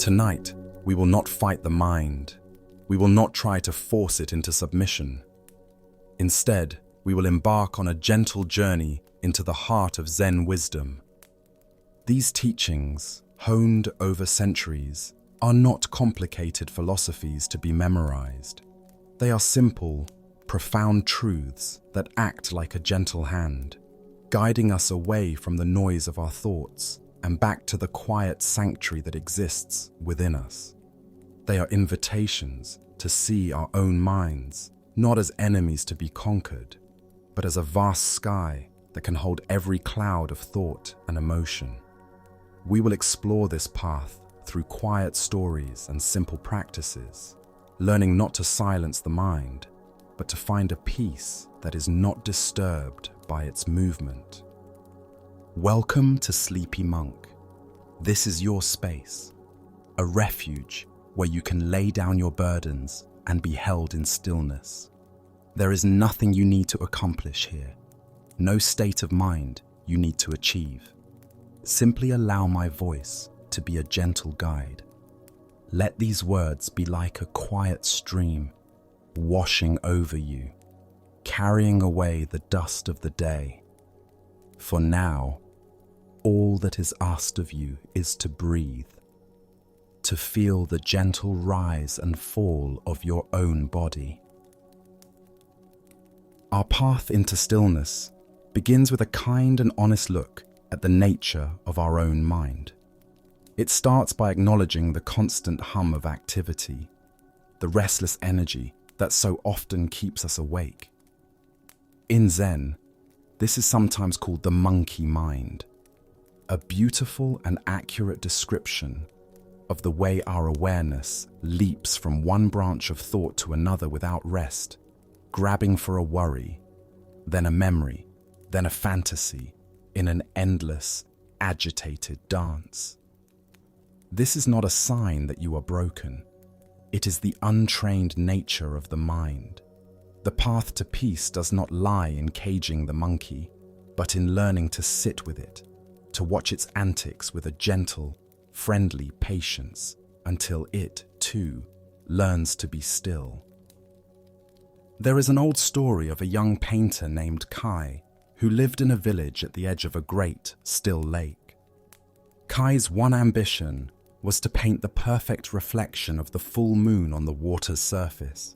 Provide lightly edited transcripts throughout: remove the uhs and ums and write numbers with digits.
Tonight, we will not fight the mind. We will not try to force it into submission. Instead, we will embark on a gentle journey into the heart of Zen wisdom. These teachings, honed over centuries, are not complicated philosophies to be memorized. They are simple, profound truths that act like a gentle hand, guiding us away from the noise of our thoughts and back to the quiet sanctuary that exists within us. They are invitations to see our own minds not as enemies to be conquered, but as a vast sky that can hold every cloud of thought and emotion. We will explore this path through quiet stories and simple practices, learning not to silence the mind, but to find a peace that is not disturbed by its movement. Welcome to Sleepy Monk. This is your space, a refuge where you can lay down your burdens and be held in stillness. There is nothing you need to accomplish here, no state of mind you need to achieve. Simply allow my voice to be a gentle guide. Let these words be like a quiet stream washing over you, carrying away the dust of the day. For now, all that is asked of you is to breathe, to feel the gentle rise and fall of your own body. Our path into stillness begins with a kind and honest look at the nature of our own mind. It starts by acknowledging the constant hum of activity, the restless energy that so often keeps us awake. In Zen, this is sometimes called the monkey mind, a beautiful and accurate description of the way our awareness leaps from one branch of thought to another without rest, grabbing for a worry, then a memory, then a fantasy, in an endless, agitated dance. This is not a sign that you are broken. It is the untrained nature of the mind. The path to peace does not lie in caging the monkey, but in learning to sit with it, to watch its antics with a gentle, friendly patience until it, too, learns to be still. There is an old story of a young painter named Kai who lived in a village at the edge of a great, still lake. Kai's one ambition was to paint the perfect reflection of the full moon on the water's surface.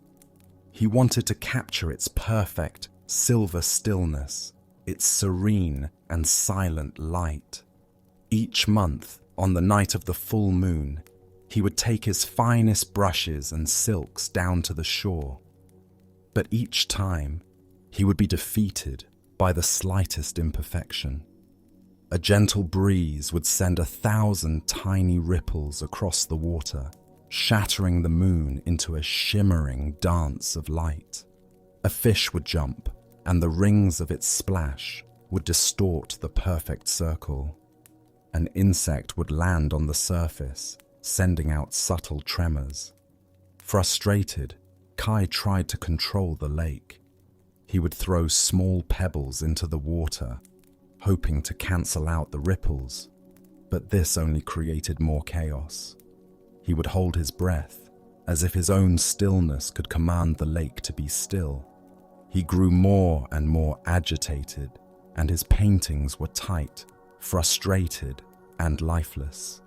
He wanted to capture its perfect, silver stillness, its serene and silent light. Each month, on the night of the full moon, he would take his finest brushes and silks down to the shore. But each time, he would be defeated by the slightest imperfection. A gentle breeze would send 1,000 tiny ripples across the water, shattering the moon into a shimmering dance of light. A fish would jump, and the rings of its splash would distort the perfect circle. An insect would land on the surface, sending out subtle tremors. Frustrated, Kai tried to control the lake. He would throw small pebbles into the water, hoping to cancel out the ripples, but this only created more chaos. He would hold his breath, as if his own stillness could command the lake to be still. He grew more and more agitated, and his paintings were tight, frustrated, and lifeless.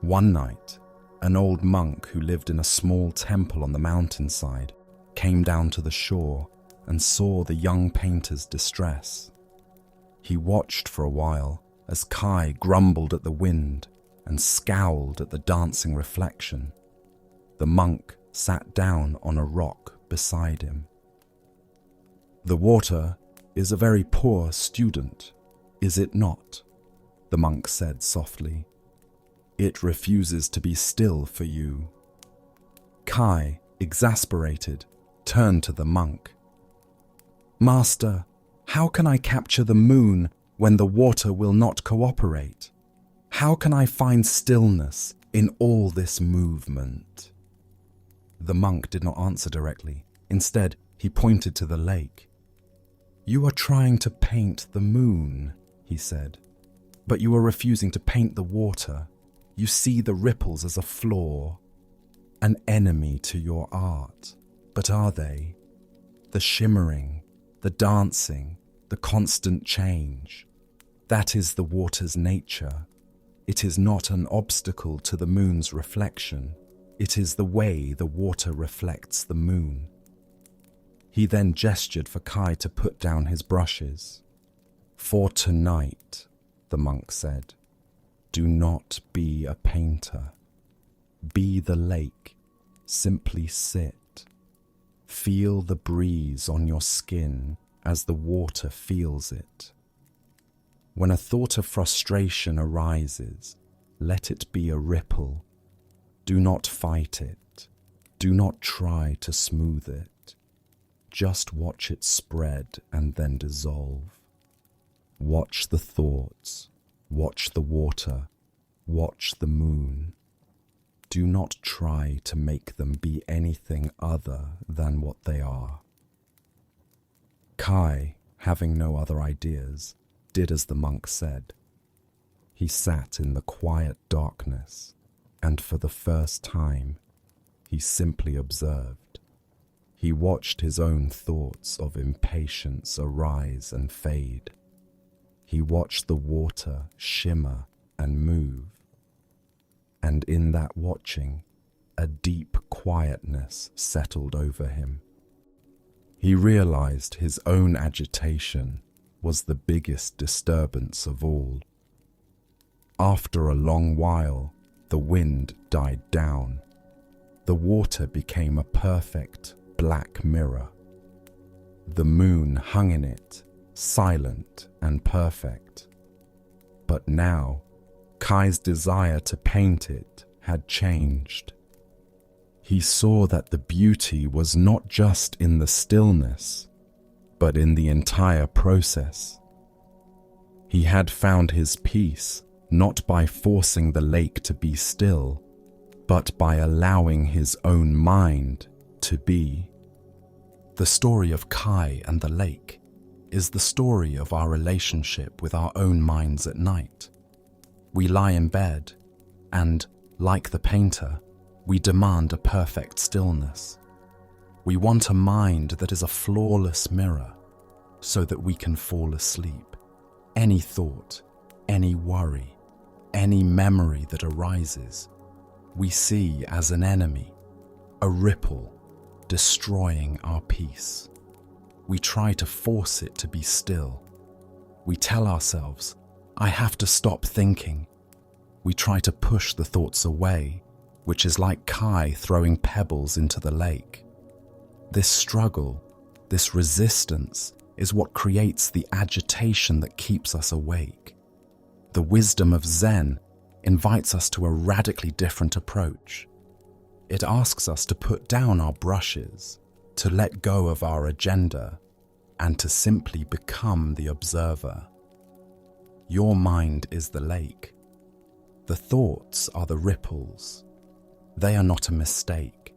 One night, an old monk who lived in a small temple on the mountainside came down to the shore and saw the young painter's distress. He watched for a while as Kai grumbled at the wind and scowled at the dancing reflection. The monk sat down on a rock beside him. "The water is a very poor student, is it not?" the monk said softly. "It refuses to be still for you." Kai, exasperated, turned to the monk. "Master, how can I capture the moon when the water will not cooperate? How can I find stillness in all this movement?" The monk did not answer directly. Instead, he pointed to the lake. "You are trying to paint the moon," he said, "but you are refusing to paint the water. You see the ripples as a flaw, an enemy to your art. But are they? The shimmering, the dancing, the constant change. That is the water's nature. It is not an obstacle to the moon's reflection. It is the way the water reflects the moon. He then gestured for Kai to put down his brushes. For tonight, the monk said, do not be a painter. Be the lake. Simply sit. Feel the breeze on your skin as the water feels it. When a thought of frustration arises, let it be a ripple. Do not fight it. Do not try to smooth it. Just watch it spread and then dissolve. Watch the thoughts. Watch the water. Watch the moon. Do not try to make them be anything other than what they are. Kai, having no other ideas, did as the monk said. He sat in the quiet darkness, and for the first time, he simply observed. He watched his own thoughts of impatience arise and fade. He watched the water shimmer and move. And in that watching, a deep quietness settled over him. He realized his own agitation was the biggest disturbance of all. After a long while, the wind died down. The water became a perfect black mirror. The moon hung in it, silent and perfect. But now, Kai's desire to paint it had changed. He saw that the beauty was not just in the stillness, but in the entire process. He had found his peace not by forcing the lake to be still, but by allowing his own mind to be. The story of Kai and the lake is the story of our relationship with our own minds at night. We lie in bed and, like the painter, we demand a perfect stillness. We want a mind that is a flawless mirror so that we can fall asleep. Any thought, any worry, any memory that arises, we see as an enemy, a ripple destroying our peace. We try to force it to be still. We tell ourselves, I have to stop thinking. We try to push the thoughts away, which is like Kai throwing pebbles into the lake. This struggle, this resistance, is what creates the agitation that keeps us awake. The wisdom of Zen invites us to a radically different approach. It asks us to put down our brushes, to let go of our agenda, and to simply become the observer. Your mind is the lake. The thoughts are the ripples. They are not a mistake.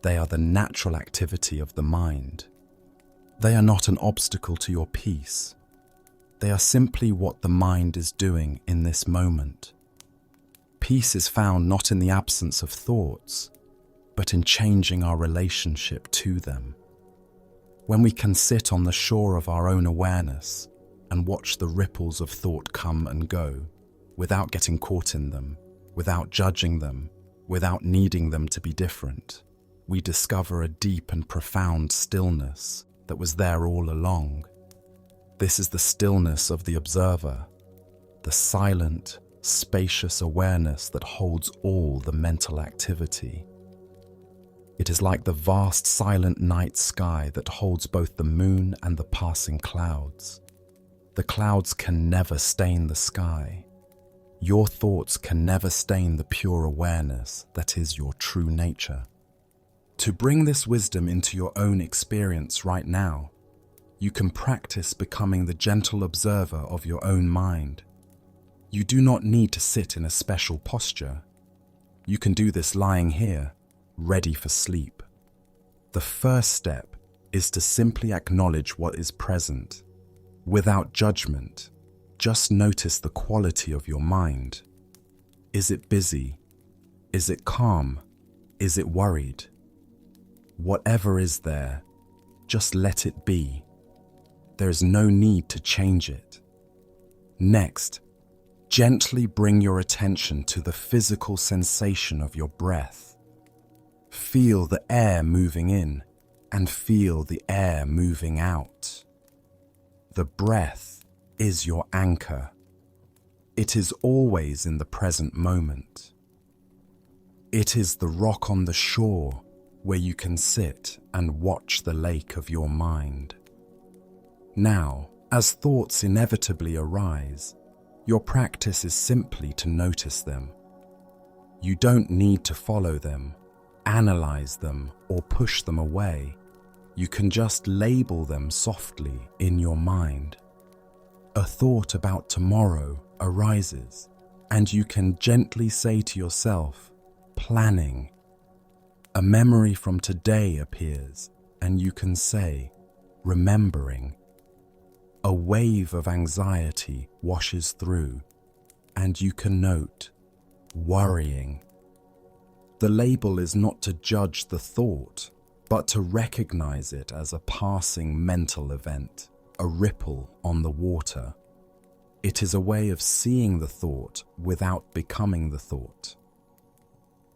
They are the natural activity of the mind. They are not an obstacle to your peace. They are simply what the mind is doing in this moment. Peace is found not in the absence of thoughts, but in changing our relationship to them. When we can sit on the shore of our own awareness and watch the ripples of thought come and go, without getting caught in them, without judging them, without needing them to be different, we discover a deep and profound stillness that was there all along. This is the stillness of the observer, the silent, spacious awareness that holds all the mental activity. It is like the vast silent night sky that holds both the moon and the passing clouds. The clouds can never stain the sky. Your thoughts can never stain the pure awareness that is your true nature. To bring this wisdom into your own experience right now, you can practice becoming the gentle observer of your own mind. You do not need to sit in a special posture. You can do this lying here, ready for sleep. The first step is to simply acknowledge what is present. Without judgment, just notice the quality of your mind. Is it busy? Is it calm? Is it worried? Whatever is there, just let it be. There is no need to change it. Next, gently bring your attention to the physical sensation of your breath. Feel the air moving in and feel the air moving out. The breath is your anchor. It is always in the present moment. It is the rock on the shore where you can sit and watch the lake of your mind. Now, as thoughts inevitably arise, your practice is simply to notice them. You don't need to follow them, analyze them, or push them away. You can just label them softly in your mind. A thought about tomorrow arises, and you can gently say to yourself, planning. A memory from today appears, and you can say, remembering. A wave of anxiety washes through, and you can note, worrying. The label is not to judge the thought, but to recognize it as a passing mental event, a ripple on the water. It is a way of seeing the thought without becoming the thought.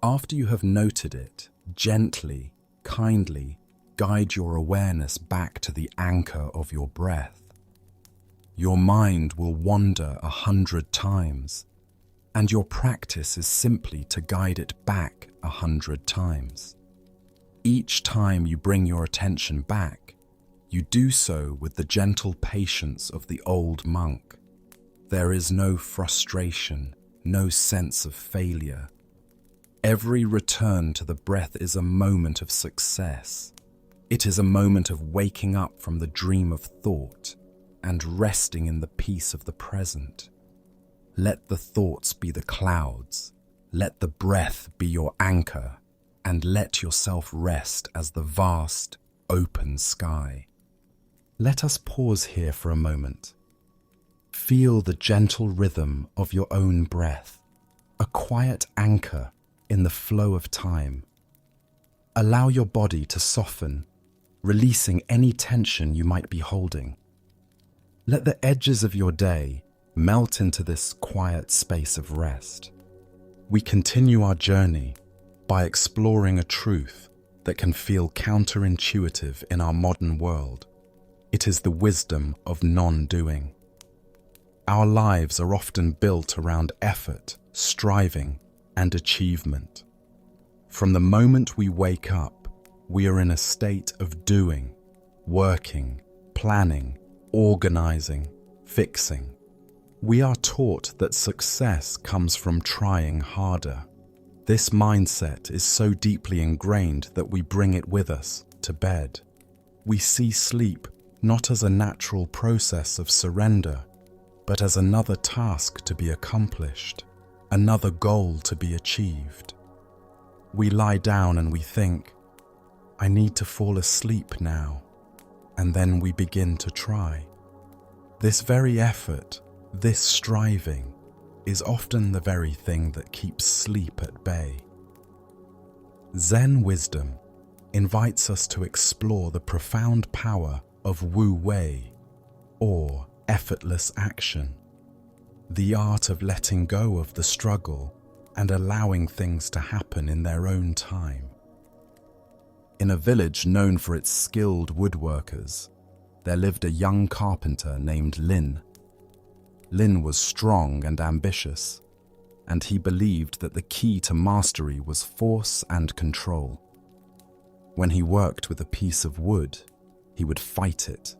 After you have noted it, gently, kindly, guide your awareness back to the anchor of your breath. Your mind will wander 100 times, and your practice is simply to guide it back 100 times. Each time you bring your attention back, you do so with the gentle patience of the old monk. There is no frustration, no sense of failure. Every return to the breath is a moment of success. It is a moment of waking up from the dream of thought and resting in the peace of the present. Let the thoughts be the clouds, let the breath be your anchor, and let yourself rest as the vast, open sky. Let us pause here for a moment. Feel the gentle rhythm of your own breath, a quiet anchor in the flow of time. Allow your body to soften, releasing any tension you might be holding. Let the edges of your day melt into this quiet space of rest. We continue our journey by exploring a truth that can feel counterintuitive in our modern world. It is the wisdom of non-doing. Our lives are often built around effort, striving, and achievement. From the moment we wake up, we are in a state of doing, working, planning, organizing, fixing. We are taught that success comes from trying harder. This mindset is so deeply ingrained that we bring it with us to bed. We see sleep not as a natural process of surrender, but as another task to be accomplished, another goal to be achieved. We lie down and we think, I need to fall asleep now, and then we begin to try. This very effort, this striving, is often the very thing that keeps sleep at bay. Zen wisdom invites us to explore the profound power of Wu Wei, or effortless action, the art of letting go of the struggle and allowing things to happen in their own time. In a village known for its skilled woodworkers, there lived a young carpenter named Lin. Lin was strong and ambitious, and he believed that the key to mastery was force and control. When he worked with a piece of wood, he would fight it.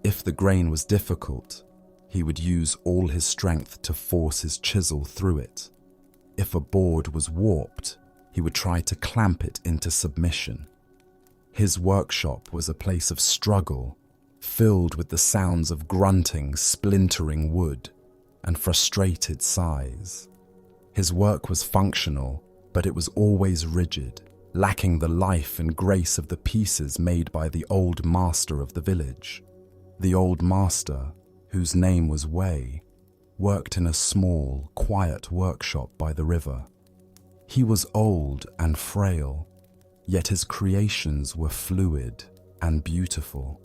If the grain was difficult, he would use all his strength to force his chisel through it. If a board was warped, he would try to clamp it into submission. His workshop was a place of struggle, filled with the sounds of grunting, splintering wood, and frustrated sighs. His work was functional, but it was always rigid, lacking the life and grace of the pieces made by the old master of the village. The old master, whose name was Wei, worked in a small, quiet workshop by the river. He was old and frail, yet his creations were fluid and beautiful.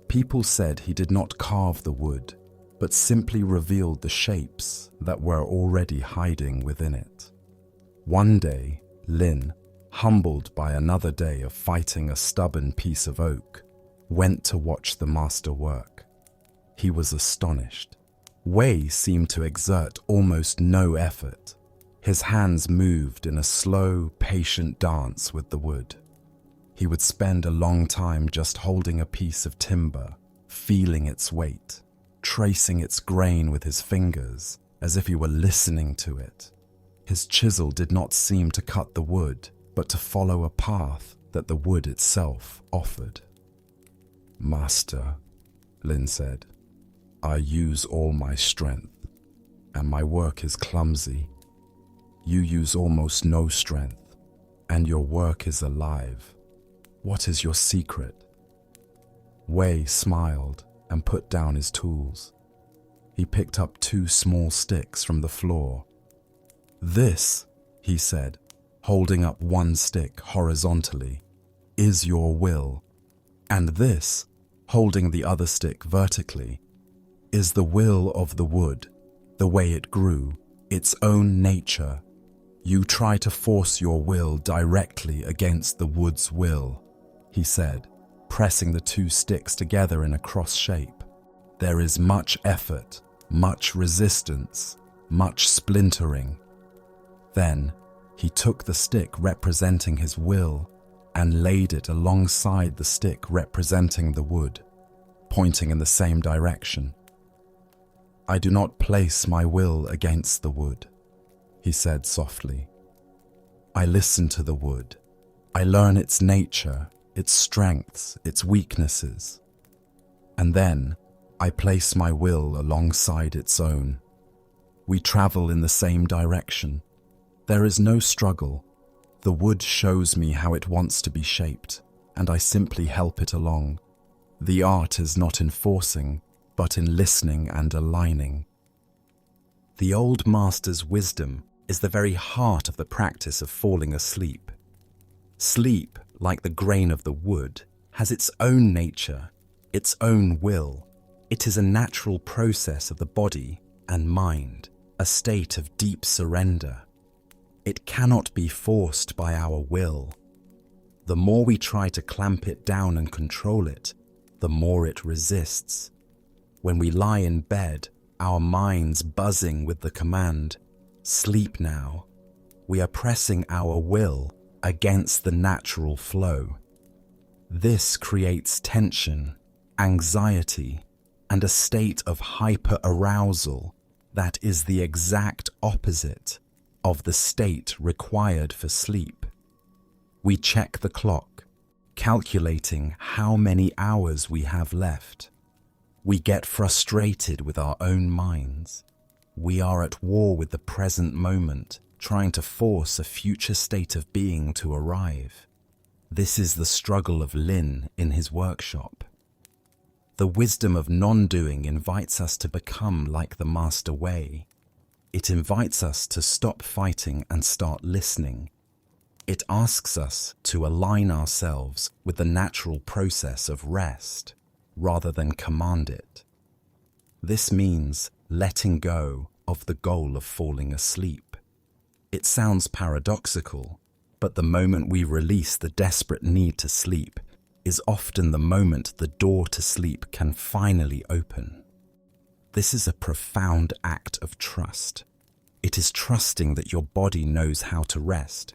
People said he did not carve the wood, but simply revealed the shapes that were already hiding within it. One day, Lin, humbled by another day of fighting a stubborn piece of oak, went to watch the master work. He was astonished. Wei seemed to exert almost no effort. His hands moved in a slow, patient dance with the wood. He would spend a long time just holding a piece of timber, feeling its weight, tracing its grain with his fingers, as if he were listening to it. His chisel did not seem to cut the wood, but to follow a path that the wood itself offered. "Master," Lin said, "I use all my strength, and my work is clumsy. You use almost no strength, and your work is alive. What is your secret?" Wei smiled and put down his tools. He picked up 2 small sticks from the floor. "This," he said, holding up one stick horizontally, "is your will. And this," holding the other stick vertically, "is the will of the wood, the way it grew, its own nature. You try to force your will directly against the wood's will," he said, pressing the 2 sticks together in a cross shape. "There is much effort, much resistance, much splintering." Then he took the stick representing his will and laid it alongside the stick representing the wood, pointing in the same direction. "I do not place my will against the wood," he said softly. "I listen to the wood. I learn its nature, its strengths, its weaknesses. And then I place my will alongside its own. We travel in the same direction. There is no struggle. The wood shows me how it wants to be shaped, and I simply help it along. The art is not in forcing, but in listening and aligning." The old master's wisdom is the very heart of the practice of falling asleep. Sleep, like the grain of the wood, has its own nature, its own will. It is a natural process of the body and mind, a state of deep surrender. It cannot be forced by our will. The more we try to clamp it down and control it, the more it resists. When we lie in bed, our minds buzzing with the command, "Sleep now," we are pressing our will against the natural flow. This creates tension, anxiety, and a state of hyper-arousal that is the exact opposite of the state required for sleep. We check the clock, calculating how many hours we have left. We get frustrated with our own minds. We are at war with the present moment, trying to force a future state of being to arrive. This is the struggle of Lin in his workshop. The wisdom of non-doing invites us to become like the Master Wei. It invites us to stop fighting and start listening. It asks us to align ourselves with the natural process of rest, rather than command it. This means letting go of the goal of falling asleep. It sounds paradoxical, but the moment we release the desperate need to sleep is often the moment the door to sleep can finally open. This is a profound act of trust. It is trusting that your body knows how to rest.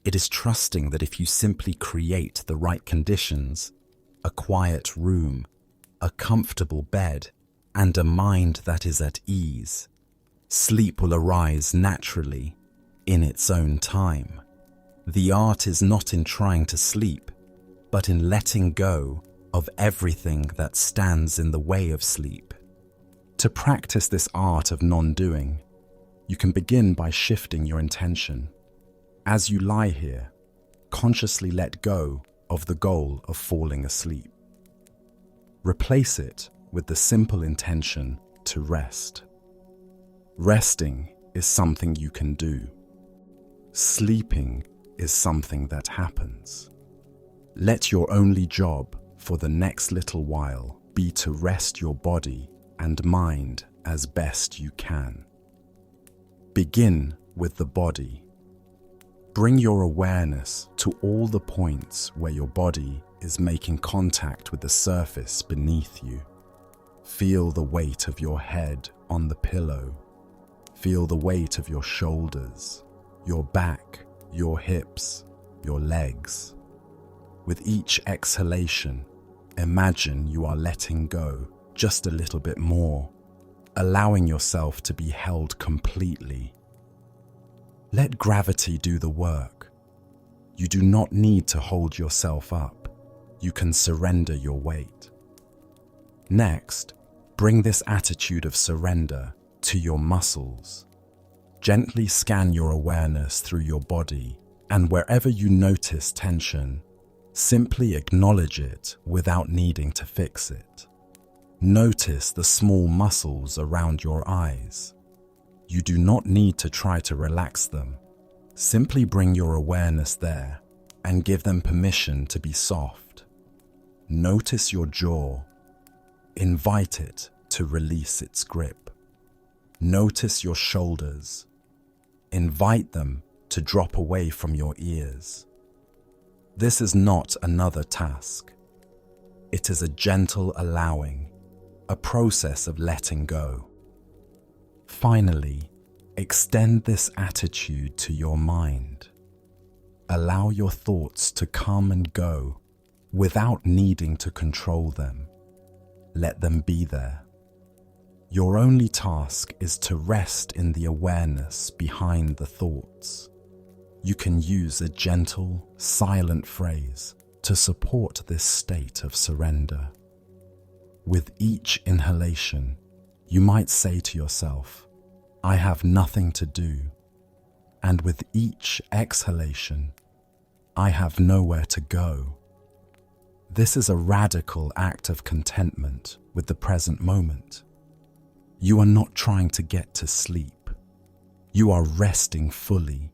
It is trusting that if you simply create the right conditions, a quiet room, a comfortable bed, and a mind that is at ease, sleep will arise naturally, in its own time. The art is not in trying to sleep, but in letting go of everything that stands in the way of sleep. To practice this art of non-doing, you can begin by shifting your intention. As you lie here, consciously let go of the goal of falling asleep. Replace it with the simple intention to rest. Resting is something you can do. Sleeping is something that happens. Let your only job for the next little while be to rest your body and mind as best you can. Begin with the body. Bring your awareness to all the points where your body is making contact with the surface beneath you. Feel the weight of your head on the pillow. Feel the weight of your shoulders, your back, your hips, your legs. With each exhalation, imagine you are letting go just a little bit more, allowing yourself to be held completely. Let gravity do the work. You do not need to hold yourself up. You can surrender your weight. Next, bring this attitude of surrender to your muscles. Gently scan your awareness through your body, and wherever you notice tension, simply acknowledge it without needing to fix it. Notice the small muscles around your eyes. You do not need to try to relax them. Simply bring your awareness there and give them permission to be soft. Notice your jaw. Invite it to release its grip. Notice your shoulders. Invite them to drop away from your ears. This is not another task. It is a gentle allowing, a process of letting go. Finally, extend this attitude to your mind. Allow your thoughts to come and go without needing to control them. Let them be there. Your only task is to rest in the awareness behind the thoughts. You can use a gentle, silent phrase to support this state of surrender. With each inhalation, you might say to yourself, "I have nothing to do." And with each exhalation, "I have nowhere to go." This is a radical act of contentment with the present moment. You are not trying to get to sleep. You are resting fully,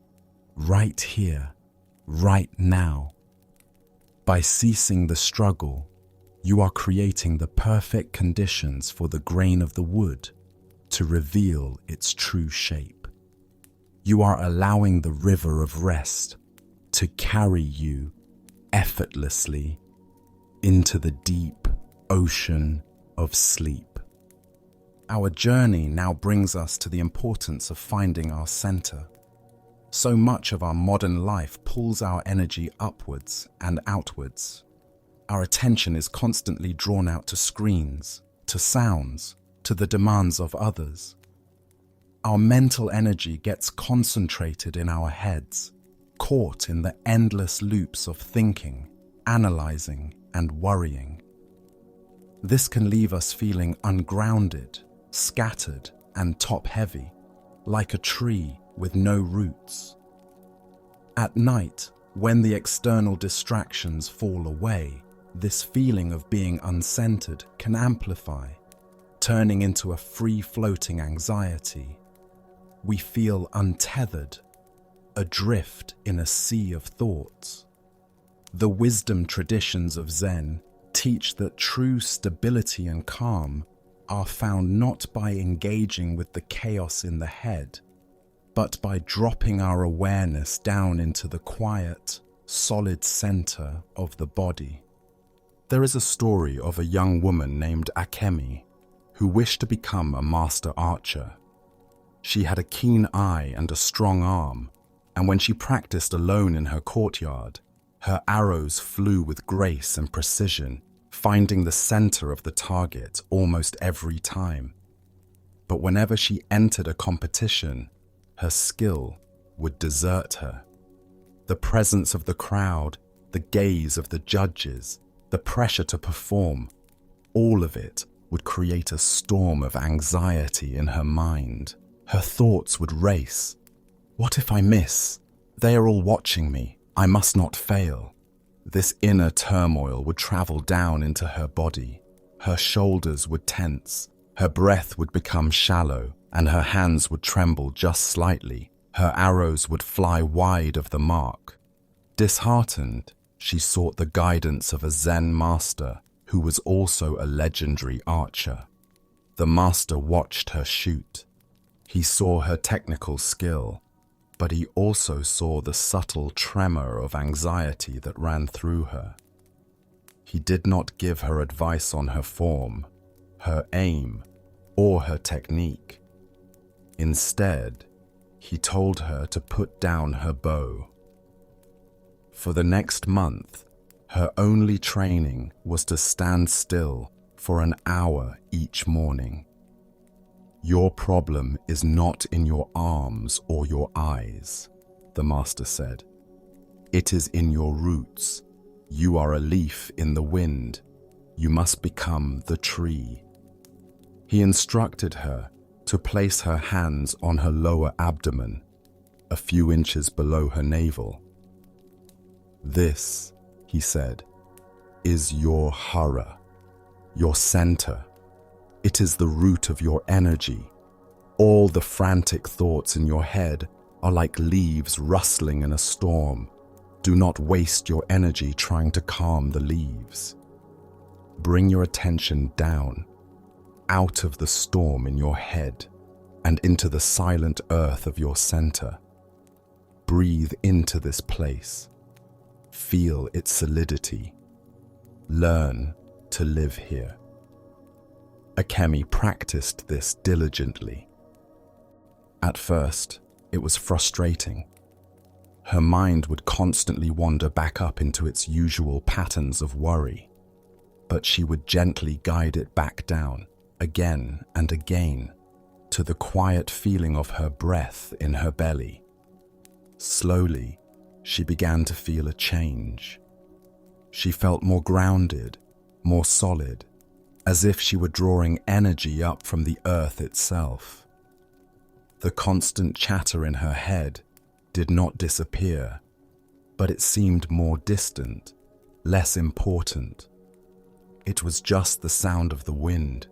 right here, right now. By ceasing the struggle, you are creating the perfect conditions for the grain of the wood to reveal its true shape. You are allowing the river of rest to carry you effortlessly into the deep ocean of sleep. Our journey now brings us to the importance of finding our center. So much of our modern life pulls our energy upwards and outwards. Our attention is constantly drawn out to screens, to sounds, to the demands of others. Our mental energy gets concentrated in our heads, caught in the endless loops of thinking, analyzing, and worrying. This can leave us feeling ungrounded, scattered, and top-heavy, like a tree with no roots. At night, when the external distractions fall away, this feeling of being uncentered can amplify, turning into a free-floating anxiety. We feel untethered, adrift in a sea of thoughts. The wisdom traditions of Zen teach that true stability and calm are found not by engaging with the chaos in the head, but by dropping our awareness down into the quiet, solid center of the body. There is a story of a young woman named Akemi who wished to become a master archer. She had a keen eye and a strong arm, and when she practiced alone in her courtyard, her arrows flew with grace and precision, finding the center of the target almost every time. But whenever she entered a competition, her skill would desert her. The presence of the crowd, the gaze of the judges, the pressure to perform, all of it would create a storm of anxiety in her mind. Her thoughts would race. What if I miss? They are all watching me. I must not fail. This inner turmoil would travel down into her body. Her shoulders would tense. Her breath would become shallow, and her hands would tremble just slightly. Her arrows would fly wide of the mark. Disheartened, she sought the guidance of a Zen master who was also a legendary archer. The master watched her shoot. He saw her technical skill, but he also saw the subtle tremor of anxiety that ran through her. He did not give her advice on her form, her aim, or her technique. Instead, he told her to put down her bow. For the next month, her only training was to stand still for an hour each morning. "Your problem is not in your arms or your eyes," the master said. "It is in your roots. You are a leaf in the wind. You must become the tree." He instructed her to place her hands on her lower abdomen, a few inches below her navel. "This," he said, "is your hara, your center. It is the root of your energy. All the frantic thoughts in your head are like leaves rustling in a storm. Do not waste your energy trying to calm the leaves. Bring your attention down, out of the storm in your head, and into the silent earth of your center. Breathe into this place. Feel its solidity. Learn to live here." Akemi practiced this diligently. At first, it was frustrating. Her mind would constantly wander back up into its usual patterns of worry, but she would gently guide it back down, again and again, to the quiet feeling of her breath in her belly. Slowly, she began to feel a change. She felt more grounded, more solid, as if she were drawing energy up from the earth itself. The constant chatter in her head did not disappear, but it seemed more distant, less important. It was just the sound of the wind.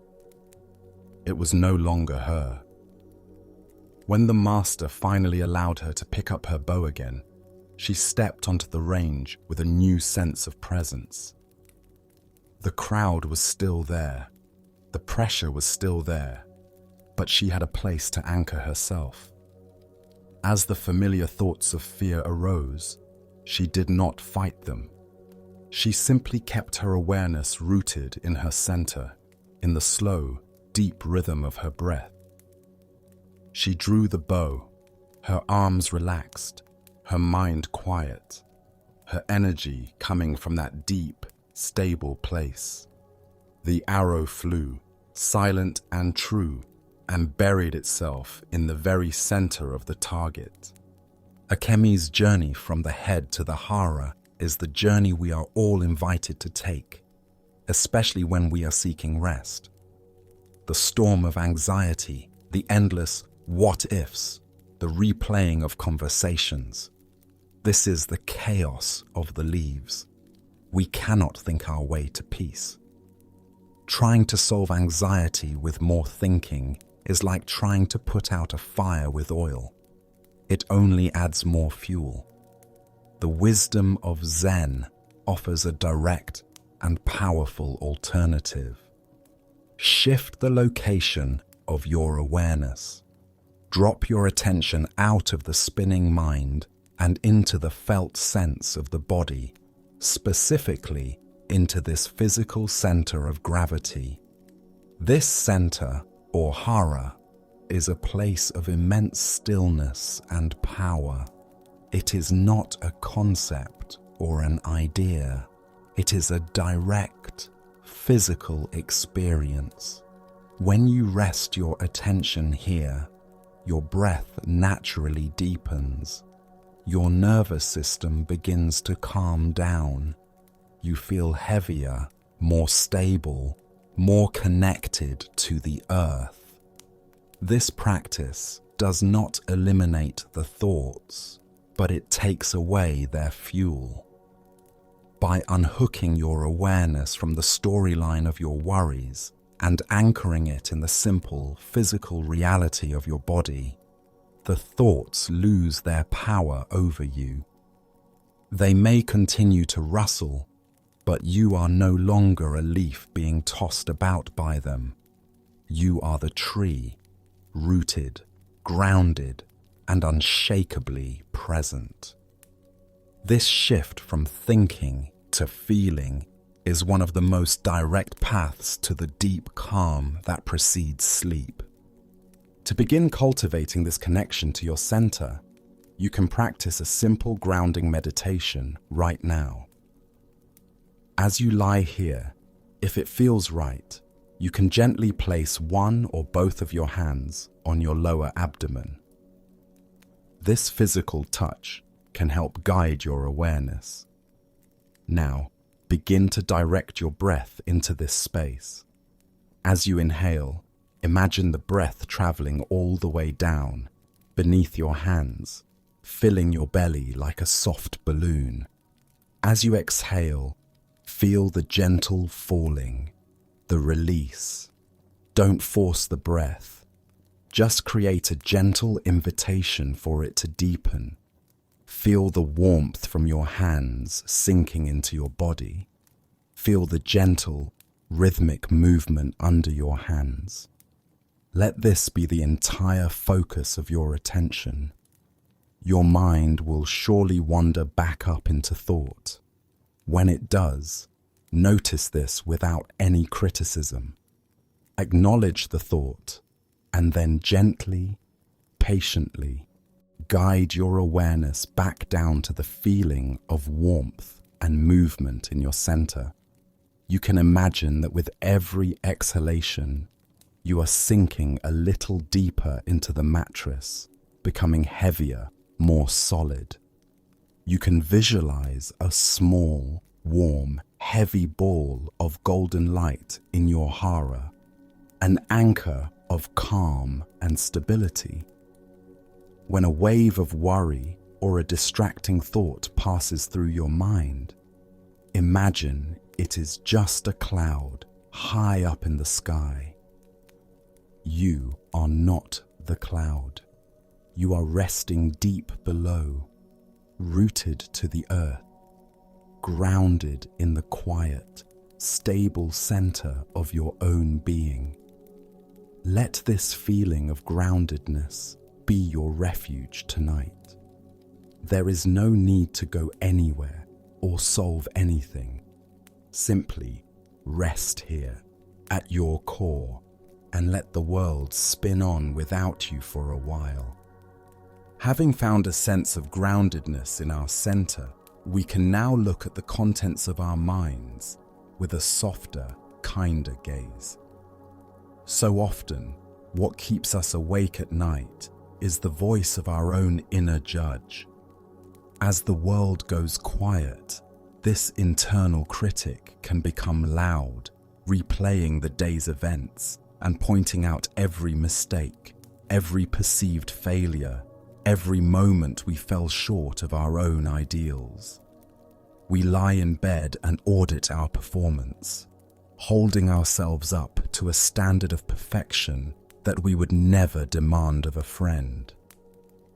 It was no longer her. When the master finally allowed her to pick up her bow again, she stepped onto the range with a new sense of presence. The crowd was still there, the pressure was still there, but she had a place to anchor herself. As the familiar thoughts of fear arose, she did not fight them. She simply kept her awareness rooted in her center, in the slow, deep rhythm of her breath. She drew the bow, her arms relaxed, her mind quiet, her energy coming from that deep, stable place. The arrow flew, silent and true, and buried itself in the very center of the target. Akemi's journey from the head to the hara is the journey we are all invited to take, especially when we are seeking rest. The storm of anxiety, the endless what-ifs, the replaying of conversations. This is the chaos of the leaves. We cannot think our way to peace. Trying to solve anxiety with more thinking is like trying to put out a fire with oil. It only adds more fuel. The wisdom of Zen offers a direct and powerful alternative. Shift the location of your awareness. Drop your attention out of the spinning mind and into the felt sense of the body, specifically into this physical center of gravity. This center, or hara, is a place of immense stillness and power. It is not a concept or an idea. It is a direct, physical experience. When you rest your attention here, your breath naturally deepens. Your nervous system begins to calm down. You feel heavier, more stable, more connected to the earth. This practice does not eliminate the thoughts, but it takes away their fuel. By unhooking your awareness from the storyline of your worries, and anchoring it in the simple physical reality of your body, the thoughts lose their power over you. They may continue to rustle, but you are no longer a leaf being tossed about by them. You are the tree, rooted, grounded, and unshakably present. This shift from thinking to feeling is one of the most direct paths to the deep calm that precedes sleep. To begin cultivating this connection to your center, you can practice a simple grounding meditation right now. As you lie here, if it feels right, you can gently place one or both of your hands on your lower abdomen. This physical touch can help guide your awareness. Now, begin to direct your breath into this space. As you inhale, imagine the breath traveling all the way down, beneath your hands, filling your belly like a soft balloon. As you exhale, feel the gentle falling, the release. Don't force the breath. Just create a gentle invitation for it to deepen. Feel the warmth from your hands sinking into your body. Feel the gentle, rhythmic movement under your hands. Let this be the entire focus of your attention. Your mind will surely wander back up into thought. When it does, notice this without any criticism. Acknowledge the thought, and then gently, patiently, guide your awareness back down to the feeling of warmth and movement in your center. You can imagine that with every exhalation, you are sinking a little deeper into the mattress, becoming heavier, more solid. You can visualize a small, warm, heavy ball of golden light in your hara, an anchor of calm and stability. When a wave of worry or a distracting thought passes through your mind, imagine it is just a cloud high up in the sky. You are not the cloud. You are resting deep below, rooted to the earth, grounded in the quiet, stable center of your own being. Let this feeling of groundedness be your refuge tonight. There is no need to go anywhere or solve anything. Simply rest here at your core and let the world spin on without you for a while. Having found a sense of groundedness in our center, we can now look at the contents of our minds with a softer, kinder gaze. So often, what keeps us awake at night is the voice of our own inner judge. As the world goes quiet, this internal critic can become loud, replaying the day's events and pointing out every mistake, every perceived failure, every moment we fell short of our own ideals. We lie in bed and audit our performance, holding ourselves up to a standard of perfection that we would never demand of a friend.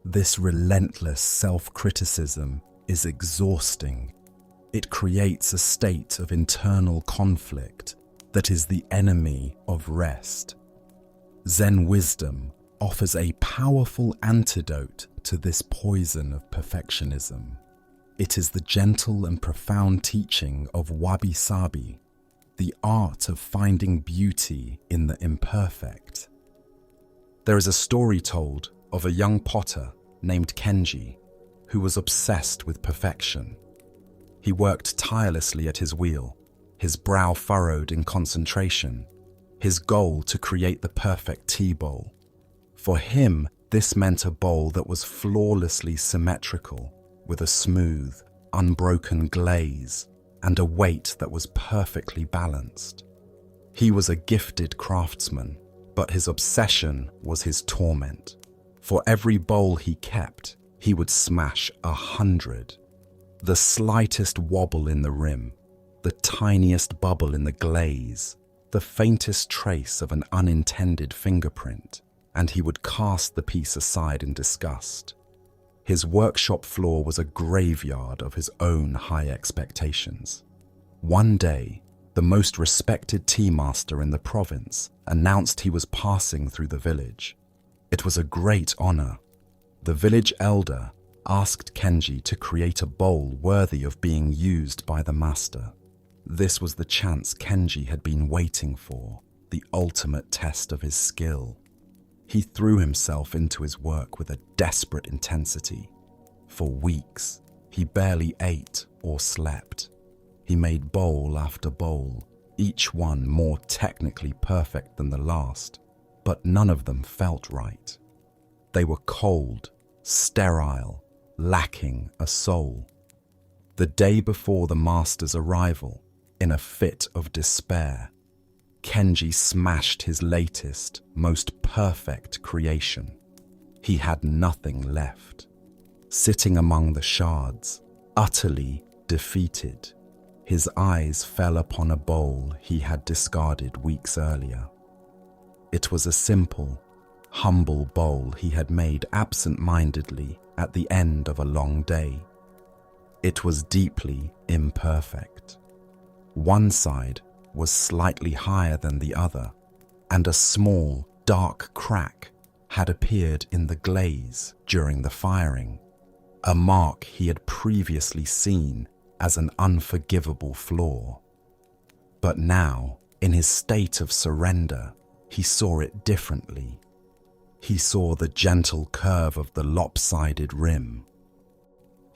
This relentless self-criticism is exhausting. It creates a state of internal conflict that is the enemy of rest. Zen wisdom offers a powerful antidote to this poison of perfectionism. It is the gentle and profound teaching of wabi-sabi, the art of finding beauty in the imperfect. There is a story told of a young potter named Kenji who was obsessed with perfection. He worked tirelessly at his wheel, his brow furrowed in concentration, his goal to create the perfect tea bowl. For him, this meant a bowl that was flawlessly symmetrical, with a smooth, unbroken glaze and a weight that was perfectly balanced. He was a gifted craftsman, but his obsession was his torment. For every bowl he kept, he would smash 100. The slightest wobble in the rim, the tiniest bubble in the glaze, the faintest trace of an unintended fingerprint, and he would cast the piece aside in disgust. His workshop floor was a graveyard of his own high expectations. One day, the most respected tea master in the province announced he was passing through the village. It was a great honor. The village elder asked Kenji to create a bowl worthy of being used by the master. This was the chance Kenji had been waiting for, the ultimate test of his skill. He threw himself into his work with a desperate intensity. For weeks, he barely ate or slept. He made bowl after bowl, each one more technically perfect than the last, but none of them felt right. They were cold, sterile, lacking a soul. The day before the master's arrival, in a fit of despair, Kenji smashed his latest, most perfect creation. He had nothing left. Sitting among the shards, utterly defeated, his eyes fell upon a bowl he had discarded weeks earlier. It was a simple, humble bowl he had made absent-mindedly at the end of a long day. It was deeply imperfect. One side was slightly higher than the other, and a small, dark crack had appeared in the glaze during the firing, a mark he had previously seen as an unforgivable flaw. But now, in his state of surrender, he saw it differently. He saw the gentle curve of the lopsided rim.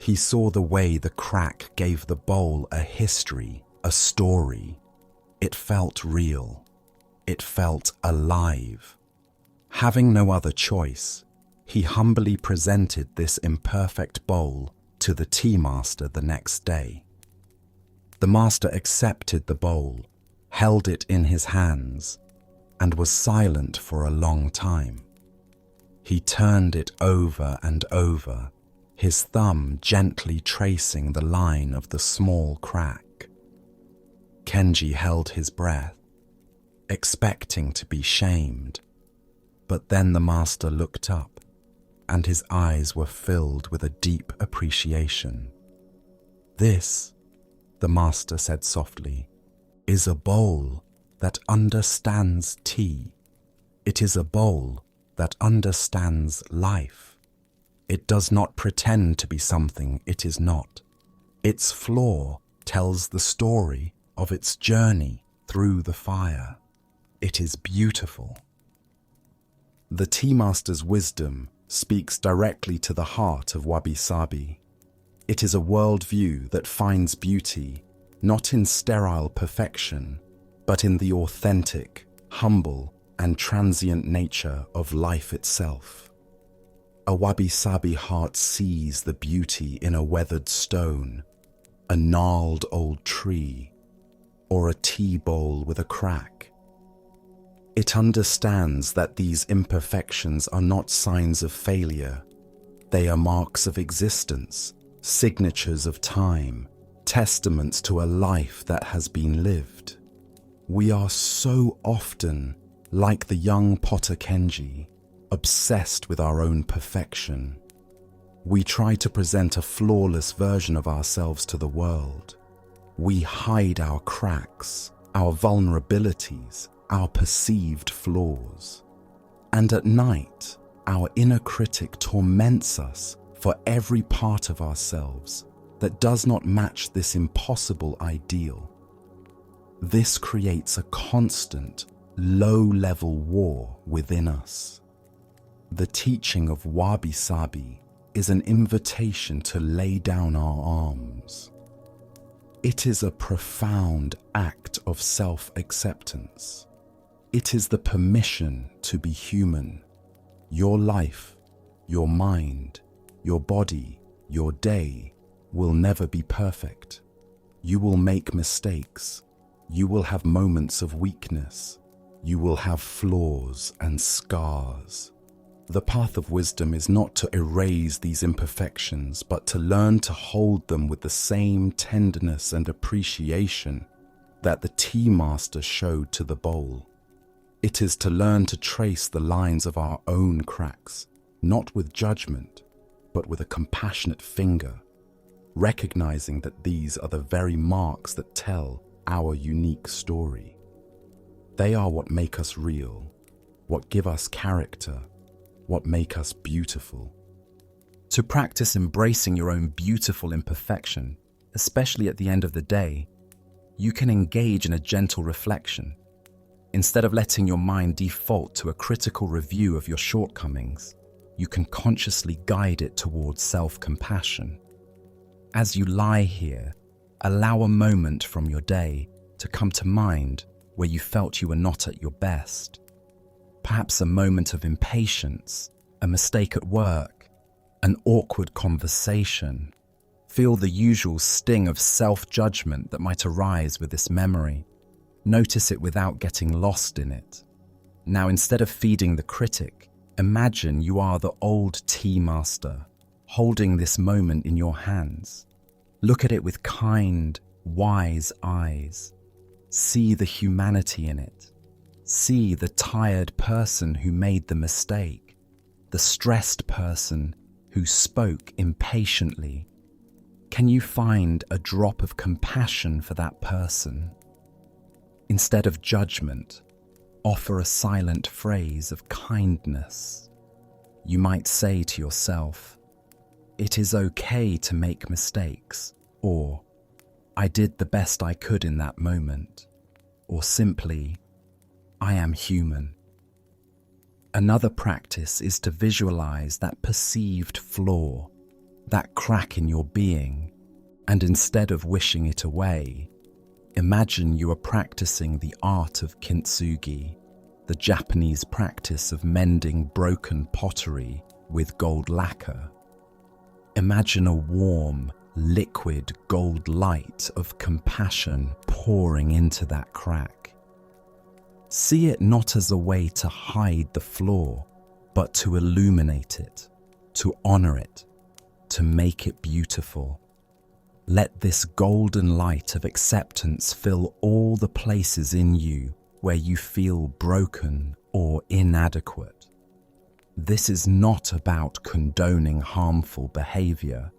He saw the way the crack gave the bowl a history, a story. It felt real. It felt alive. Having no other choice, he humbly presented this imperfect bowl to the tea master the next day. The master accepted the bowl, held it in his hands, and was silent for a long time. He turned it over and over, his thumb gently tracing the line of the small crack. Kenji held his breath, expecting to be shamed, but then the master looked up, and his eyes were filled with a deep appreciation. "This," the master said softly, "is a bowl that understands tea. It is a bowl that understands life. It does not pretend to be something it is not. Its flaw tells the story of its journey through the fire. It is beautiful." The tea master's wisdom speaks directly to the heart of wabi-sabi. It is a worldview that finds beauty not in sterile perfection, but in the authentic, humble, and transient nature of life itself. A wabi-sabi heart sees the beauty in a weathered stone, a gnarled old tree, or a tea bowl with a crack. It understands that these imperfections are not signs of failure. They are marks of existence, signatures of time, testaments to a life that has been lived. We are so often like the young potter Kenji, obsessed with our own perfection. We try to present a flawless version of ourselves to the world. We hide our cracks, our vulnerabilities, our perceived flaws. And at night, our inner critic torments us for every part of ourselves that does not match this impossible ideal. This creates a constant, low-level war within us. The teaching of wabi-sabi is an invitation to lay down our arms. It is a profound act of self-acceptance. It is the permission to be human. Your life, your mind, your body, your day will never be perfect. You will make mistakes. You will have moments of weakness. You will have flaws and scars. The path of wisdom is not to erase these imperfections, but to learn to hold them with the same tenderness and appreciation that the tea master showed to the bowl. It is to learn to trace the lines of our own cracks, not with judgment, but with a compassionate finger, recognizing that these are the very marks that tell our unique story. They are what make us real, what give us character, what make us beautiful. To practice embracing your own beautiful imperfection, especially at the end of the day, you can engage in a gentle reflection. Instead of letting your mind default to a critical review of your shortcomings, you can consciously guide it towards self-compassion. As you lie here, allow a moment from your day to come to mind where you felt you were not at your best. Perhaps a moment of impatience, a mistake at work, an awkward conversation. Feel the usual sting of self-judgment that might arise with this memory. Notice it without getting lost in it. Now, instead of feeding the critic, imagine you are the old tea master, holding this moment in your hands. Look at it with kind, wise eyes. See the humanity in it. See the tired person who made the mistake, the stressed person who spoke impatiently. Can you find a drop of compassion for that person? Instead of judgment, offer a silent phrase of kindness. You might say to yourself, "It is okay to make mistakes," or "I did the best I could in that moment," or simply, "I am human." Another practice is to visualize that perceived flaw, that crack in your being, and instead of wishing it away, imagine you are practicing the art of kintsugi, the Japanese practice of mending broken pottery with gold lacquer. Imagine a warm, liquid gold light of compassion pouring into that crack. See it not as a way to hide the flaw, but to illuminate it, to honor it, to make it beautiful. Let this golden light of acceptance fill all the places in you where you feel broken or inadequate. This is not about condoning harmful behavior.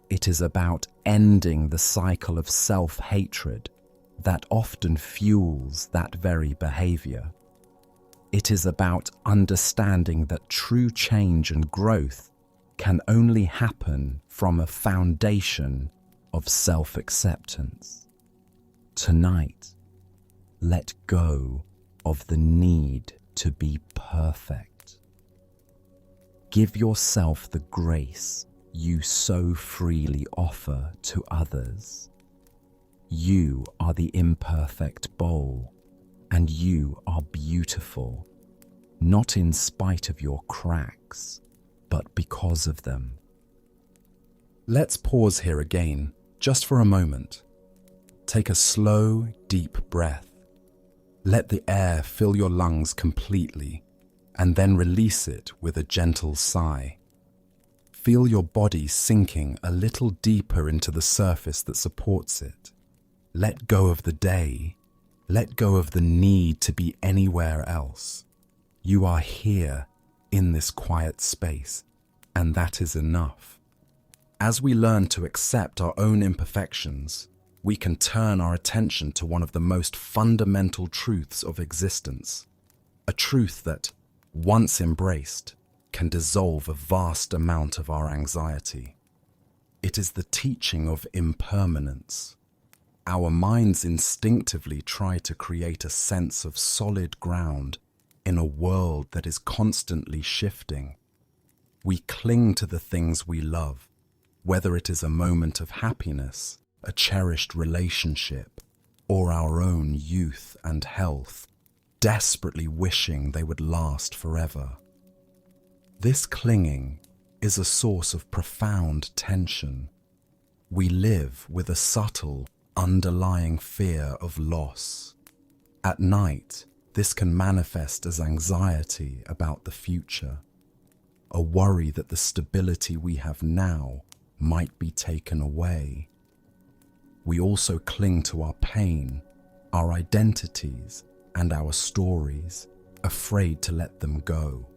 It is about ending the cycle of self-hatred that often fuels that very behavior. It is about understanding that true change and growth can only happen from a foundation of self-acceptance. Tonight, let go of the need to be perfect. Give yourself the grace you so freely offer to others. You are the imperfect bowl, and you are beautiful, not in spite of your cracks, but because of them. Let's pause here again, just for a moment. Take a slow, deep breath. Let the air fill your lungs completely, and then release it with a gentle sigh. Feel your body sinking a little deeper into the surface that supports it. Let go of the day. Let go of the need to be anywhere else. You are here in this quiet space, and that is enough. As we learn to accept our own imperfections, we can turn our attention to one of the most fundamental truths of existence, a truth that, once embraced, can dissolve a vast amount of our anxiety. It is the teaching of impermanence. Our minds instinctively try to create a sense of solid ground in a world that is constantly shifting. We cling to the things we love, whether it is a moment of happiness, a cherished relationship, or our own youth and health, desperately wishing they would last forever. This clinging is a source of profound tension. We live with a subtle, underlying fear of loss. At night, this can manifest as anxiety about the future, a worry that the stability we have now might be taken away. We also cling to our pain, our identities, and our stories, afraid to let them go.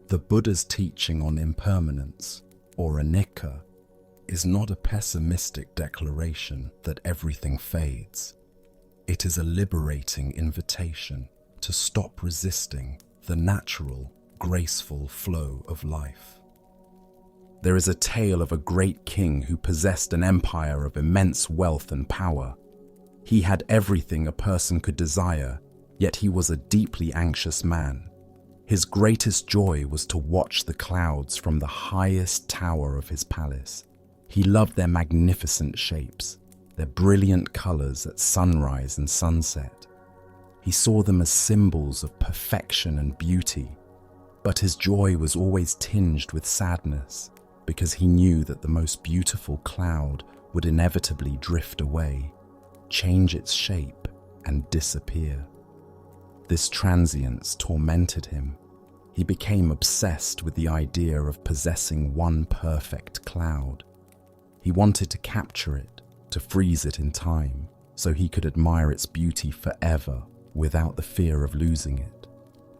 The Buddha's teaching on impermanence, or anicca, is not a pessimistic declaration that everything fades. It is a liberating invitation to stop resisting the natural, graceful flow of life. There is a tale of a great king who possessed an empire of immense wealth and power. He had everything a person could desire, yet he was a deeply anxious man. His greatest joy was to watch the clouds from the highest tower of his palace. He loved their magnificent shapes, their brilliant colors at sunrise and sunset. He saw them as symbols of perfection and beauty, but his joy was always tinged with sadness because he knew that the most beautiful cloud would inevitably drift away, change its shape, and disappear. This transience tormented him. He became obsessed with the idea of possessing one perfect cloud. He wanted to capture it, to freeze it in time, so he could admire its beauty forever without the fear of losing it.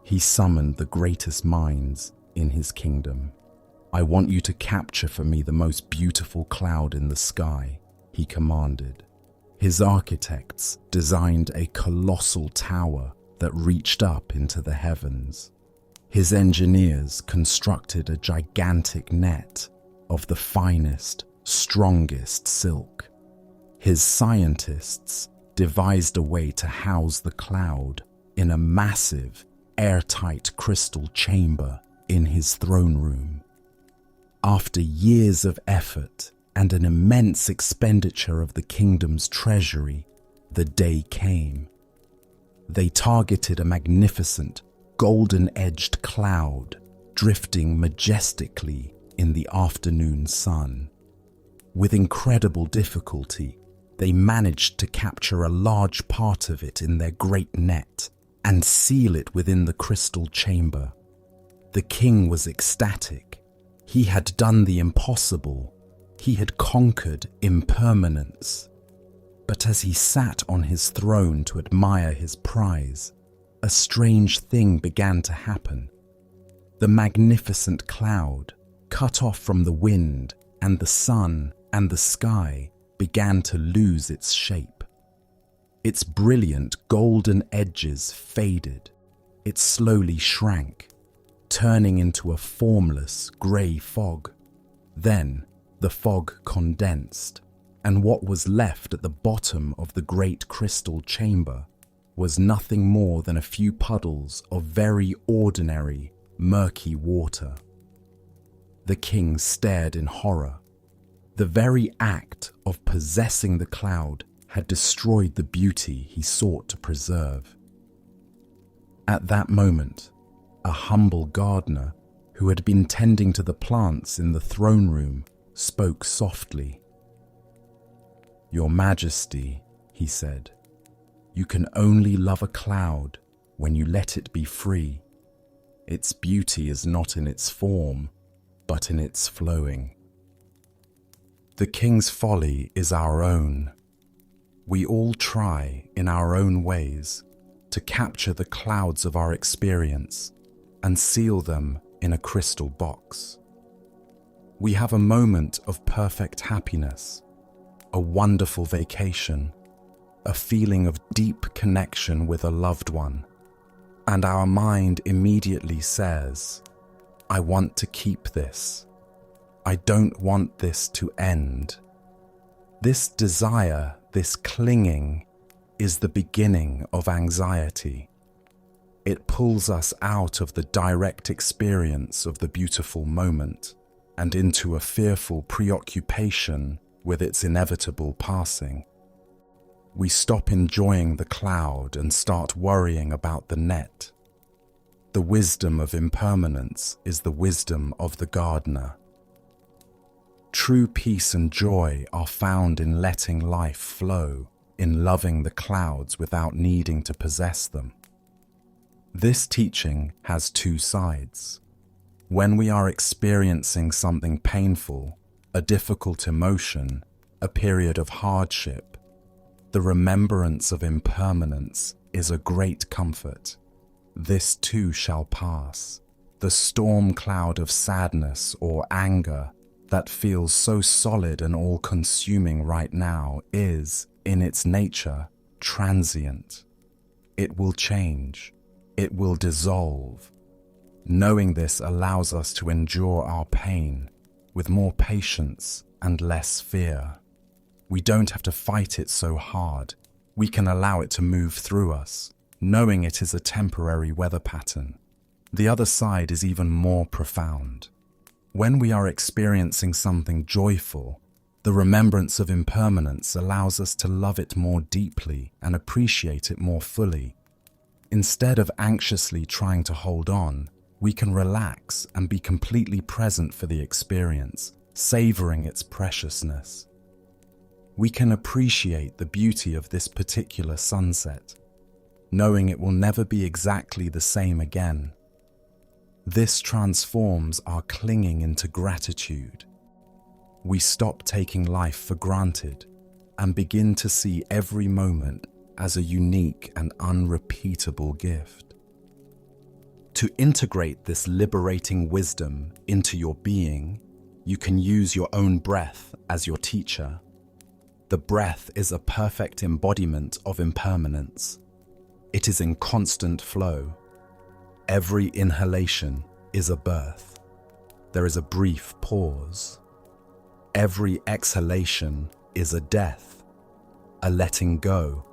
He summoned the greatest minds in his kingdom. "I want you to capture for me the most beautiful cloud in the sky," he commanded. His architects designed a colossal tower that reached up into the heavens. His engineers constructed a gigantic net of the finest, strongest silk. His scientists devised a way to house the cloud in a massive, airtight crystal chamber in his throne room. After years of effort and an immense expenditure of the kingdom's treasury, the day came. They targeted a magnificent, golden-edged cloud drifting majestically in the afternoon sun. With incredible difficulty, they managed to capture a large part of it in their great net and seal it within the crystal chamber. The king was ecstatic. He had done the impossible. He had conquered impermanence. But as he sat on his throne to admire his prize, a strange thing began to happen. The magnificent cloud, cut off from the wind and the sun and the sky, began to lose its shape. Its brilliant golden edges faded. It slowly shrank, turning into a formless grey fog. Then the fog condensed, and what was left at the bottom of the great crystal chamber was nothing more than a few puddles of very ordinary, murky water. The king stared in horror. The very act of possessing the cloud had destroyed the beauty he sought to preserve. At that moment, a humble gardener who had been tending to the plants in the throne room spoke softly. "Your Majesty," he said, "you can only love a cloud when you let it be free. Its beauty is not in its form, but in its flowing." The king's folly is our own. We all try, in our own ways, to capture the clouds of our experience and seal them in a crystal box. We have a moment of perfect happiness, a wonderful vacation, a feeling of deep connection with a loved one, and our mind immediately says, "I want to keep this. I don't want this to end." This desire, this clinging, is the beginning of anxiety. It pulls us out of the direct experience of the beautiful moment and into a fearful preoccupation with its inevitable passing. We stop enjoying the cloud and start worrying about the net. The wisdom of impermanence is the wisdom of the gardener. True peace and joy are found in letting life flow, in loving the clouds without needing to possess them. This teaching has two sides. When we are experiencing something painful, a difficult emotion, a period of hardship, The remembrance of impermanence is a great comfort. This too shall pass. The storm cloud of sadness or anger that feels so solid and all-consuming right now is, in its nature, transient. It will change. It will dissolve. Knowing this allows us to endure our pain with more patience and less fear. We don't have to fight it so hard. We can allow it to move through us, knowing it is a temporary weather pattern. The other side is even more profound. When we are experiencing something joyful, the remembrance of impermanence allows us to love it more deeply and appreciate it more fully. Instead of anxiously trying to hold on, we can relax and be completely present for the experience, savoring its preciousness. We can appreciate the beauty of this particular sunset, knowing it will never be exactly the same again. This transforms our clinging into gratitude. We stop taking life for granted and begin to see every moment as a unique and unrepeatable gift. To integrate this liberating wisdom into your being, you can use your own breath as your teacher. The breath is a perfect embodiment of impermanence. It is in constant flow. Every inhalation is a birth. There is a brief pause. Every exhalation is a death, a letting go,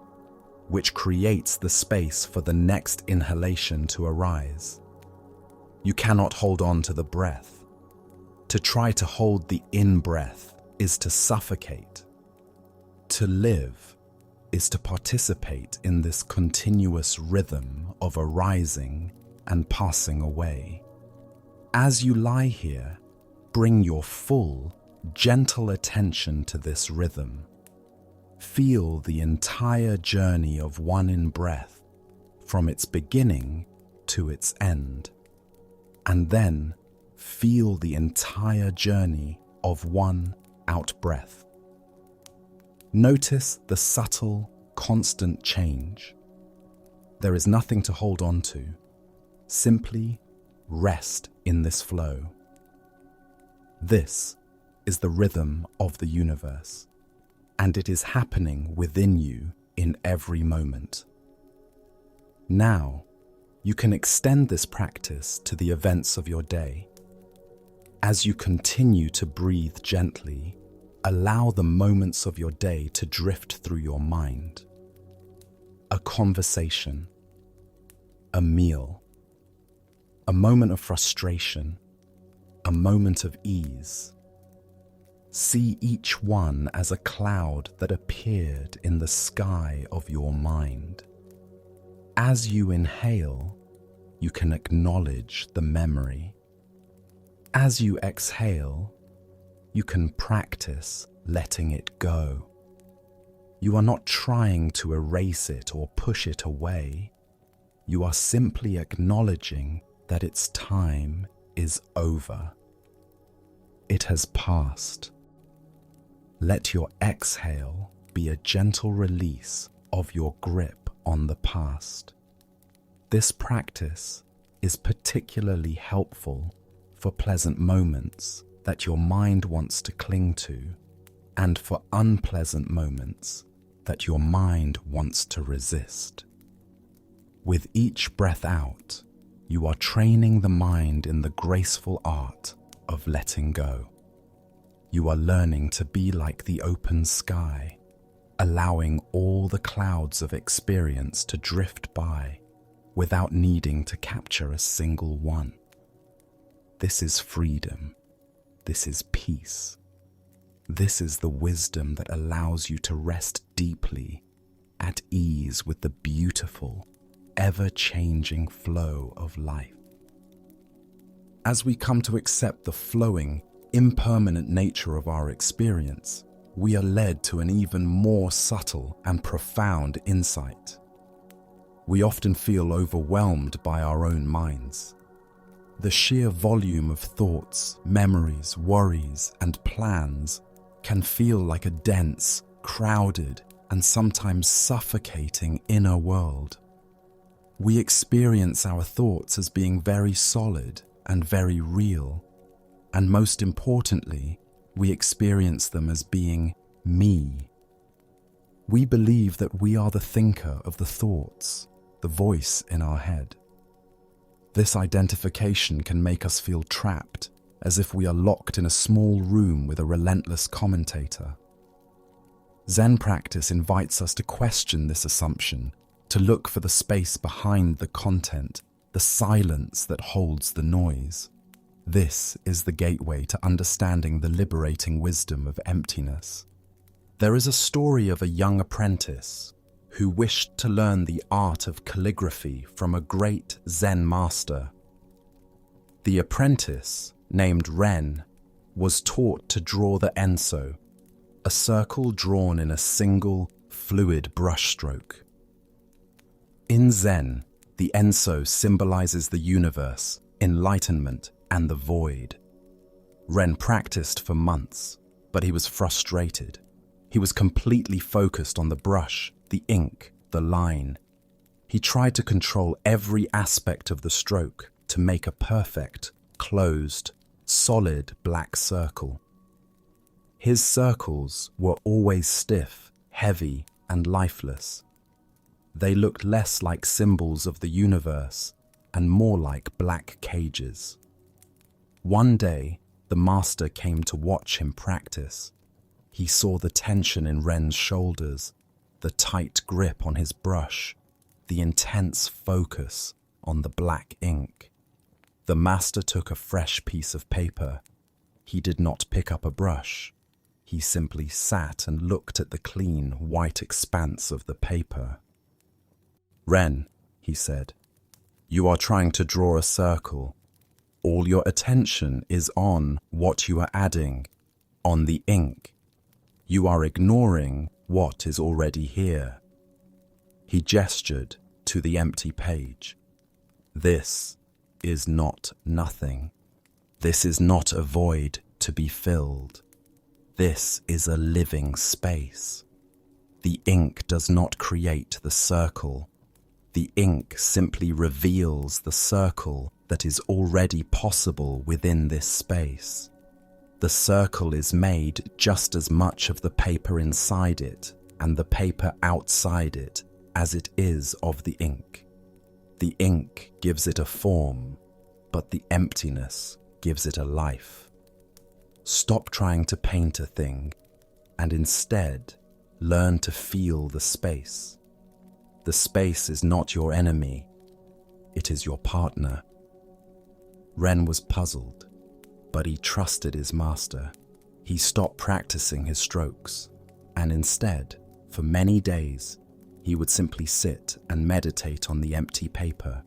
which creates the space for the next inhalation to arise. You cannot hold on to the breath. To try to hold the in-breath is to suffocate. To live is to participate in this continuous rhythm of arising and passing away. As you lie here, bring your full, gentle attention to this rhythm. Feel the entire journey of one in-breath, from its beginning to its end. And then feel the entire journey of one out-breath. Notice the subtle, constant change. There is nothing to hold on to. Simply rest in this flow. This is the rhythm of the universe, and it is happening within you in every moment. Now, you can extend this practice to the events of your day. As you continue to breathe gently, allow the moments of your day to drift through your mind. A conversation, a meal, a moment of frustration, a moment of ease. See each one as a cloud that appeared in the sky of your mind. As you inhale, you can acknowledge the memory. As you exhale, you can practice letting it go. You are not trying to erase it or push it away. You are simply acknowledging that its time is over. It has passed. Let your exhale be a gentle release of your grip on the past. This practice is particularly helpful for pleasant moments that your mind wants to cling to, and for unpleasant moments that your mind wants to resist. With each breath out, you are training the mind in the graceful art of letting go. You are learning to be like the open sky, allowing all the clouds of experience to drift by without needing to capture a single one. This is freedom. This is peace. This is the wisdom that allows you to rest deeply, at ease with the beautiful, ever-changing flow of life. As we come to accept the flowing, impermanent nature of our experience, we are led to an even more subtle and profound insight. We often feel overwhelmed by our own minds. The sheer volume of thoughts, memories, worries, and plans can feel like a dense, crowded, and sometimes suffocating inner world. We experience our thoughts as being very solid and very real, and most importantly, we experience them as being me. We believe that we are the thinker of the thoughts, the voice in our head. This identification can make us feel trapped, as if we are locked in a small room with a relentless commentator. Zen practice invites us to question this assumption, to look for the space behind the content, the silence that holds the noise. This is the gateway to understanding the liberating wisdom of emptiness. There is a story of a young apprentice who wished to learn the art of calligraphy from a great Zen master. The apprentice, named Ren, was taught to draw the enso, a circle drawn in a single, fluid brushstroke. In Zen, the enso symbolizes the universe, enlightenment, and the void. Ren practiced for months, but he was frustrated. He was completely focused on the brush, the ink, the line. He tried to control every aspect of the stroke to make a perfect, closed, solid black circle. His circles were always stiff, heavy, and lifeless. They looked less like symbols of the universe and more like black cages. One day, the master came to watch him practice. He saw the tension in Ren's shoulders, the tight grip on his brush, the intense focus on the black ink. The master took a fresh piece of paper. He did not pick up a brush. He simply sat and looked at the clean, white expanse of the paper. "Ren," he said, "you are trying to draw a circle. All your attention is on what you are adding, on the ink. You are ignoring what is already here." He gestured to the empty page. "This is not nothing. This is not a void to be filled. This is a living space. The ink does not create the circle. The ink simply reveals the circle that is already possible within this space. The circle is made just as much of the paper inside it and the paper outside it as it is of the ink. The ink gives it a form, but the emptiness gives it a life. Stop trying to paint a thing and instead learn to feel the space. The space is not your enemy, it is your partner." Ren was puzzled, but he trusted his master. He stopped practicing his strokes, and instead, for many days, he would simply sit and meditate on the empty paper.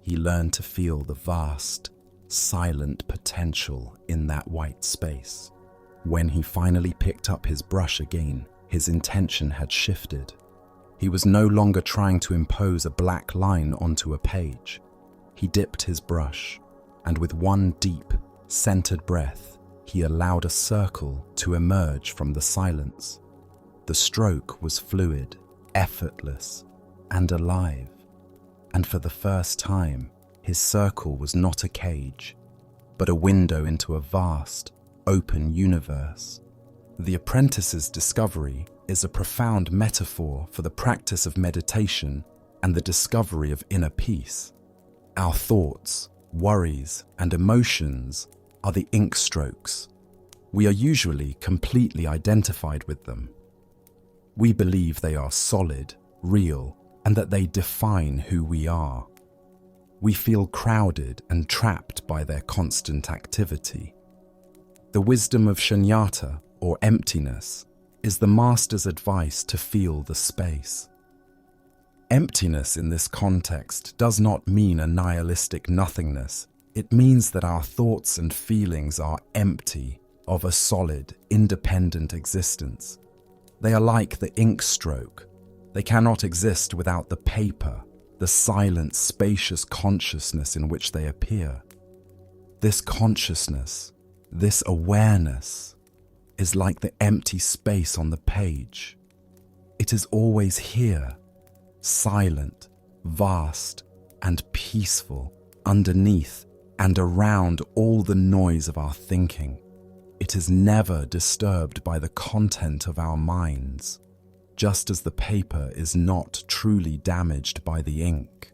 He learned to feel the vast, silent potential in that white space. When he finally picked up his brush again, his intention had shifted. He was no longer trying to impose a black line onto a page. He dipped his brush, and with one deep, centered breath, he allowed a circle to emerge from the silence. The stroke was fluid, effortless, and alive. And for the first time, his circle was not a cage, but a window into a vast, open universe. The apprentice's discovery is a profound metaphor for the practice of meditation and the discovery of inner peace. Our thoughts, worries, and emotions are the ink strokes. We are usually completely identified with them. We believe they are solid, real, and that they define who we are. We feel crowded and trapped by their constant activity. The wisdom of shunyata, or emptiness, is the master's advice to feel the space. Emptiness in this context does not mean a nihilistic nothingness. It means that our thoughts and feelings are empty of a solid, independent existence. They are like the ink stroke. They cannot exist without the paper, the silent, spacious consciousness in which they appear. This consciousness, this awareness, is like the empty space on the page. It is always here, silent, vast, and peaceful, underneath and around all the noise of our thinking. It is never disturbed by the content of our minds, just as the paper is not truly damaged by the ink.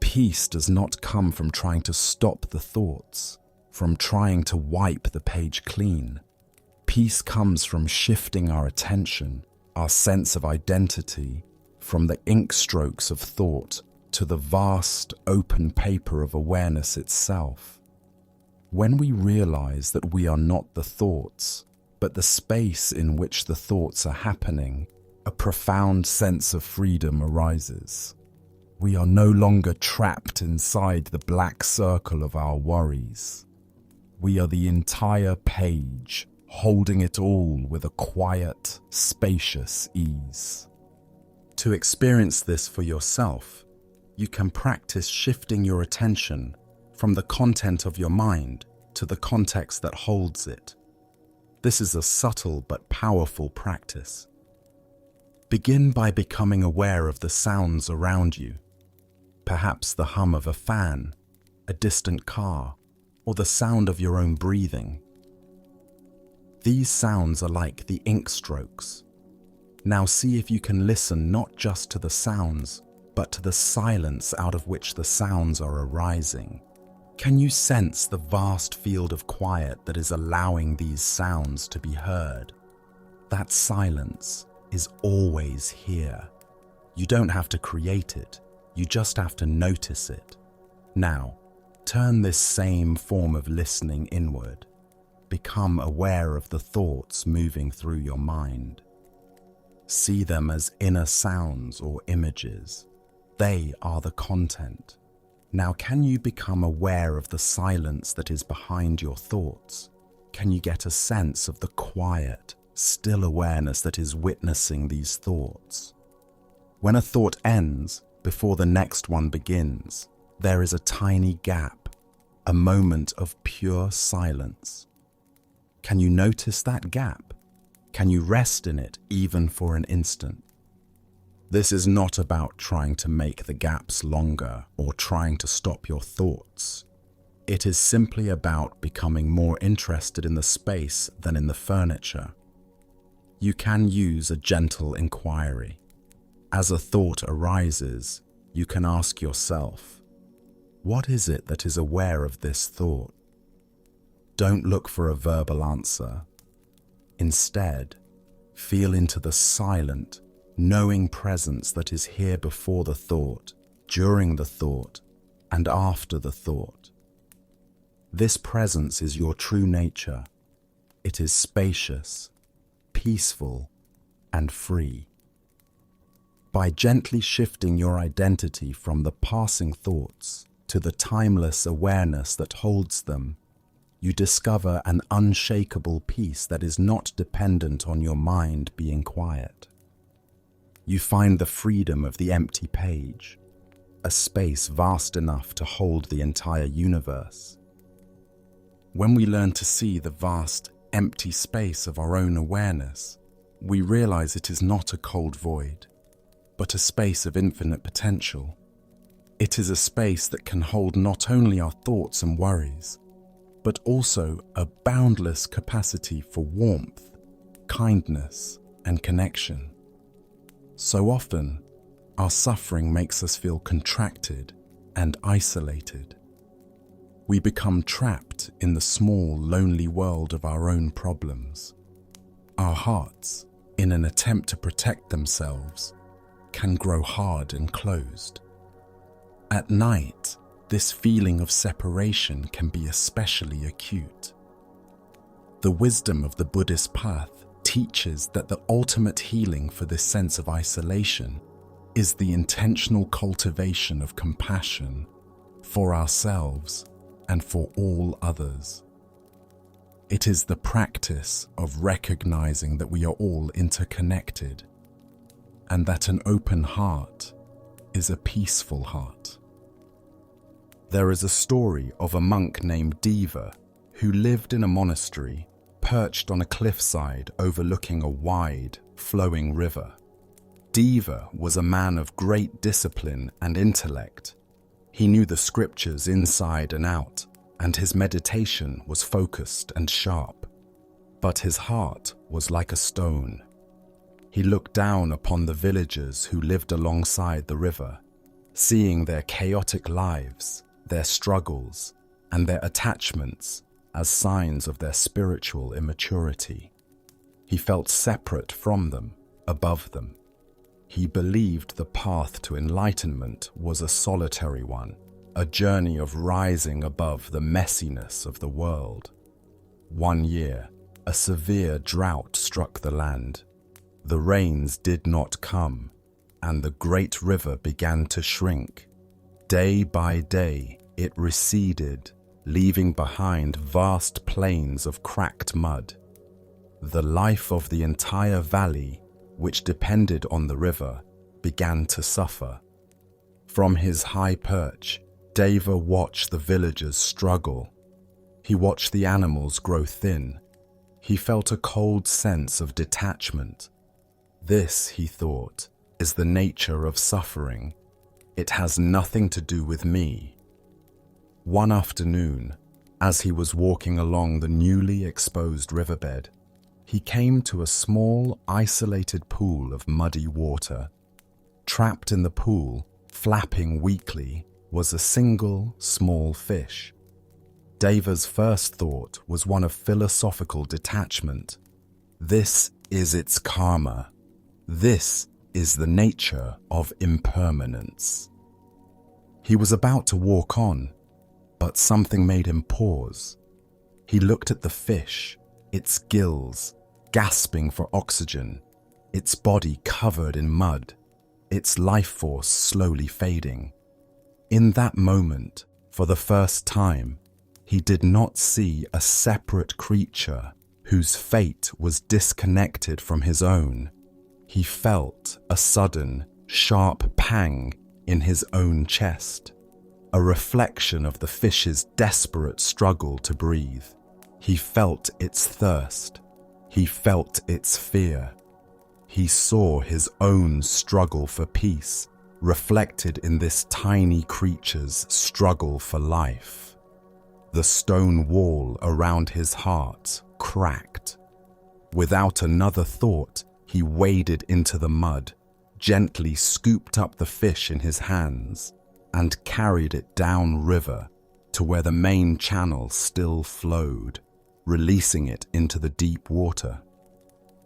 Peace does not come from trying to stop the thoughts, from trying to wipe the page clean. Peace comes from shifting our attention, our sense of identity, from the ink strokes of thought to the vast, open paper of awareness itself. When we realize that we are not the thoughts, but the space in which the thoughts are happening, a profound sense of freedom arises. We are no longer trapped inside the black circle of our worries. We are the entire page, holding it all with a quiet, spacious ease. To experience this for yourself, you can practice shifting your attention from the content of your mind to the context that holds it. This is a subtle but powerful practice. Begin by becoming aware of the sounds around you. Perhaps the hum of a fan, a distant car, or the sound of your own breathing. These sounds are like the ink strokes. Now see if you can listen not just to the sounds, but to the silence out of which the sounds are arising. Can you sense the vast field of quiet that is allowing these sounds to be heard? That silence is always here. You don't have to create it, you just have to notice it. Now, turn this same form of listening inward. Become aware of the thoughts moving through your mind. See them as inner sounds or images. They are the content. Now, can you become aware of the silence that is behind your thoughts? Can you get a sense of the quiet, still awareness that is witnessing these thoughts? When a thought ends, before the next one begins, there is a tiny gap, a moment of pure silence. Can you notice that gap? Can you rest in it even for an instant? This is not about trying to make the gaps longer or trying to stop your thoughts. It is simply about becoming more interested in the space than in the furniture. You can use a gentle inquiry. As a thought arises, you can ask yourself, what is it that is aware of this thought? Don't look for a verbal answer. Instead, feel into the silent, knowing presence that is here before the thought, during the thought, and after the thought. This presence is your true nature. It is spacious, peaceful, and free. By gently shifting your identity from the passing thoughts to the timeless awareness that holds them, you discover an unshakable peace that is not dependent on your mind being quiet. You find the freedom of the empty page, a space vast enough to hold the entire universe. When we learn to see the vast, empty space of our own awareness, we realize it is not a cold void, but a space of infinite potential. It is a space that can hold not only our thoughts and worries, but also a boundless capacity for warmth, kindness, and connection. So often, our suffering makes us feel contracted and isolated. We become trapped in the small, lonely world of our own problems. Our hearts, in an attempt to protect themselves, can grow hard and closed. At night, this feeling of separation can be especially acute. The wisdom of the Buddhist path teaches that the ultimate healing for this sense of isolation is the intentional cultivation of compassion for ourselves and for all others. It is the practice of recognizing that we are all interconnected and that an open heart is a peaceful heart. There is a story of a monk named Deva who lived in a monastery perched on a cliffside overlooking a wide, flowing river. Deva was a man of great discipline and intellect. He knew the scriptures inside and out, and his meditation was focused and sharp. But his heart was like a stone. He looked down upon the villagers who lived alongside the river, seeing their chaotic lives, their struggles, and their attachments as signs of their spiritual immaturity. He felt separate from them, above them. He believed the path to enlightenment was a solitary one, a journey of rising above the messiness of the world. One year, a severe drought struck the land. The rains did not come, and the great river began to shrink. Day by day, it receded, leaving behind vast plains of cracked mud. The life of the entire valley, which depended on the river, began to suffer. From his high perch, Deva watched the villagers struggle. He watched the animals grow thin. He felt a cold sense of detachment. This, he thought, is the nature of suffering. It has nothing to do with me. One afternoon, as he was walking along the newly exposed riverbed, he came to a small, isolated pool of muddy water. Trapped in the pool, flapping weakly, was a single, small fish. Deva's first thought was one of philosophical detachment. This is its karma. This is the nature of impermanence. He was about to walk on, but something made him pause. He looked at the fish, its gills gasping for oxygen, its body covered in mud, its life force slowly fading. In that moment, for the first time, he did not see a separate creature whose fate was disconnected from his own. He felt a sudden, sharp pang in his own chest, a reflection of the fish's desperate struggle to breathe. He felt its thirst. He felt its fear. He saw his own struggle for peace reflected in this tiny creature's struggle for life. The stone wall around his heart cracked. Without another thought, he waded into the mud, gently scooped up the fish in his hands, and carried it down river to where the main channel still flowed, releasing it into the deep water.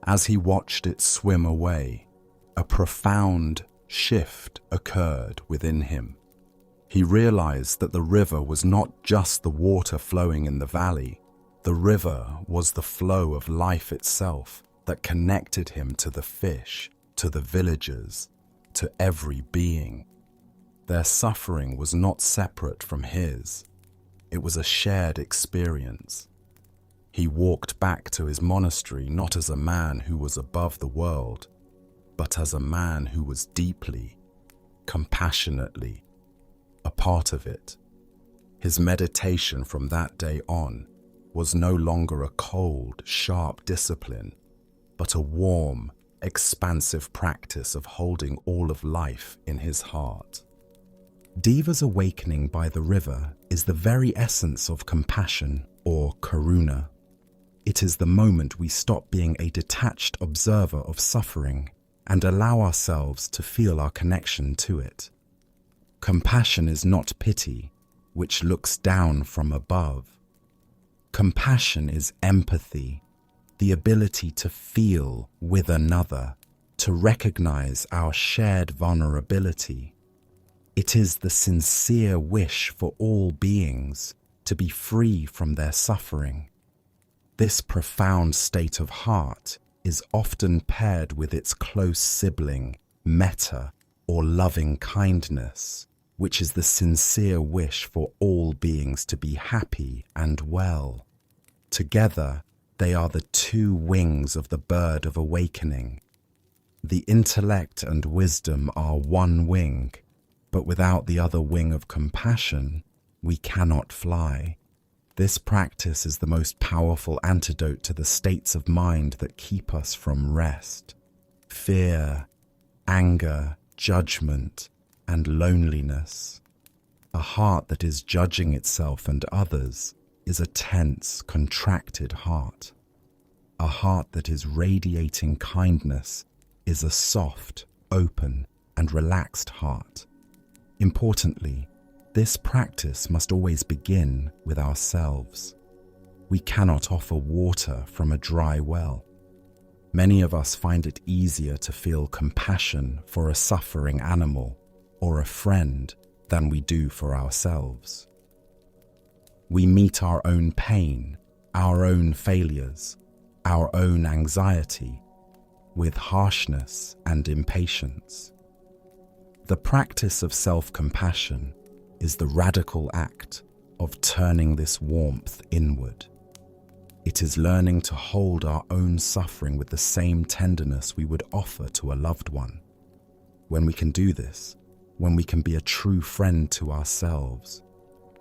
As he watched it swim away, a profound shift occurred within him. He realized that the river was not just the water flowing in the valley. The river was the flow of life itself that connected him to the fish, to the villagers, to every being. Their suffering was not separate from his. It was a shared experience. He walked back to his monastery not as a man who was above the world, but as a man who was deeply, compassionately, a part of it. His meditation from that day on was no longer a cold, sharp discipline, but a warm, expansive practice of holding all of life in his heart. Deva's awakening by the river is the very essence of compassion, or karuna. It is the moment we stop being a detached observer of suffering and allow ourselves to feel our connection to it. Compassion is not pity, which looks down from above. Compassion is empathy, the ability to feel with another, to recognize our shared vulnerability. It is the sincere wish for all beings to be free from their suffering. This profound state of heart is often paired with its close sibling, metta, or loving kindness, which is the sincere wish for all beings to be happy and well. Together, they are the two wings of the bird of awakening. The intellect and wisdom are one wing, but without the other wing of compassion, we cannot fly. This practice is the most powerful antidote to the states of mind that keep us from rest, fear, anger, judgment, and loneliness. A heart that is judging itself and others is a tense, contracted heart. A heart that is radiating kindness is a soft, open, and relaxed heart. Importantly, this practice must always begin with ourselves. We cannot offer water from a dry well. Many of us find it easier to feel compassion for a suffering animal or a friend than we do for ourselves. We meet our own pain, our own failures, our own anxiety with harshness and impatience. The practice of self-compassion is the radical act of turning this warmth inward. It is learning to hold our own suffering with the same tenderness we would offer to a loved one. When we can do this, when we can be a true friend to ourselves,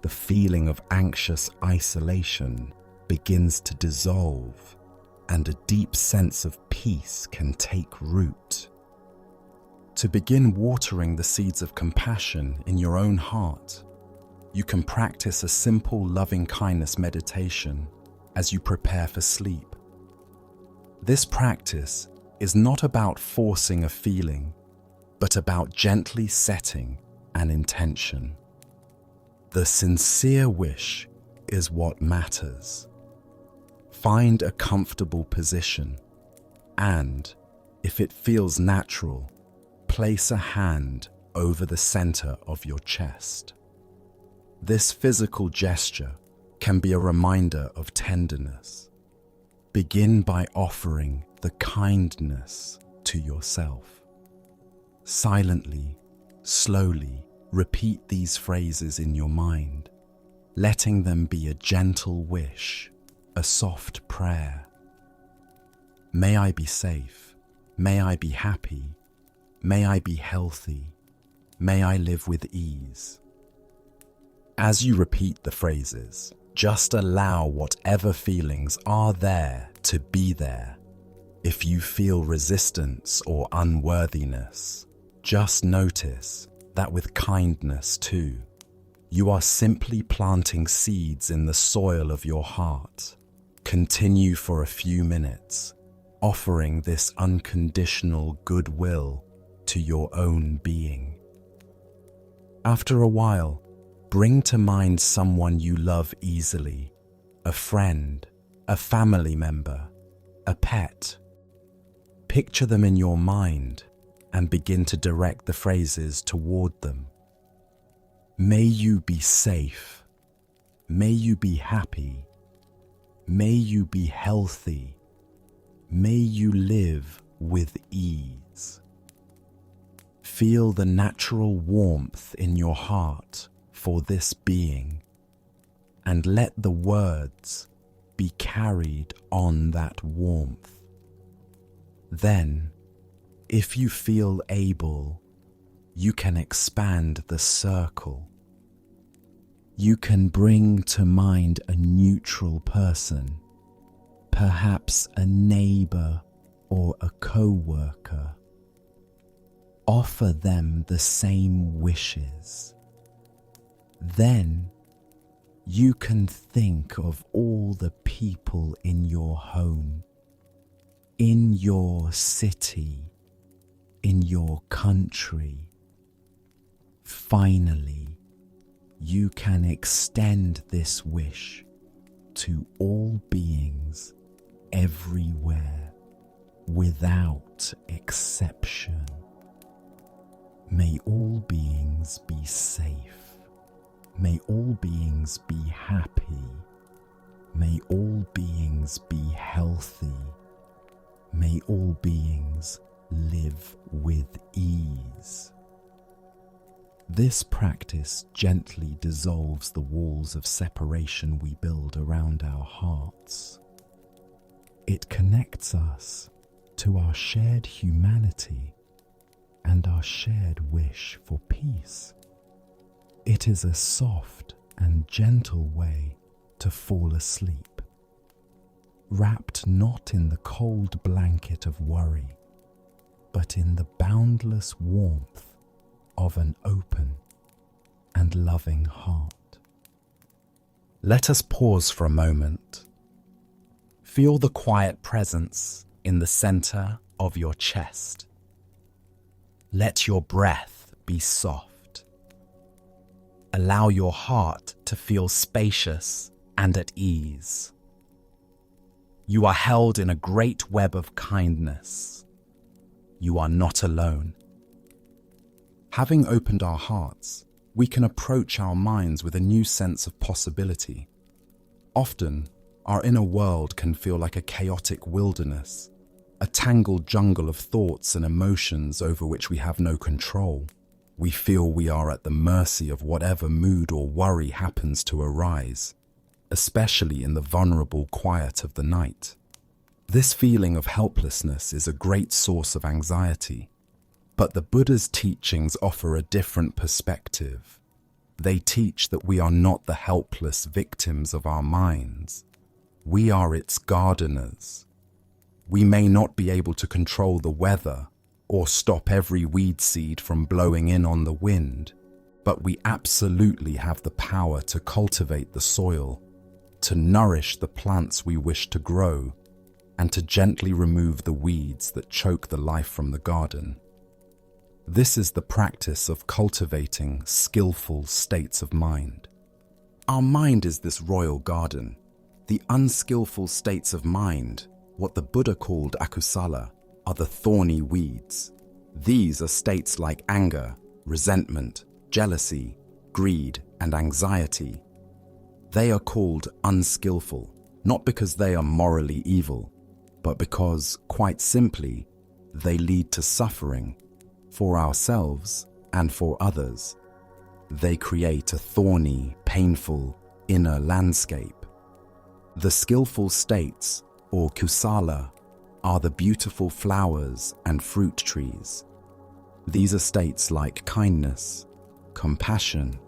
the feeling of anxious isolation begins to dissolve, and a deep sense of peace can take root. To begin watering the seeds of compassion in your own heart, you can practice a simple loving-kindness meditation as you prepare for sleep. This practice is not about forcing a feeling, but about gently setting an intention. The sincere wish is what matters. Find a comfortable position and, if it feels natural, place a hand over the center of your chest. This physical gesture can be a reminder of tenderness. Begin by offering the kindness to yourself. Silently, slowly, repeat these phrases in your mind, letting them be a gentle wish, a soft prayer. May I be safe. May I be happy. May I be healthy. May I live with ease. As you repeat the phrases, just allow whatever feelings are there to be there. If you feel resistance or unworthiness, just notice that with kindness too, you are simply planting seeds in the soil of your heart. Continue for a few minutes, offering this unconditional goodwill to your own being. After a while, bring to mind someone you love easily, a friend, a family member, a pet. Picture them in your mind and begin to direct the phrases toward them. May you be safe. May you be happy. May you be healthy. May you live with ease. Feel the natural warmth in your heart for this being, and let the words be carried on that warmth. Then, if you feel able, you can expand the circle. You can bring to mind a neutral person, perhaps a neighbor or a co-worker. Offer them the same wishes. Then you can think of all the people in your home, in your city, in your country. Finally, you can extend this wish to all beings everywhere, without exception. May all beings be safe. May all beings be happy. May all beings be healthy. May all beings live with ease. This practice gently dissolves the walls of separation we build around our hearts. It connects us to our shared humanity and our shared wish for peace. It is a soft and gentle way to fall asleep, wrapped not in the cold blanket of worry, but in the boundless warmth of an open and loving heart. Let us pause for a moment. Feel the quiet presence in the center of your chest. Let your breath be soft. Allow your heart to feel spacious and at ease. You are held in a great web of kindness. You are not alone. Having opened our hearts, we can approach our minds with a new sense of possibility. Often, our inner world can feel like a chaotic wilderness, a tangled jungle of thoughts and emotions over which we have no control. We feel we are at the mercy of whatever mood or worry happens to arise, especially in the vulnerable quiet of the night. This feeling of helplessness is a great source of anxiety, but the Buddha's teachings offer a different perspective. They teach that we are not the helpless victims of our minds. We are its gardeners. We may not be able to control the weather or stop every weed seed from blowing in on the wind, but we absolutely have the power to cultivate the soil, to nourish the plants we wish to grow, and to gently remove the weeds that choke the life from the garden. This is the practice of cultivating skillful states of mind. Our mind is this royal garden. The unskillful states of mind, what the Buddha called akusala, are the thorny weeds. These are states like anger, resentment, jealousy, greed, and anxiety. They are called unskillful, not because they are morally evil, but because, quite simply, they lead to suffering for ourselves and for others. They create a thorny, painful, inner landscape. The skillful states, or kusala, are the beautiful flowers and fruit trees. These are states like kindness, compassion,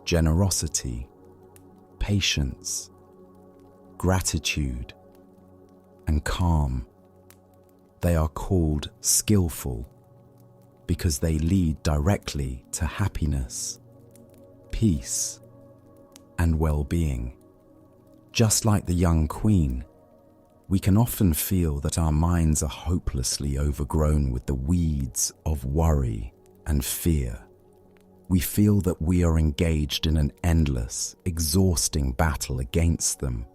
generosity, patience, gratitude, and calm. They are called skillful because they lead directly to happiness, peace, and well-being. Just like the young queen, we can often feel that our minds are hopelessly overgrown with the weeds of worry and fear. We feel that we are engaged in an endless, exhausting battle against them.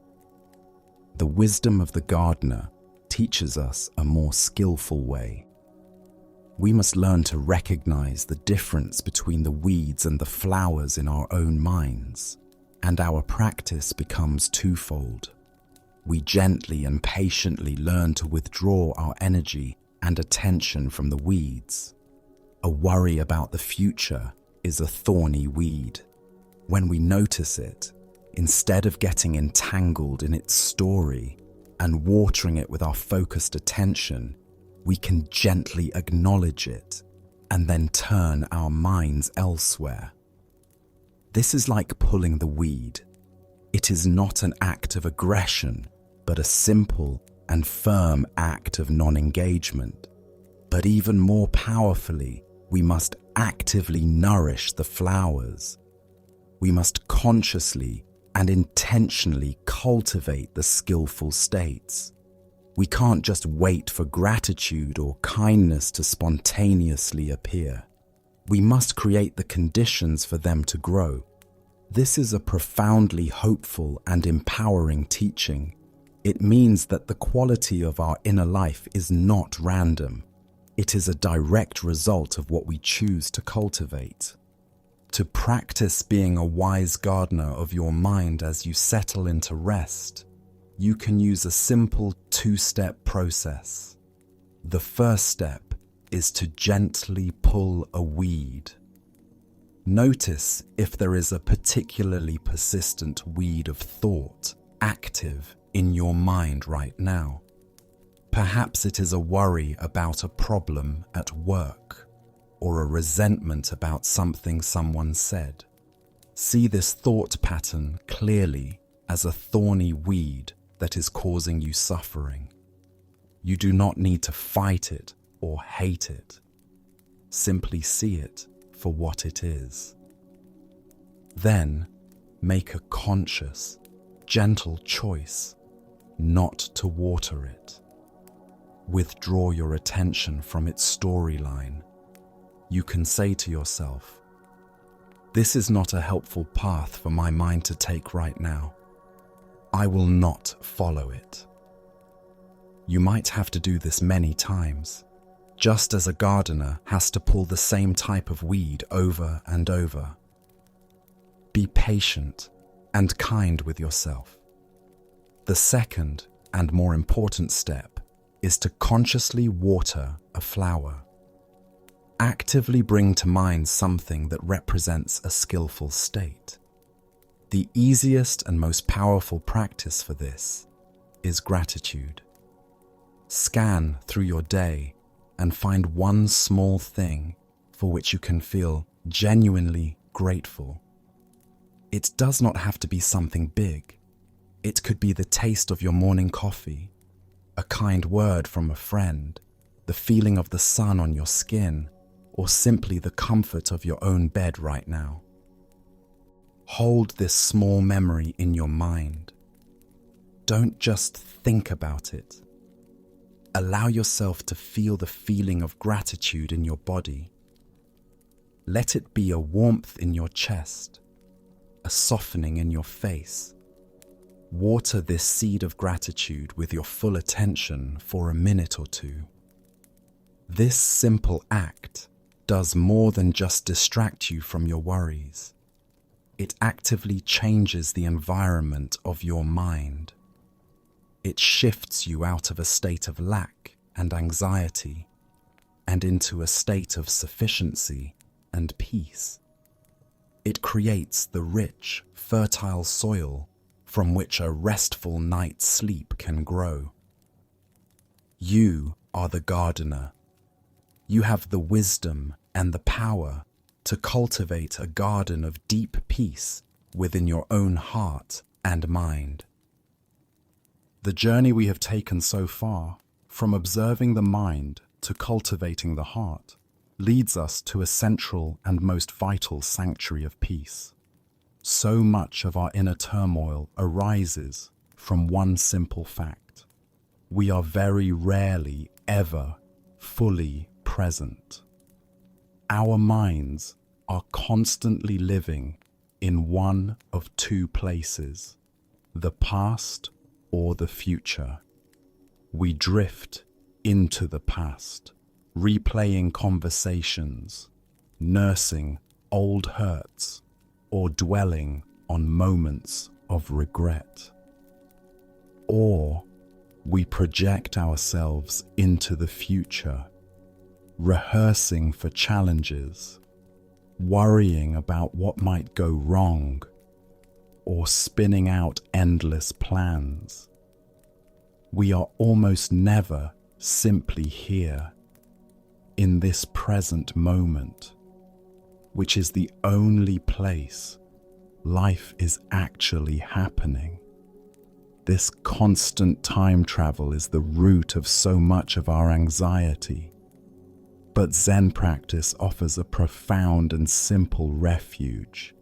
The wisdom of the gardener teaches us a more skillful way. We must learn to recognize the difference between the weeds and the flowers in our own minds, and our practice becomes twofold. We gently and patiently learn to withdraw our energy and attention from the weeds. A worry about the future is a thorny weed. When we notice it, instead of getting entangled in its story and watering it with our focused attention, we can gently acknowledge it and then turn our minds elsewhere. This is like pulling the weed. It is not an act of aggression, but a simple and firm act of non-engagement. But even more powerfully, we must actively nourish the flowers. We must consciously and intentionally cultivate the skillful states. We can't just wait for gratitude or kindness to spontaneously appear. We must create the conditions for them to grow. This is a profoundly hopeful and empowering teaching. It means that the quality of our inner life is not random. It is a direct result of what we choose to cultivate. To practice being a wise gardener of your mind as you settle into rest, you can use a simple two-step process. The first step is to gently pull a weed. Notice if there is a particularly persistent weed of thought active in your mind right now. Perhaps it is a worry about a problem at work or a resentment about something someone said. See this thought pattern clearly as a thorny weed that is causing you suffering. You do not need to fight it or hate it. Simply see it for what it is. Then make a conscious, gentle choice not to water it. Withdraw your attention from its storyline. You can say to yourself, "This is not a helpful path for my mind to take right now. I will not follow it." You might have to do this many times, just as a gardener has to pull the same type of weed over and over. Be patient and kind with yourself. The second and more important step is to consciously water a flower. Actively bring to mind something that represents a skillful state. The easiest and most powerful practice for this is gratitude. Scan through your day and find one small thing for which you can feel genuinely grateful. It does not have to be something big. It could be the taste of your morning coffee, a kind word from a friend, the feeling of the sun on your skin, or simply the comfort of your own bed right now. Hold this small memory in your mind. Don't just think about it. Allow yourself to feel the feeling of gratitude in your body. Let it be a warmth in your chest, a softening in your face. Water this seed of gratitude with your full attention for a minute or two. This simple act does more than just distract you from your worries. It actively changes the environment of your mind. It shifts you out of a state of lack and anxiety and into a state of sufficiency and peace. It creates the rich, fertile soil from which a restful night's sleep can grow. You are the gardener. You have the wisdom and the power to cultivate a garden of deep peace within your own heart and mind. The journey we have taken so far, from observing the mind to cultivating the heart, leads us to a central and most vital sanctuary of peace. So much of our inner turmoil arises from one simple fact. We are very rarely ever fully present. Our minds are constantly living in one of two places, the past or the future. We drift into the past, replaying conversations, nursing old hurts, or dwelling on moments of regret. Or we project ourselves into the future, rehearsing for challenges, worrying about what might go wrong, or spinning out endless plans. We are almost never simply here, in this present moment, which is the only place life is actually happening. This constant time travel is the root of so much of our anxiety. But Zen practice offers a profound and simple refuge.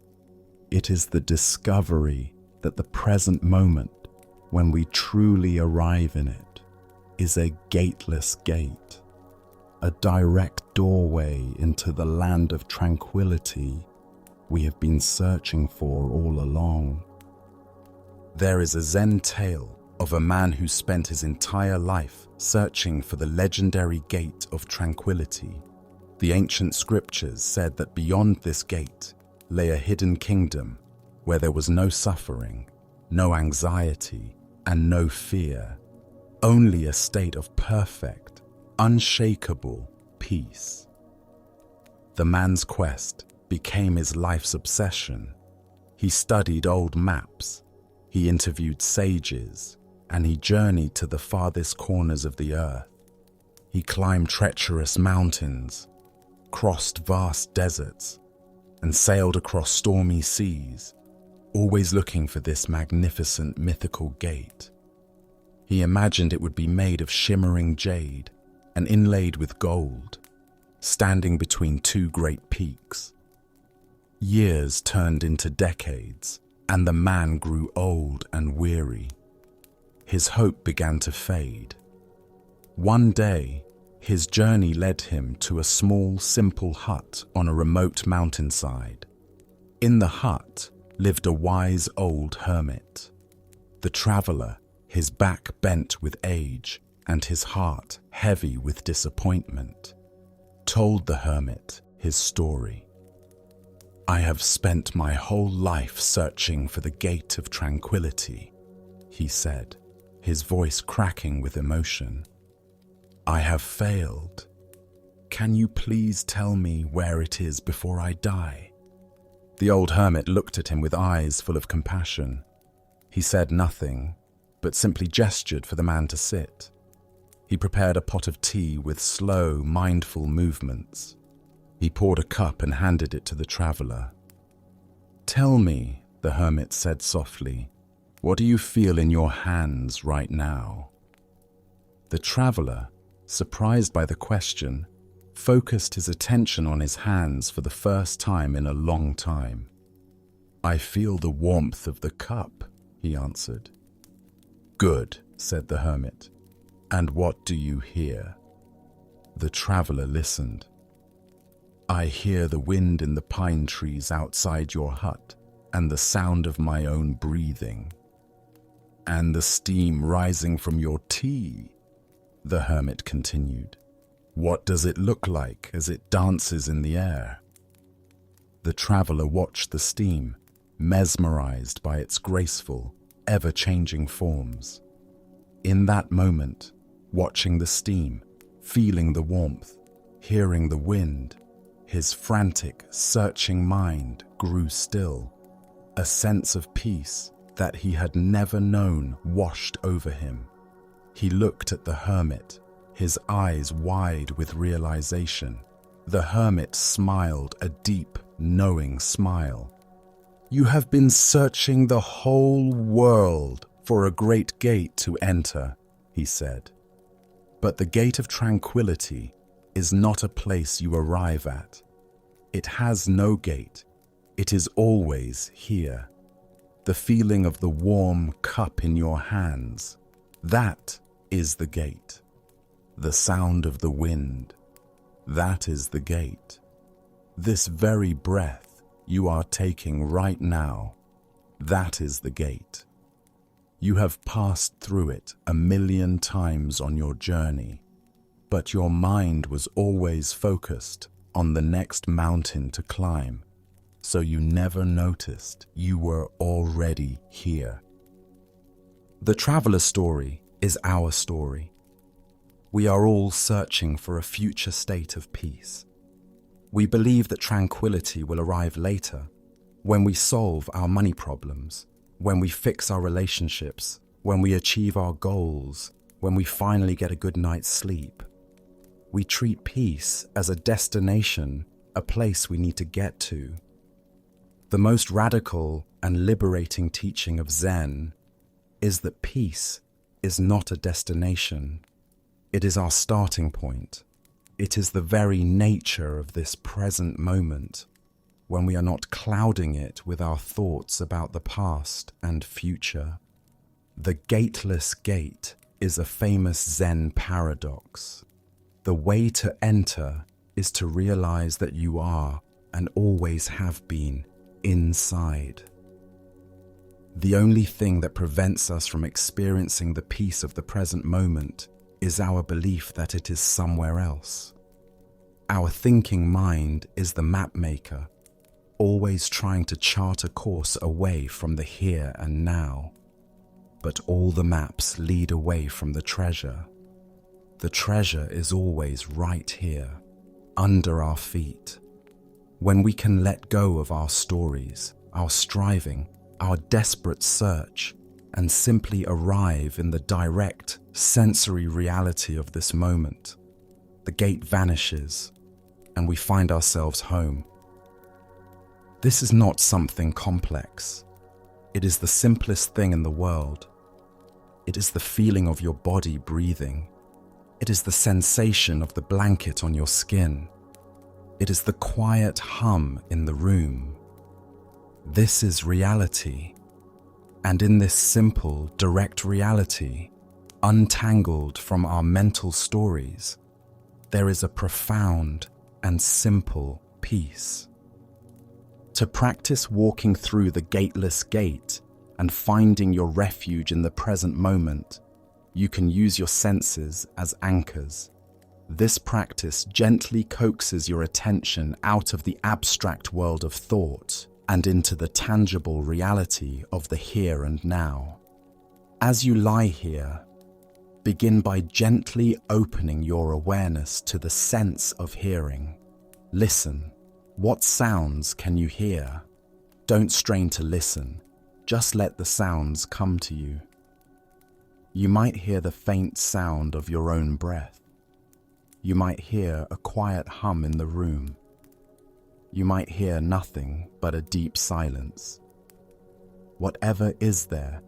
It is the discovery that the present moment, when we truly arrive in it, is a gateless gate, a direct doorway into the land of tranquility we have been searching for all along. There is a Zen tale of a man who spent his entire life searching for the legendary gate of tranquility. The ancient scriptures said that beyond this gate lay a hidden kingdom where there was no suffering, no anxiety, and no fear, only a state of perfect, unshakable peace. The man's quest became his life's obsession. He studied old maps, he interviewed sages, and he journeyed to the farthest corners of the earth. He climbed treacherous mountains, crossed vast deserts, and sailed across stormy seas, always looking for this magnificent mythical gate. He imagined it would be made of shimmering jade, and inlaid with gold, standing between two great peaks. Years turned into decades, and the man grew old and weary. His hope began to fade. One day, his journey led him to a small, simple hut on a remote mountainside. In the hut lived a wise old hermit. The traveler, his back bent with age and his heart heavy with disappointment, told the hermit his story. "I have spent my whole life searching for the gate of tranquility," he said, his voice cracking with emotion. "I have failed. Can you please tell me where it is before I die?" The old hermit looked at him with eyes full of compassion. He said nothing, but simply gestured for the man to sit. He prepared a pot of tea with slow, mindful movements. He poured a cup and handed it to the traveler. "Tell me," the hermit said softly, "what do you feel in your hands right now?" The traveler, surprised by the question, focused his attention on his hands for the first time in a long time. "I feel the warmth of the cup," he answered. "Good," said the hermit. "And what do you hear?" The traveler listened. "I hear the wind in the pine trees outside your hut and the sound of my own breathing." "And the steam rising from your tea," the hermit continued. "What does it look like as it dances in the air?" The traveler watched the steam, mesmerized by its graceful, ever-changing forms. In that moment, watching the steam, feeling the warmth, hearing the wind, his frantic, searching mind grew still. A sense of peace that he had never known washed over him. He looked at the hermit, his eyes wide with realization. The hermit smiled a deep, knowing smile. "You have been searching the whole world for a great gate to enter," he said. "But the gate of tranquility is not a place you arrive at. It has no gate. It is always here. The feeling of the warm cup in your hands, that is the gate. The sound of the wind, that is the gate. This very breath you are taking right now, that is the gate. You have passed through it 1,000,000 times on your journey, but your mind was always focused on the next mountain to climb, so you never noticed you were already here." The traveler's story is our story. We are all searching for a future state of peace. We believe that tranquility will arrive later, when we solve our money problems, when we fix our relationships, when we achieve our goals, when we finally get a good night's sleep. We treat peace as a destination, a place we need to get to. The most radical and liberating teaching of Zen is that peace is not a destination. It is our starting point. It is the very nature of this present moment, when we are not clouding it with our thoughts about the past and future. The gateless gate is a famous Zen paradox. The way to enter is to realize that you are, and always have been, inside. The only thing that prevents us from experiencing the peace of the present moment is our belief that it is somewhere else. Our thinking mind is the map maker, always trying to chart a course away from the here and now. But all the maps lead away from the treasure. The treasure is always right here, under our feet. When we can let go of our stories, our striving, our desperate search, and simply arrive in the direct, sensory reality of this moment, the gate vanishes, and we find ourselves home. This is not something complex. It is the simplest thing in the world. It is the feeling of your body breathing. It is the sensation of the blanket on your skin. It is the quiet hum in the room. This is reality. And in this simple, direct reality, untangled from our mental stories, there is a profound and simple peace. To practice walking through the gateless gate and finding your refuge in the present moment, you can use your senses as anchors. This practice gently coaxes your attention out of the abstract world of thought and into the tangible reality of the here and now. As you lie here, begin by gently opening your awareness to the sense of hearing. Listen. What sounds can you hear? Don't strain to listen. Just let the sounds come to you. You might hear the faint sound of your own breath. You might hear a quiet hum in the room. You might hear nothing but a deep silence. Whatever is there,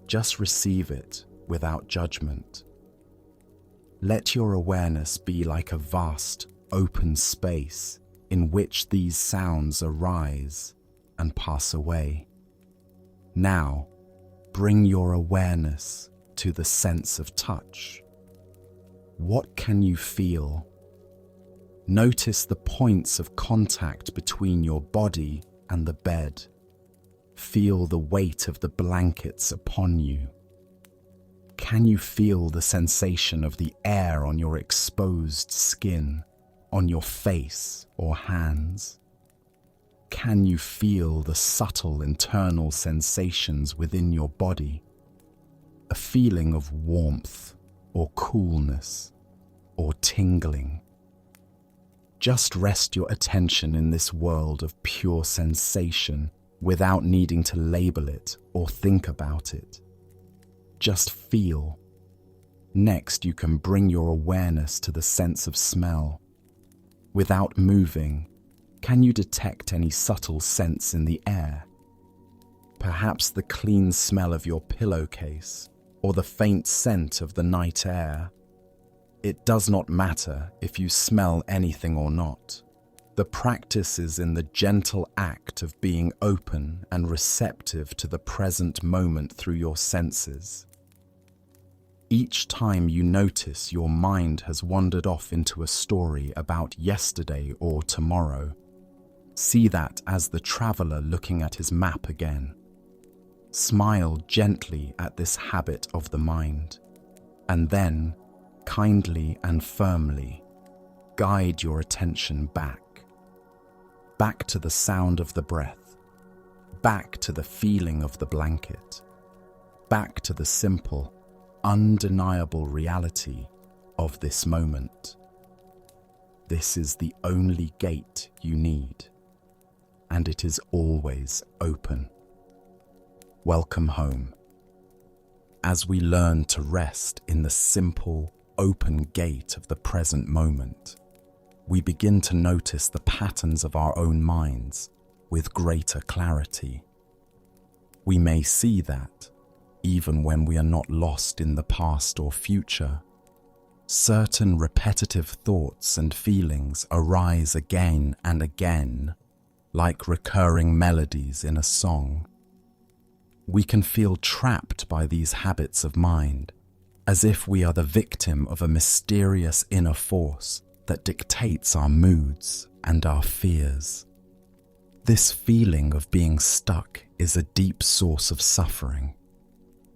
just receive it without judgment. Let your awareness be like a vast, open space in which these sounds arise and pass away. Now, bring your awareness to the sense of touch. What can you feel? Notice the points of contact between your body and the bed. Feel the weight of the blankets upon you. Can you feel the sensation of the air on your exposed skin, on your face or hands? Can you feel the subtle internal sensations within your body? A feeling of warmth or coolness or tingling. Just rest your attention in this world of pure sensation without needing to label it or think about it. Just feel. Next, you can bring your awareness to the sense of smell. Without moving, can you detect any subtle sense in the air? Perhaps the clean smell of your pillowcase or the faint scent of the night air. It does not matter if you smell anything or not. The practice is in the gentle act of being open and receptive to the present moment through your senses. Each time you notice your mind has wandered off into a story about yesterday or tomorrow, see that as the traveler looking at his map again. Smile gently at this habit of the mind, and then, kindly and firmly, guide your attention back to the sound of the breath, back to the feeling of the blanket, back to the simple, undeniable reality of this moment. This is the only gate you need, and it is always open. Welcome home. As we learn to rest in the simple, open gate of the present moment, we begin to notice the patterns of our own minds with greater clarity. We may see that, even when we are not lost in the past or future, certain repetitive thoughts and feelings arise again and again, like recurring melodies in a song. We can feel trapped by these habits of mind, as if we are the victim of a mysterious inner force that dictates our moods and our fears. This feeling of being stuck is a deep source of suffering.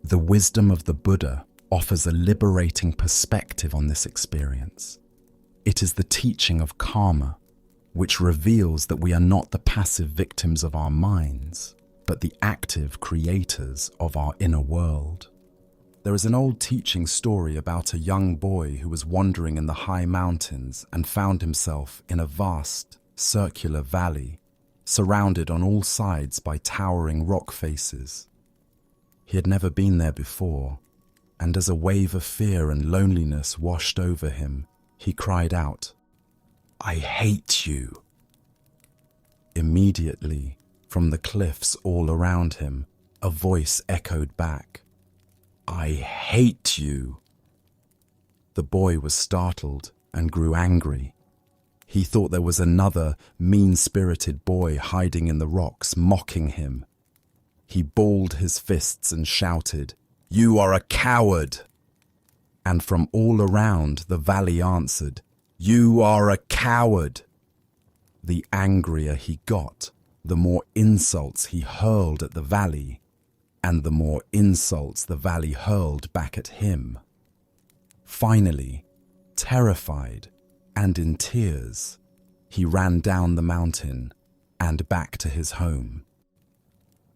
The wisdom of the Buddha offers a liberating perspective on this experience. It is the teaching of karma, which reveals that we are not the passive victims of our minds, but the active creators of our inner world. There is an old teaching story about a young boy who was wandering in the high mountains and found himself in a vast, circular valley, surrounded on all sides by towering rock faces. He had never been there before, and as a wave of fear and loneliness washed over him, he cried out, "I hate you!" Immediately, from the cliffs all around him, a voice echoed back, "I hate you." The boy was startled and grew angry. He thought there was another mean-spirited boy hiding in the rocks, mocking him. He balled his fists and shouted, "You are a coward!" And from all around, the valley answered, "You are a coward!" The angrier he got, the more insults he hurled at the valley, and the more insults the valley hurled back at him. Finally, terrified and in tears, he ran down the mountain and back to his home.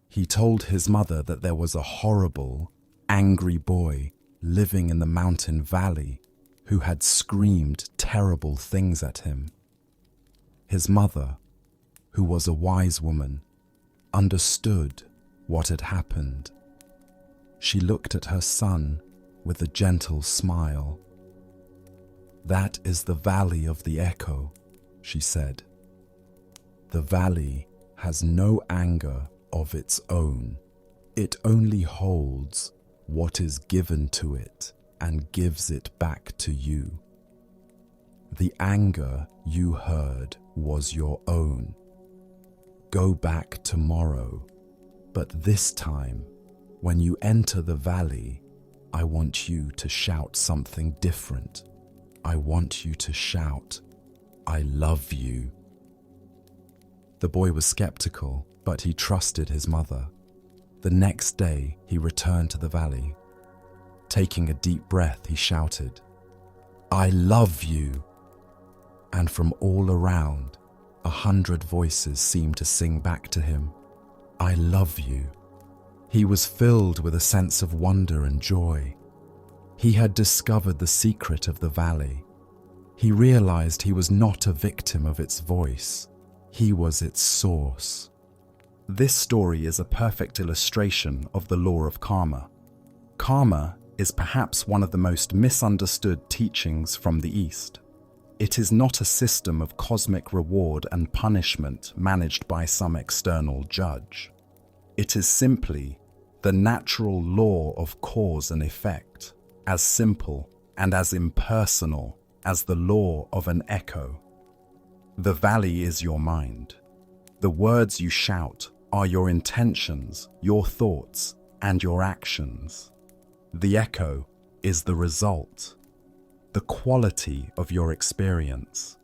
He told his mother that there was a horrible, angry boy living in the mountain valley who had screamed terrible things at him. His mother, who was a wise woman, understood what had happened. She looked at her son with a gentle smile. "That is the valley of the echo," she said. "The valley has no anger of its own. It only holds what is given to it and gives it back to you. The anger you heard was your own. Go back tomorrow, but this time, when you enter the valley, I want you to shout something different. I want you to shout, 'I love you.'" The boy was skeptical, but he trusted his mother. The next day, he returned to the valley. Taking a deep breath, he shouted, "I love you." And from all around, 100 voices seemed to sing back to him, "I love you." He was filled with a sense of wonder and joy. He had discovered the secret of the valley. He realized he was not a victim of its voice. He was its source. This story is a perfect illustration of the law of karma. Karma is perhaps one of the most misunderstood teachings from the East. It is not a system of cosmic reward and punishment managed by some external judge. It is simply the natural law of cause and effect, as simple and as impersonal as the law of an echo. The valley is your mind. The words you shout are your intentions, your thoughts, and your actions. The echo is the result, the quality of your experience.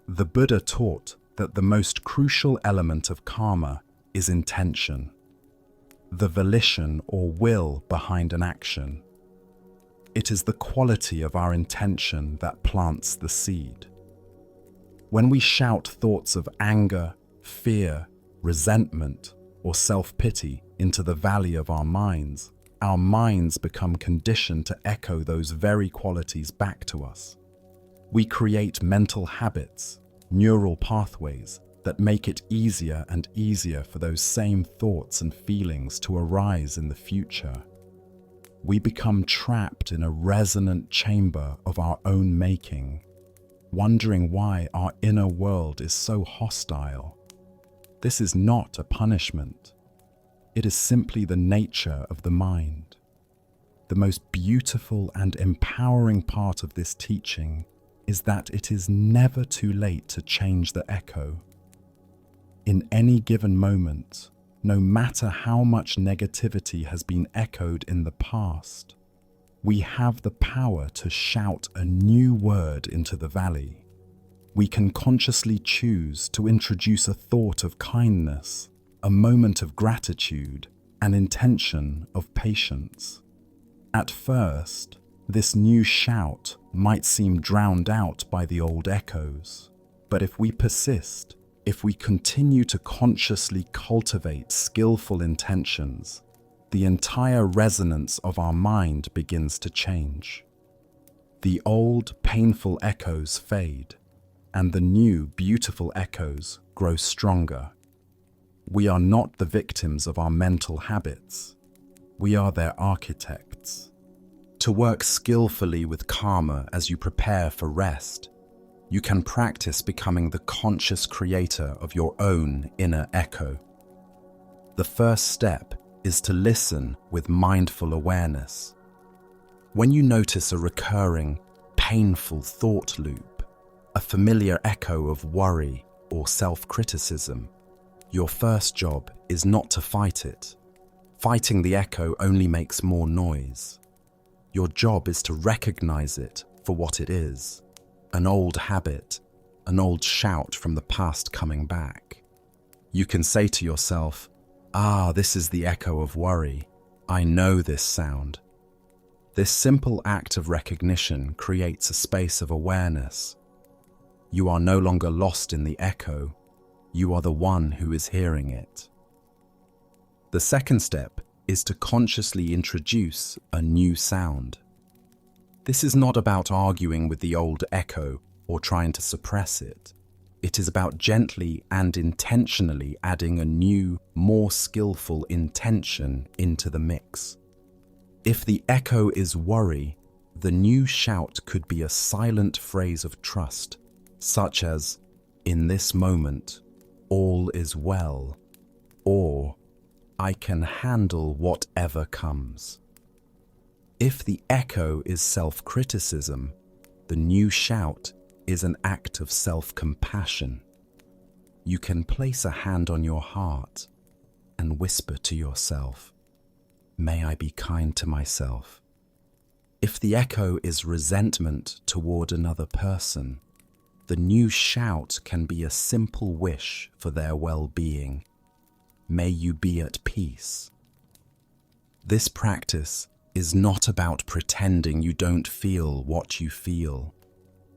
The Buddha taught that the most crucial element of karma is intention, the volition or will behind an action. It is the quality of our intention that plants the seed. When we shout thoughts of anger, fear, resentment, or self-pity into the valley of our minds become conditioned to echo those very qualities back to us. We create mental habits, neural pathways that make it easier and easier for those same thoughts and feelings to arise in the future. We become trapped in a resonant chamber of our own making, wondering why our inner world is so hostile. This is not a punishment. It is simply the nature of the mind. The most beautiful and empowering part of this teaching is that it is never too late to change the echo. In any given moment, no matter how much negativity has been echoed in the past, we have the power to shout a new word into the valley. We can consciously choose to introduce a thought of kindness, a moment of gratitude, an intention of patience. At first, this new shout might seem drowned out by the old echoes, but if we persist, if we continue to consciously cultivate skillful intentions, the entire resonance of our mind begins to change. The old, painful echoes fade, and the new, beautiful echoes grow stronger. We are not the victims of our mental habits. We are their architects. To work skillfully with karma as you prepare for rest, you can practice becoming the conscious creator of your own inner echo. The first step is to listen with mindful awareness. When you notice a recurring, painful thought loop, a familiar echo of worry or self-criticism, your first job is not to fight it. Fighting the echo only makes more noise. Your job is to recognize it for what it is, an old habit, an old shout from the past coming back. You can say to yourself, this is the echo of worry. I know this sound. This simple act of recognition creates a space of awareness. You are no longer lost in the echo. You are the one who is hearing it. The second step is to consciously introduce a new sound. This is not about arguing with the old echo or trying to suppress it. It is about gently and intentionally adding a new, more skillful intention into the mix. If the echo is worry, the new shout could be a silent phrase of trust, such as, "In this moment, all is well," or "I can handle whatever comes." If the echo is self-criticism, the new shout is an act of self-compassion. You can place a hand on your heart and whisper to yourself, "May I be kind to myself." If the echo is resentment toward another person, the new shout can be a simple wish for their well-being. May you be at peace. This practice is not about pretending you don't feel what you feel.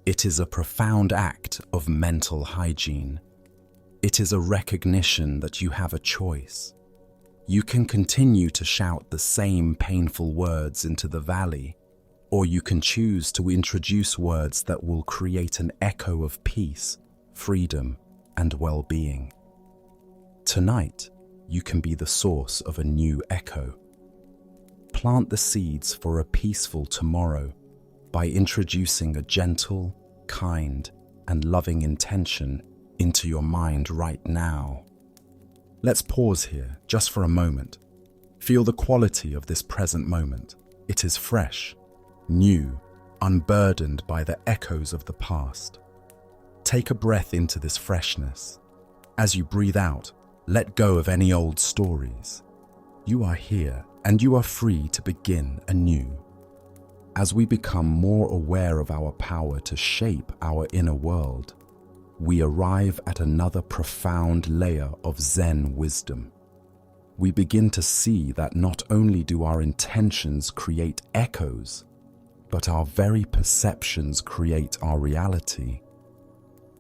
It is a profound act of mental hygiene. It is a recognition that you have a choice. You can continue to shout the same painful words into the valley, or you can choose to introduce words that will create an echo of peace, freedom, and well-being. Tonight, you can be the source of a new echo. Plant the seeds for a peaceful tomorrow by introducing a gentle, kind, and loving intention into your mind right now. Let's pause here just for a moment. Feel the quality of this present moment. It is fresh, new, unburdened by the echoes of the past. Take a breath into this freshness. As you breathe out, let go of any old stories. You are here and you are free to begin anew. As we become more aware of our power to shape our inner world, we arrive at another profound layer of Zen wisdom. We begin to see that not only do our intentions create echoes, but our very perceptions create our reality.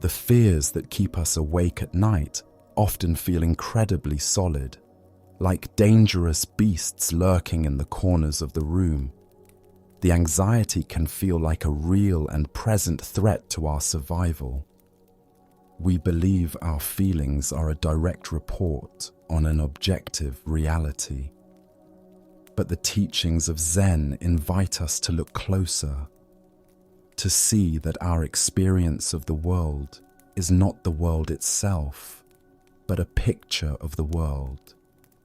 The fears that keep us awake at night often feel incredibly solid, like dangerous beasts lurking in the corners of the room. The anxiety can feel like a real and present threat to our survival. We believe our feelings are a direct report on an objective reality. But the teachings of Zen invite us to look closer, to see that our experience of the world is not the world itself, but a picture of the world,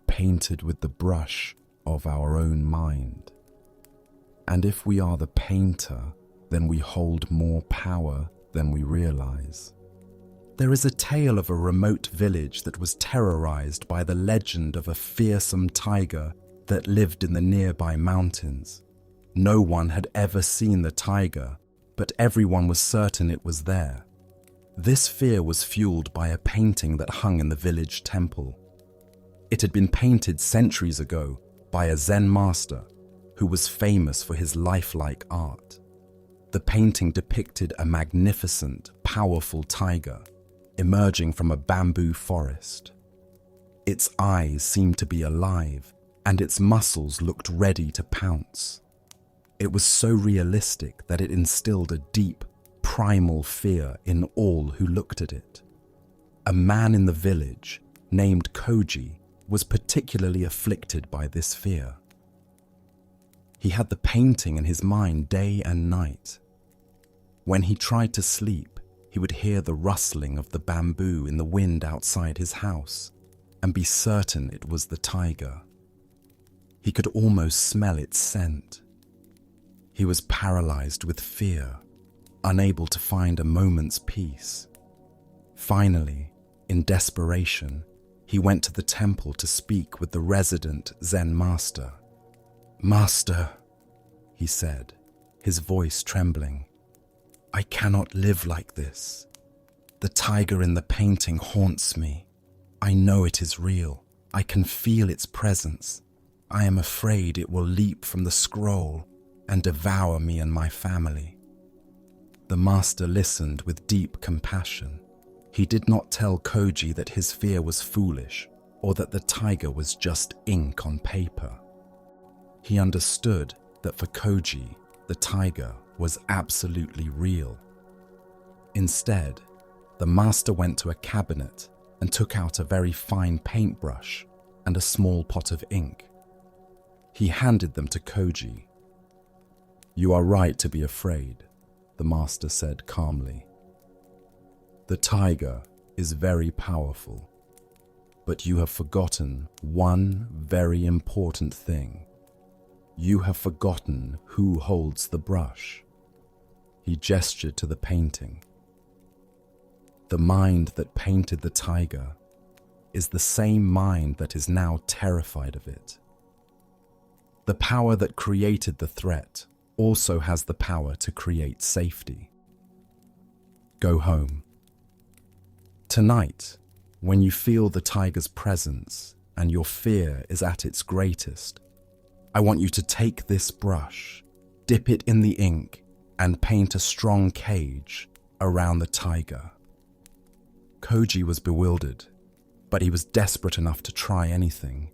painted with the brush of our own mind. And if we are the painter, then we hold more power than we realize. There is a tale of a remote village that was terrorized by the legend of a fearsome tiger that lived in the nearby mountains. No one had ever seen the tiger, but everyone was certain it was there. This fear was fueled by a painting that hung in the village temple. It had been painted centuries ago by a Zen master who was famous for his lifelike art. The painting depicted a magnificent, powerful tiger emerging from a bamboo forest. Its eyes seemed to be alive, and its muscles looked ready to pounce. It was so realistic that it instilled a deep, primal fear in all who looked at it. A man in the village, named Koji, was particularly afflicted by this fear. He had the painting in his mind day and night. When he tried to sleep, he would hear the rustling of the bamboo in the wind outside his house and be certain it was the tiger. He could almost smell its scent. He was paralyzed with fear, unable to find a moment's peace. Finally, in desperation, he went to the temple to speak with the resident Zen master. "Master," he said, his voice trembling, "I cannot live like this. The tiger in the painting haunts me. I know it is real. I can feel its presence. I am afraid it will leap from the scroll and devour me and my family." The master listened with deep compassion. He did not tell Koji that his fear was foolish or that the tiger was just ink on paper. He understood that for Koji, the tiger was absolutely real. Instead, the master went to a cabinet and took out a very fine paintbrush and a small pot of ink. He handed them to Koji. "You are right to be afraid," the master said calmly. "The tiger is very powerful, but you have forgotten one very important thing. You have forgotten who holds the brush." He gestured to the painting. "The mind that painted the tiger is the same mind that is now terrified of it. The power that created the threat also has the power to create safety. Go home. Tonight, when you feel the tiger's presence and your fear is at its greatest, I want you to take this brush, dip it in the ink, and paint a strong cage around the tiger." Koji was bewildered, but he was desperate enough to try anything.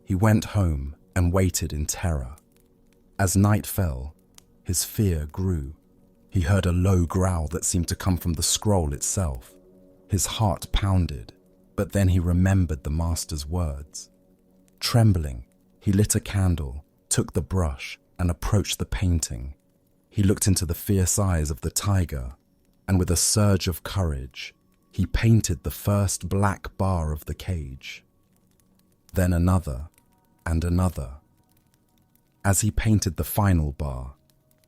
He went home and waited in terror. As night fell, his fear grew. He heard a low growl that seemed to come from the scroll itself. His heart pounded, but then he remembered the master's words. Trembling, he lit a candle, took the brush, and approached the painting. He looked into the fierce eyes of the tiger, and with a surge of courage, he painted the first black bar of the cage. Then another, and another. As he painted the final bar,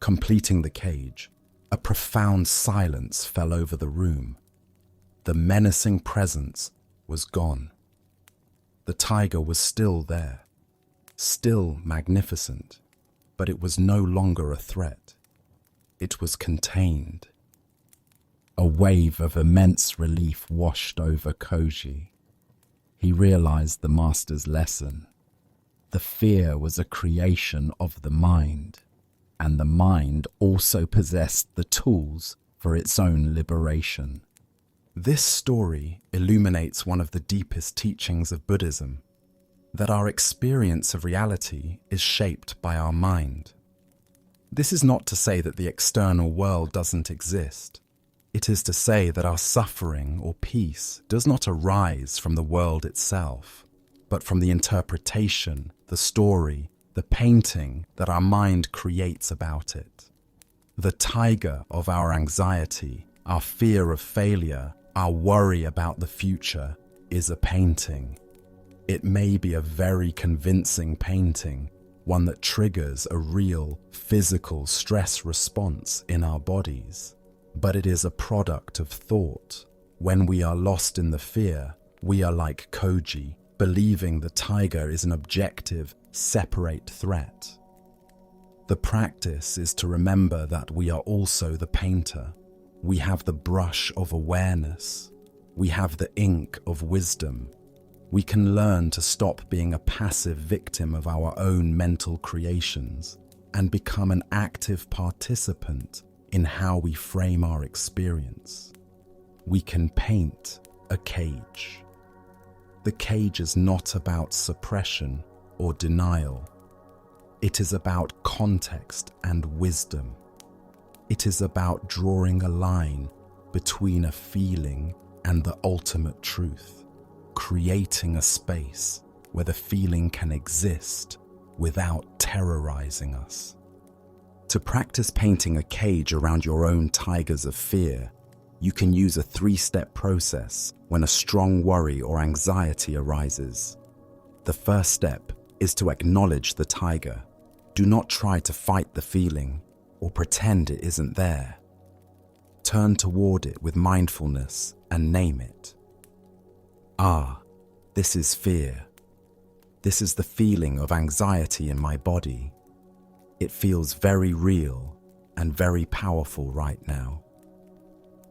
completing the cage, a profound silence fell over the room. The menacing presence was gone. The tiger was still there, still magnificent, but it was no longer a threat. It was contained. A wave of immense relief washed over Koji. He realized the master's lesson. The fear was a creation of the mind, and the mind also possessed the tools for its own liberation. This story illuminates one of the deepest teachings of Buddhism, that our experience of reality is shaped by our mind. This is not to say that the external world doesn't exist. It is to say that our suffering or peace does not arise from the world itself, but from the interpretation, the story, the painting that our mind creates about it. The tiger of our anxiety, our fear of failure, our worry about the future is a painting. It may be a very convincing painting, one that triggers a real physical stress response in our bodies. But it is a product of thought. When we are lost in the fear, we are like Koji, believing the tiger is an objective, separate threat. The practice is to remember that we are also the painter. We have the brush of awareness. We have the ink of wisdom. We can learn to stop being a passive victim of our own mental creations and become an active participant in how we frame our experience. We can paint a cage. The cage is not about suppression or denial. It is about context and wisdom. It is about drawing a line between a feeling and the ultimate truth, creating a space where the feeling can exist without terrorizing us. To practice painting a cage around your own tigers of fear, you can use a 3-step process when a strong worry or anxiety arises. The first step is to acknowledge the tiger. Do not try to fight the feeling. or pretend it isn't there. Turn toward it with mindfulness and name it. Ah, this is fear. This is the feeling of anxiety in my body. It feels very real and very powerful right now.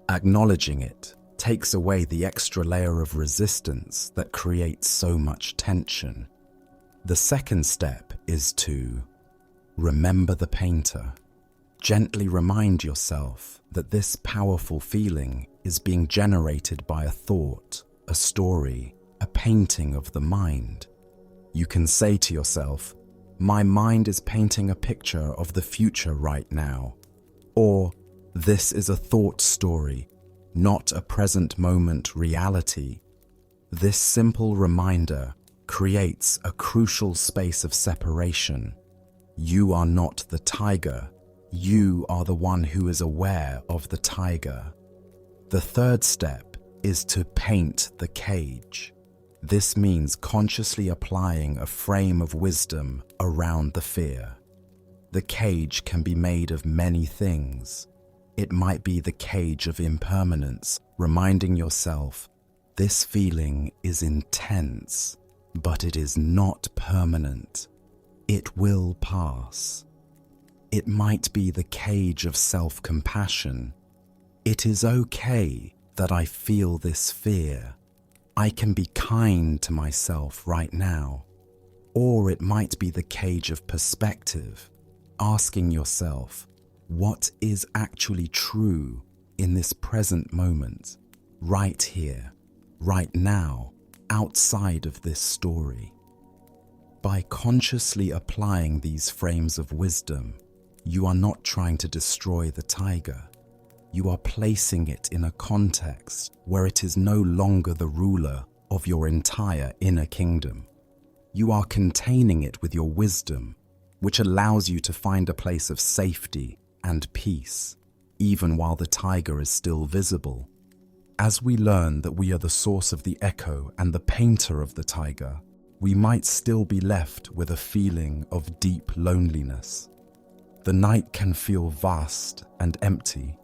Acknowledging it takes away the extra layer of resistance that creates so much tension. The second step is to remember the painter. Gently remind yourself that this powerful feeling is being generated by a thought, a story, a painting of the mind. You can say to yourself, "My mind is painting a picture of the future right now," or "This is a thought story, not a present moment reality." This simple reminder creates a crucial space of separation. You are not the tiger. You are the one who is aware of the tiger. The third step is to paint the cage. This means consciously applying a frame of wisdom around the fear. The cage can be made of many things. It might be the cage of impermanence, reminding yourself, this feeling is intense, but it is not permanent. It will pass. It might be the cage of self-compassion. It is okay that I feel this fear. I can be kind to myself right now. Or it might be the cage of perspective, asking yourself, what is actually true in this present moment, right here, right now, outside of this story? By consciously applying these frames of wisdom, you are not trying to destroy the tiger. You are placing it in a context where it is no longer the ruler of your entire inner kingdom. You are containing it with your wisdom, which allows you to find a place of safety and peace, even while the tiger is still visible. As we learn that we are the source of the echo and the painter of the tiger, we might still be left with a feeling of deep loneliness. The night can feel vast and empty,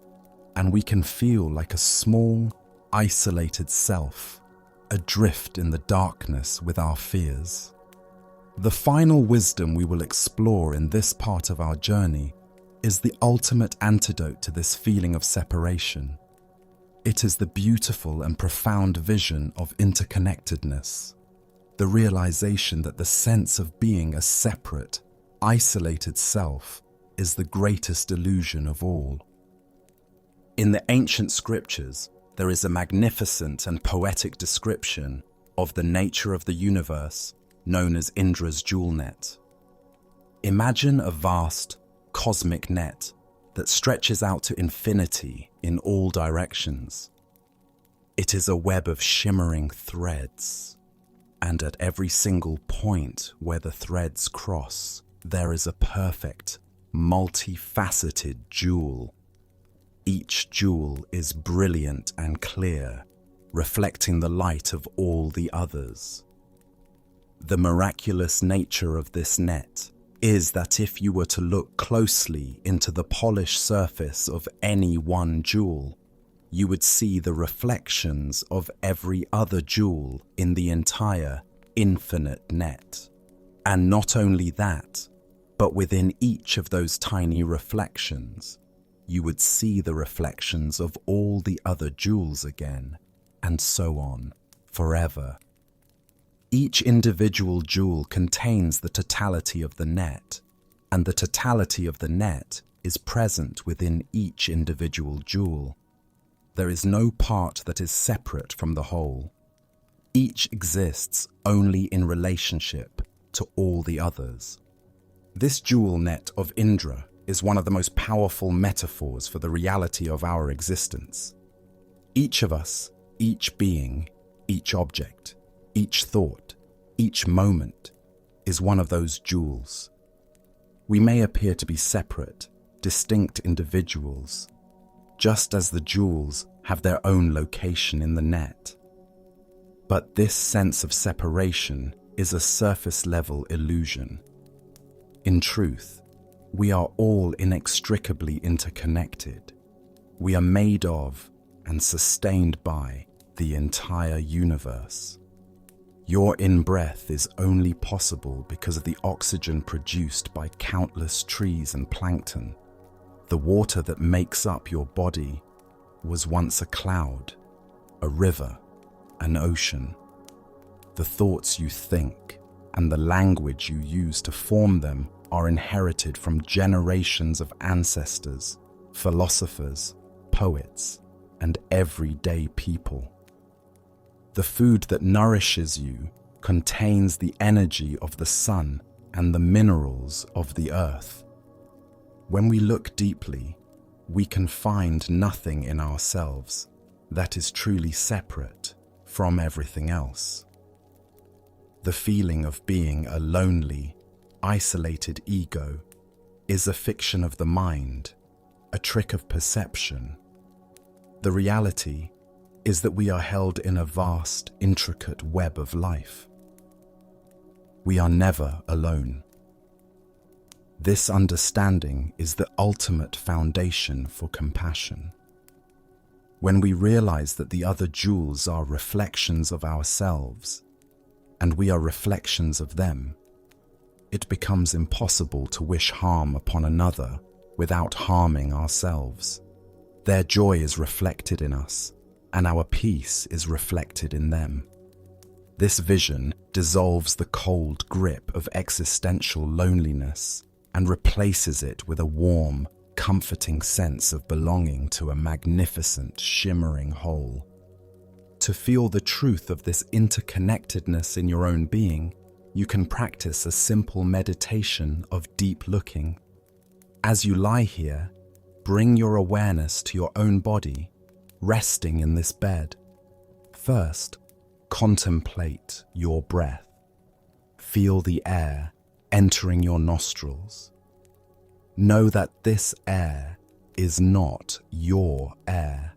and we can feel like a small, isolated self, adrift in the darkness with our fears. The final wisdom we will explore in this part of our journey is the ultimate antidote to this feeling of separation. It is the beautiful and profound vision of interconnectedness, the realization that the sense of being a separate, isolated self is the greatest illusion of all. In the ancient scriptures, there is a magnificent and poetic description of the nature of the universe known as Indra's jewel net. Imagine a vast, cosmic net that stretches out to infinity in all directions. It is a web of shimmering threads, and at every single point where the threads cross, there is a perfect, multifaceted jewel. Each jewel is brilliant and clear, reflecting the light of all the others. The miraculous nature of this net is that if you were to look closely into the polished surface of any one jewel, you would see the reflections of every other jewel in the entire infinite net. And not only that, but within each of those tiny reflections, you would see the reflections of all the other jewels again, and so on, forever. Each individual jewel contains the totality of the net, and the totality of the net is present within each individual jewel. There is no part that is separate from the whole. Each exists only in relationship to all the others. This jewel net of Indra is one of the most powerful metaphors for the reality of our existence. Each of us, each being, each object, each thought, each moment is one of those jewels. We may appear to be separate, distinct individuals, just as the jewels have their own location in the net. But this sense of separation is a surface-level illusion. In truth, We are all inextricably interconnected. We are made of and sustained by the entire universe. Your in-breath is only possible because of the oxygen produced by countless trees and plankton. The water that makes up your body was once a cloud, a river, an ocean. The thoughts you think and the language you use to form them are inherited from generations of ancestors, philosophers, poets, and everyday people. The food that nourishes you contains the energy of the sun and the minerals of the earth. When we look deeply, we can find nothing in ourselves that is truly separate from everything else. The feeling of being a lonely, isolated ego is a fiction of the mind, a trick of perception. The reality is that we are held in a vast, intricate web of life. We are never alone. This understanding is the ultimate foundation for compassion. When we realize that the other jewels are reflections of ourselves, and we are reflections of them, it becomes impossible to wish harm upon another without harming ourselves. Their joy is reflected in us, and our peace is reflected in them. This vision dissolves the cold grip of existential loneliness and replaces it with a warm, comforting sense of belonging to a magnificent, shimmering whole. To feel the truth of this interconnectedness in your own being, you can practice a simple meditation of deep looking. As you lie here, bring your awareness to your own body, resting in this bed. First, contemplate your breath. Feel the air entering your nostrils. Know that this air is not your air.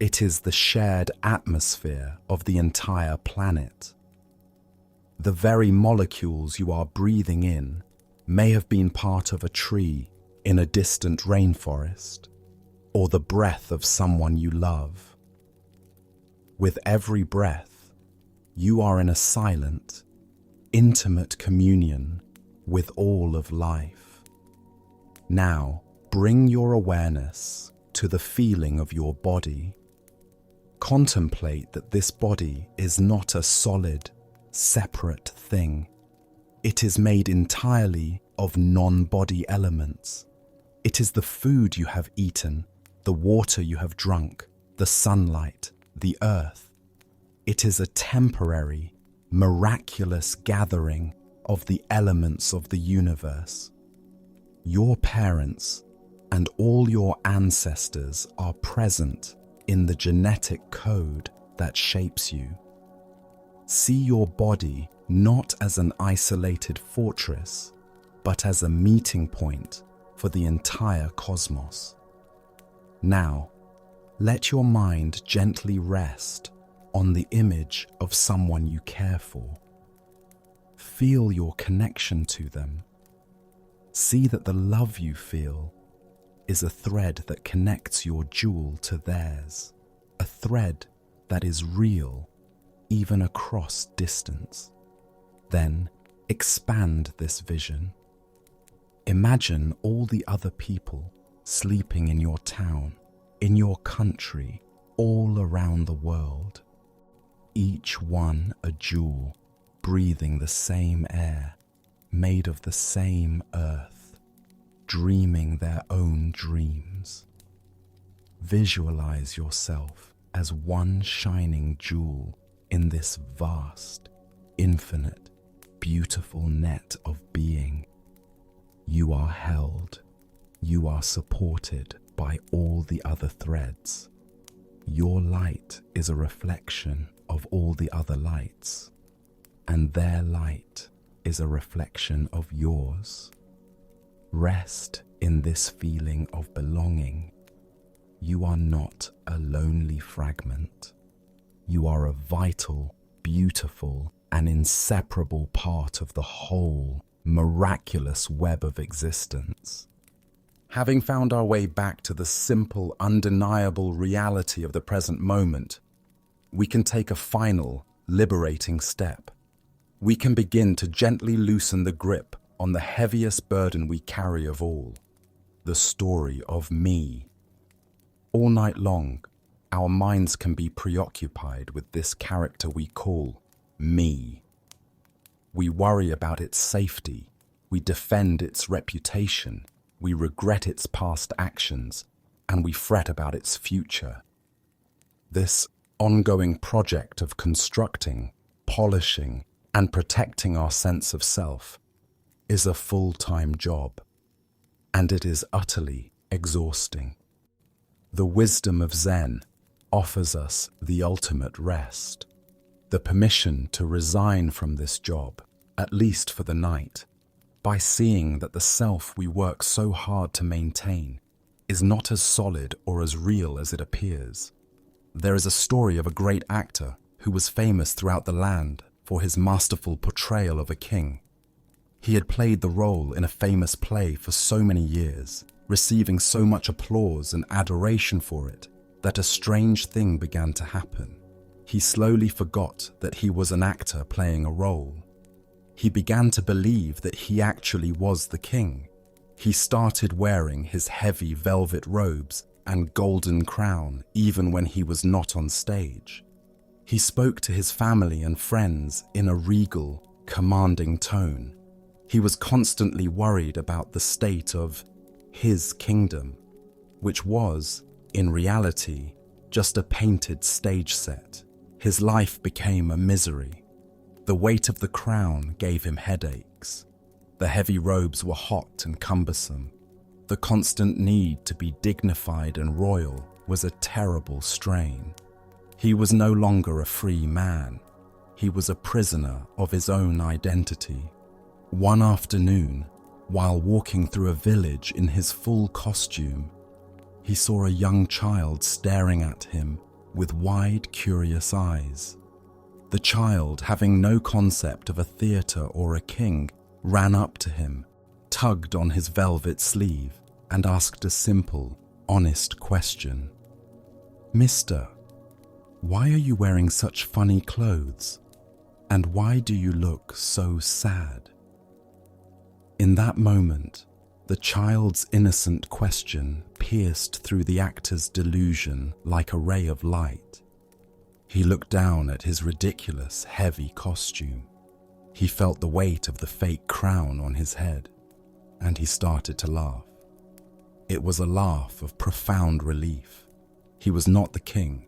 It is the shared atmosphere of the entire planet. The very molecules you are breathing in may have been part of a tree in a distant rainforest, or the breath of someone you love. With every breath, you are in a silent, intimate communion with all of life. Now, bring your awareness to the feeling of your body. Contemplate that this body is not a solid, separate thing. It is made entirely of non-body elements. It is the food you have eaten, the water you have drunk, the sunlight, the earth. It is a temporary, miraculous gathering of the elements of the universe. Your parents and all your ancestors are present in the genetic code that shapes you. See your body not as an isolated fortress, but as a meeting point for the entire cosmos. Now, let your mind gently rest on the image of someone you care for. Feel your connection to them. See that the love you feel is a thread that connects your jewel to theirs, a thread that is real even across distance. Then expand this vision. Imagine all the other people sleeping in your town, in your country, all around the world. Each one a jewel, breathing the same air, made of the same earth, dreaming their own dreams. Visualize yourself as one shining jewel in this vast, infinite, beautiful net of being. You are held, you are supported by all the other threads. Your light is a reflection of all the other lights, and their light is a reflection of yours. Rest in this feeling of belonging. You are not a lonely fragment. You are a vital, beautiful, and inseparable part of the whole miraculous web of existence. Having found our way back to the simple, undeniable reality of the present moment, we can take a final, liberating step. We can begin to gently loosen the grip on the heaviest burden we carry of all, the story of me. All night long, our minds can be preoccupied with this character we call me. We worry about its safety, we defend its reputation, we regret its past actions, and we fret about its future. This ongoing project of constructing, polishing, and protecting our sense of self is a full-time job, and it is utterly exhausting. The wisdom of Zen offers us the ultimate rest, the permission to resign from this job, at least for the night, by seeing that the self we work so hard to maintain is not as solid or as real as it appears. There is a story of a great actor who was famous throughout the land for his masterful portrayal of a king. He had played the role in a famous play for so many years, receiving so much applause and adoration for it, that a strange thing began to happen. He slowly forgot that he was an actor playing a role. He began to believe that he actually was the king. He started wearing his heavy velvet robes and golden crown even when he was not on stage. He spoke to his family and friends in a regal, commanding tone. He was constantly worried about the state of his kingdom, which was, in reality, just a painted stage set. His life became a misery. The weight of the crown gave him headaches. The heavy robes were hot and cumbersome. The constant need to be dignified and royal was a terrible strain. He was no longer a free man. He was a prisoner of his own identity. One afternoon, while walking through a village in his full costume, he saw a young child staring at him with wide, curious eyes. The child, having no concept of a theatre or a king, ran up to him, tugged on his velvet sleeve, and asked a simple, honest question. "Mister, why are you wearing such funny clothes? And why do you look so sad?" In that moment, the child's innocent question pierced through the actor's delusion like a ray of light. He looked down at his ridiculous, heavy costume. He felt the weight of the fake crown on his head, and he started to laugh. It was a laugh of profound relief. He was not the king.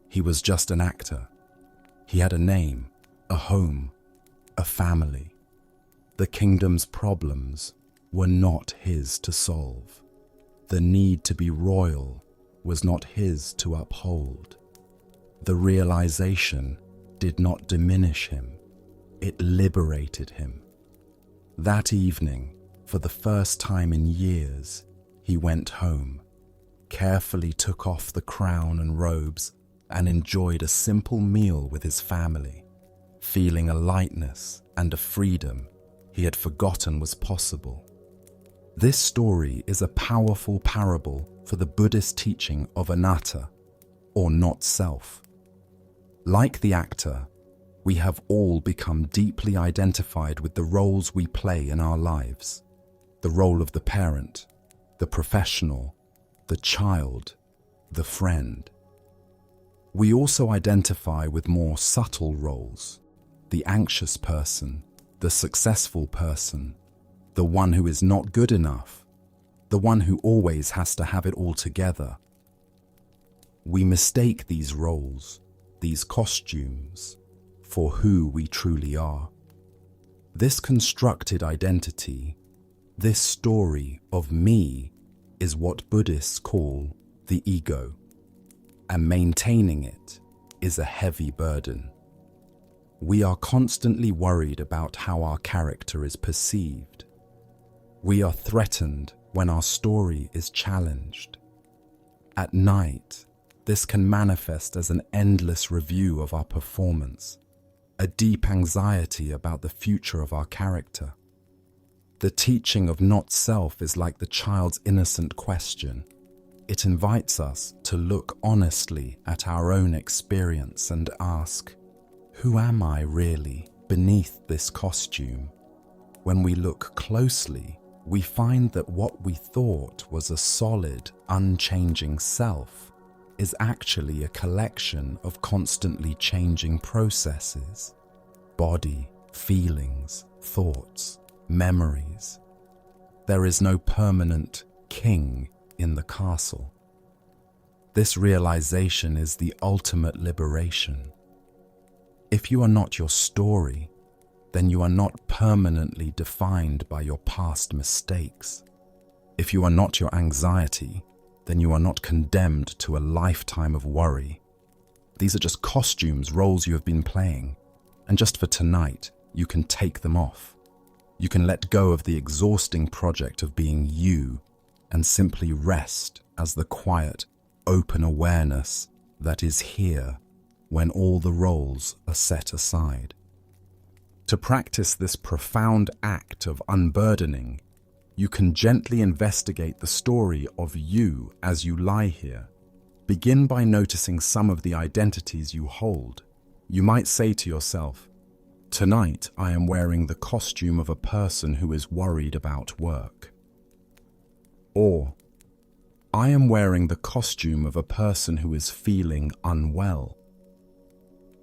He was just an actor. He had a name, a home, a family. The kingdom's problems were not his to solve. The need to be royal was not his to uphold. The realization did not diminish him. It liberated him. That evening, for the first time in years, he went home, carefully took off the crown and robes, and enjoyed a simple meal with his family, feeling a lightness and a freedom he had forgotten was possible. This story is a powerful parable for the Buddhist teaching of anatta, or not self. Like the actor, we have all become deeply identified with the roles we play in our lives. The role of the parent, the professional, the child, the friend. We also identify with more subtle roles, the anxious person, the successful person, the one who is not good enough, the one who always has to have it all together. We mistake these roles, these costumes, for who we truly are. This constructed identity, this story of me, is what Buddhists call the ego, and maintaining it is a heavy burden. We are constantly worried about how our character is perceived. We are threatened when our story is challenged. At night, this can manifest as an endless review of our performance, a deep anxiety about the future of our character. The teaching of not self is like the child's innocent question. It invites us to look honestly at our own experience and ask, who am I really beneath this costume? When we look closely, we find that what we thought was a solid, unchanging self is actually a collection of constantly changing processes: body, feelings, thoughts, memories. There is no permanent king in the castle. This realization is the ultimate liberation. If you are not your story, then you are not permanently defined by your past mistakes. If you are not your anxiety, then you are not condemned to a lifetime of worry. These are just costumes, roles you have been playing, and just for tonight, you can take them off. You can let go of the exhausting project of being you and simply rest as the quiet, open awareness that is here when all the roles are set aside. To practice this profound act of unburdening, you can gently investigate the story of you as you lie here. Begin by noticing some of the identities you hold. You might say to yourself, "Tonight I am wearing the costume of a person who is worried about work." Or, "I am wearing the costume of a person who is feeling unwell."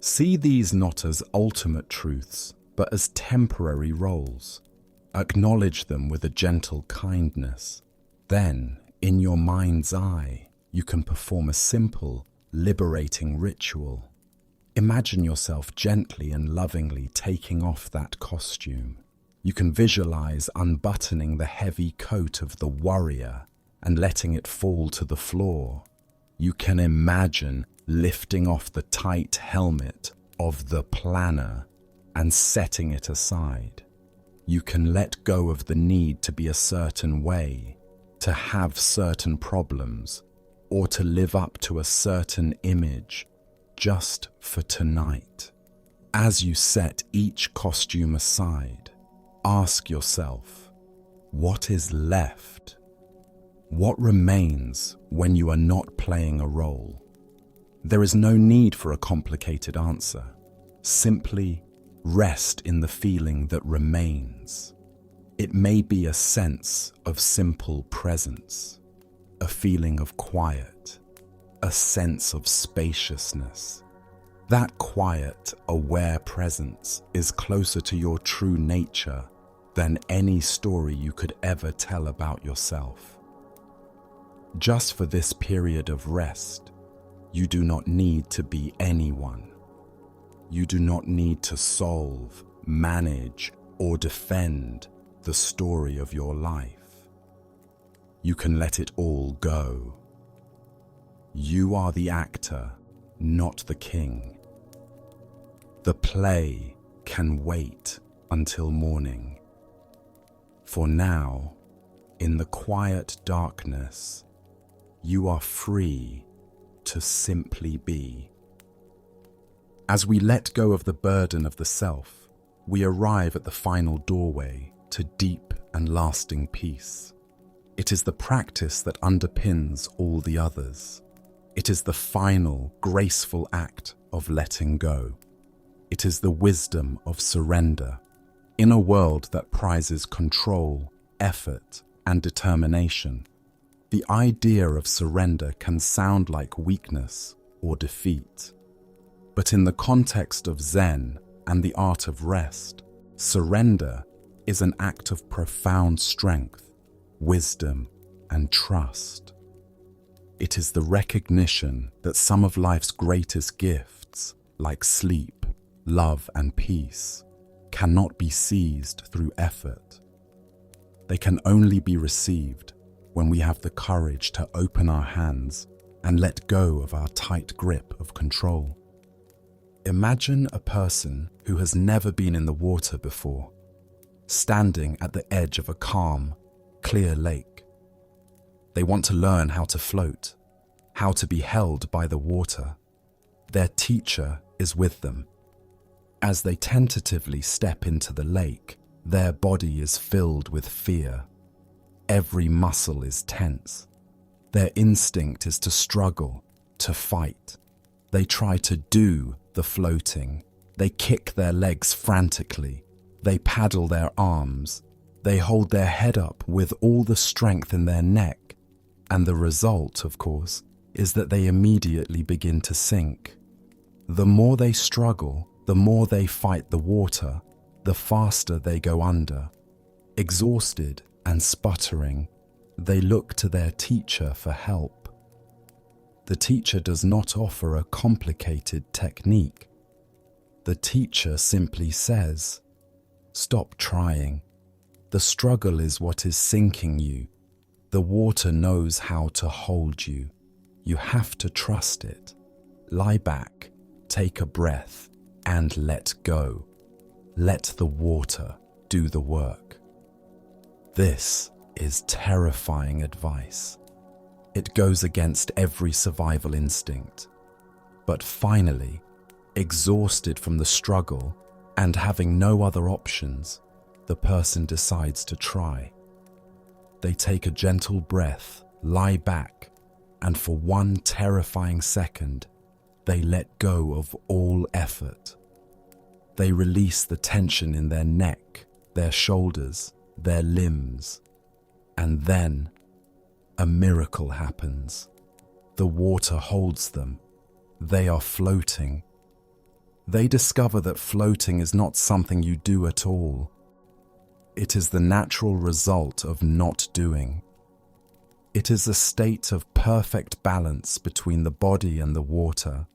See these not as ultimate truths, but as temporary roles. Acknowledge them with a gentle kindness. Then, in your mind's eye, you can perform a simple, liberating ritual. Imagine yourself gently and lovingly taking off that costume. You can visualize unbuttoning the heavy coat of the warrior and letting it fall to the floor. You can imagine lifting off the tight helmet of the planner and setting it aside. You can let go of the need to be a certain way, to have certain problems, or to live up to a certain image just for tonight. As you set each costume aside, ask yourself, what is left? What remains when you are not playing a role? There is no need for a complicated answer. Simply rest in the feeling that remains. It may be a sense of simple presence, a feeling of quiet, a sense of spaciousness. That quiet, aware presence is closer to your true nature than any story you could ever tell about yourself. Just for this period of rest, you do not need to be anyone. You do not need to solve, manage, or defend the story of your life. You can let it all go. You are the actor, not the king. The play can wait until morning. For now, in the quiet darkness, you are free to simply be. As we let go of the burden of the self, we arrive at the final doorway to deep and lasting peace. It is the practice that underpins all the others. It is the final, graceful act of letting go. It is the wisdom of surrender. In a world that prizes control, effort, and determination, the idea of surrender can sound like weakness or defeat. But in the context of Zen and the art of rest, surrender is an act of profound strength, wisdom, and trust. It is the recognition that some of life's greatest gifts, like sleep, love, and peace, cannot be seized through effort. They can only be received when we have the courage to open our hands and let go of our tight grip of control. Imagine a person who has never been in the water before, standing at the edge of a calm, clear lake. They want to learn how to float, how to be held by the water. Their teacher is with them. As they tentatively step into the lake, Their body is filled with fear. Every muscle is tense. Their instinct is to struggle, to fight. They try to do the floating. They kick their legs frantically. They paddle their arms. They hold their head up with all the strength in their neck. And the result, of course, is that they immediately begin to sink. The more they struggle, the more they fight the water, the faster they go under. Exhausted and sputtering, they look to their teacher for help. The teacher does not offer a complicated technique. The teacher simply says, "Stop trying. The struggle is what is sinking you. The water knows how to hold you. You have to trust it. Lie back, take a breath, and let go. Let the water do the work." This is terrifying advice. It goes against every survival instinct. But finally, exhausted from the struggle and having no other options, the person decides to try. They take a gentle breath, lie back, and for one terrifying second, they let go of all effort. They release the tension in their neck, their shoulders, their limbs, and then a miracle happens. The water holds them. They are floating. They discover that floating is not something you do at all. It is the natural result of not doing. It is a state of perfect balance between the body and the water,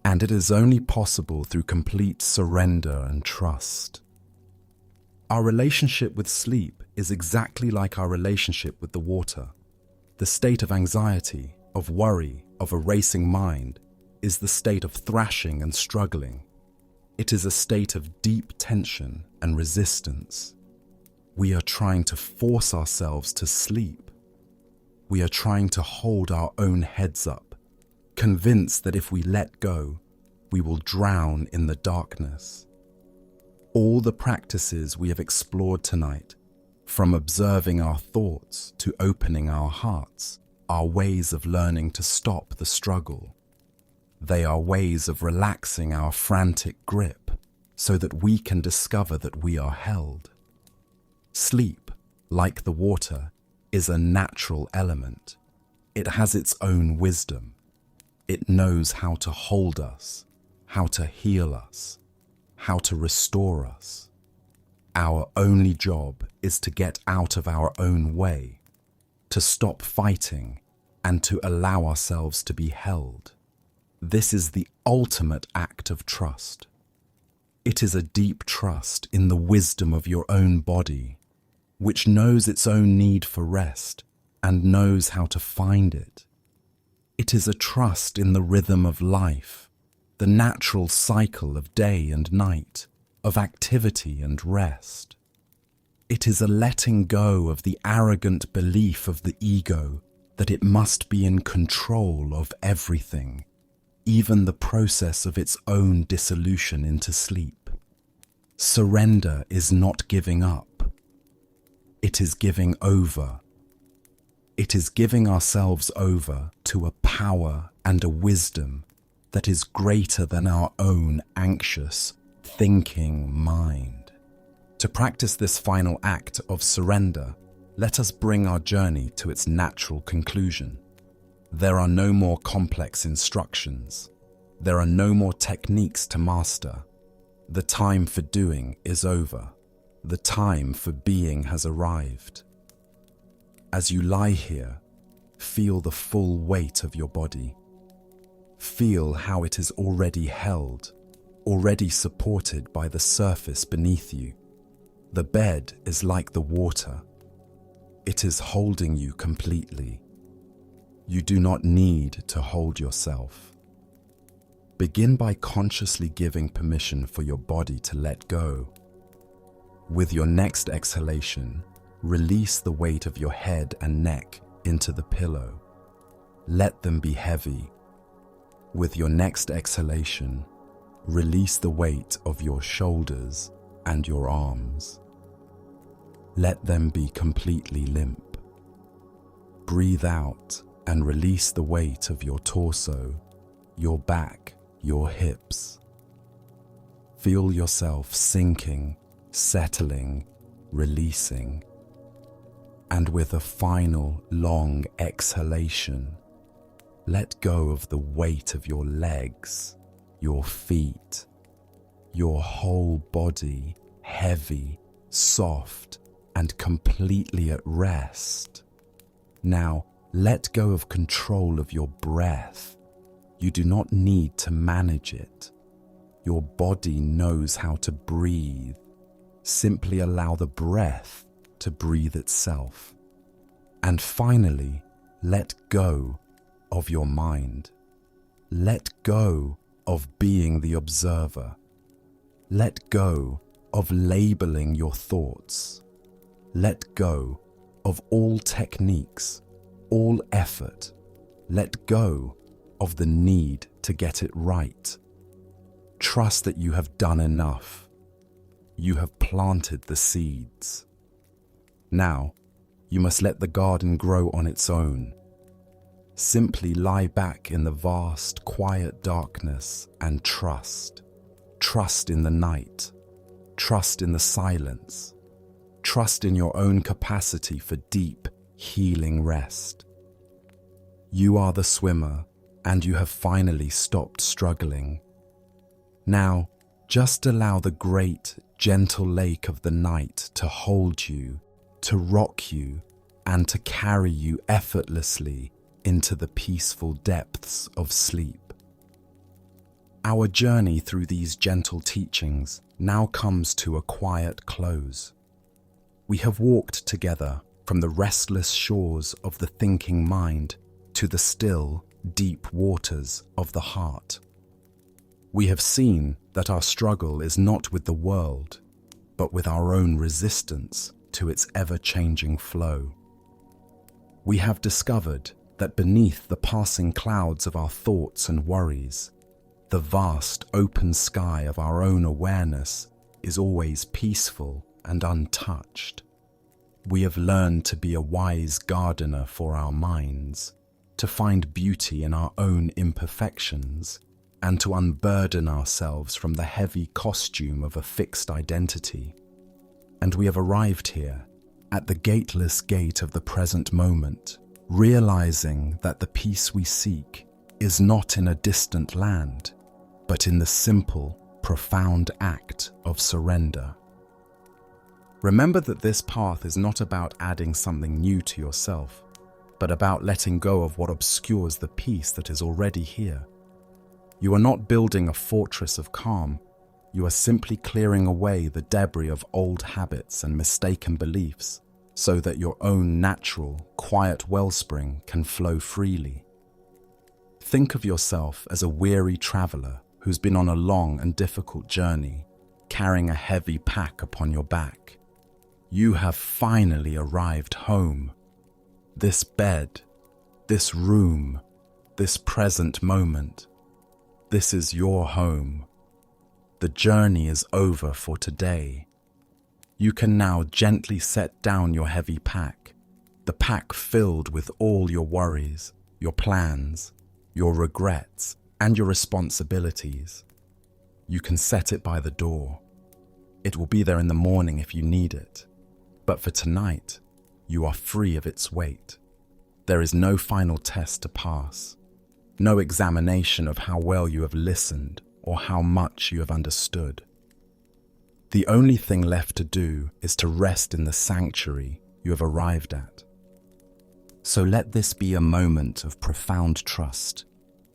and it is only possible through complete surrender and trust. Our relationship with sleep is exactly like our relationship with the water. The state of anxiety, of worry, of a racing mind is the state of thrashing and struggling. It is a state of deep tension and resistance. We are trying to force ourselves to sleep. We are trying to hold our own heads up, convinced that if we let go, we will drown in the darkness. All the practices we have explored tonight, from observing our thoughts to opening our hearts, are ways of learning to stop the struggle. They are ways of relaxing our frantic grip so that we can discover that we are held. Sleep, like the water, is a natural element. It has its own wisdom. It knows how to hold us, how to heal us, how to restore us. Our only job is to get out of our own way, to stop fighting, and to allow ourselves to be held. This is the ultimate act of trust. It is a deep trust in the wisdom of your own body, which knows its own need for rest and knows how to find it. It is a trust in the rhythm of life, the natural cycle of day and night, of activity and rest. It is a letting go of the arrogant belief of the ego that it must be in control of everything, even the process of its own dissolution into sleep. Surrender is not giving up. It is giving over. It is giving ourselves over to a power and a wisdom that is greater than our own anxious, thinking mind. To practice this final act of surrender, let us bring our journey to its natural conclusion. There are no more complex instructions. There are no more techniques to master. The time for doing is over. The time for being has arrived. As you lie here, feel the full weight of your body. Feel how it is already held, already supported by the surface beneath you. The bed is like the water. It is holding you completely. You do not need to hold yourself. Begin by consciously giving permission for your body to let go. With your next exhalation, release the weight of your head and neck into the pillow. Let them be heavy. With your next exhalation, release the weight of your shoulders and your arms. let them be completely limp. Breathe out and release the weight of your torso, your back, your hips. Feel yourself sinking, settling, releasing. And with a final, long exhalation, let go of the weight of your legs, your feet, your whole body, heavy, soft, and completely at rest. Now, let go of control of your breath. You do not need to manage it. Your body knows how to breathe. Simply allow the breath to breathe itself. And finally, let go of your mind. Let go of being the observer. Let go of labeling your thoughts. Let go of all techniques, all effort. Let go of the need to get it right. Trust that you have done enough. You have planted the seeds. Now, you must let the garden grow on its own. Simply lie back in the vast, quiet darkness and trust. Trust in the night. Trust in the silence. Trust in your own capacity for deep, healing rest. You are the swimmer, and you have finally stopped struggling. Now, just allow the great, gentle lake of the night to hold you, to rock you, and to carry you effortlessly into the peaceful depths of sleep. Our journey through these gentle teachings now comes to a quiet close. We have walked together from the restless shores of the thinking mind to the still, deep waters of the heart. We have seen that our struggle is not with the world, but with our own resistance to its ever-changing flow. We have discovered that beneath the passing clouds of our thoughts and worries, the vast open sky of our own awareness is always peaceful and untouched. We have learned to be a wise gardener for our minds, to find beauty in our own imperfections, and to unburden ourselves from the heavy costume of a fixed identity. And we have arrived here, at the gateless gate of the present moment, realizing that the peace we seek is not in a distant land, but in the simple, profound act of surrender. Remember that this path is not about adding something new to yourself, but about letting go of what obscures the peace that is already here. You are not building a fortress of calm. You are simply clearing away the debris of old habits and mistaken beliefs so that your own natural, quiet wellspring can flow freely. Think of yourself as a weary traveler who's been on a long and difficult journey, carrying a heavy pack upon your back. You have finally arrived home. This bed, this room, this present moment, this is your home. The journey is over for today. You can now gently set down your heavy pack, the pack filled with all your worries, your plans, your regrets, and your responsibilities. You can set it by the door. It will be there in the morning if you need it. But for tonight, you are free of its weight. There is no final test to pass, no examination of how well you have listened or how much you have understood. The only thing left to do is to rest in the sanctuary you have arrived at. So let this be a moment of profound trust.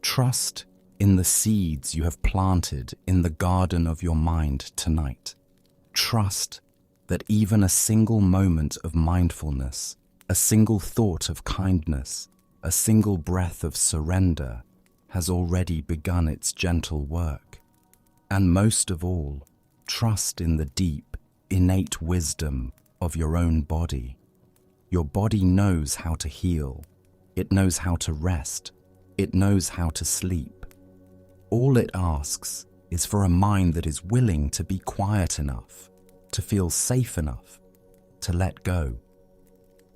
Trust in the seeds you have planted in the garden of your mind tonight. Trust that even a single moment of mindfulness, a single thought of kindness, a single breath of surrender has already begun its gentle work. And most of all, trust in the deep, innate wisdom of your own body. Your body knows how to heal. It knows how to rest. It knows how to sleep. All it asks is for a mind that is willing to be quiet enough, to feel safe enough, to let go.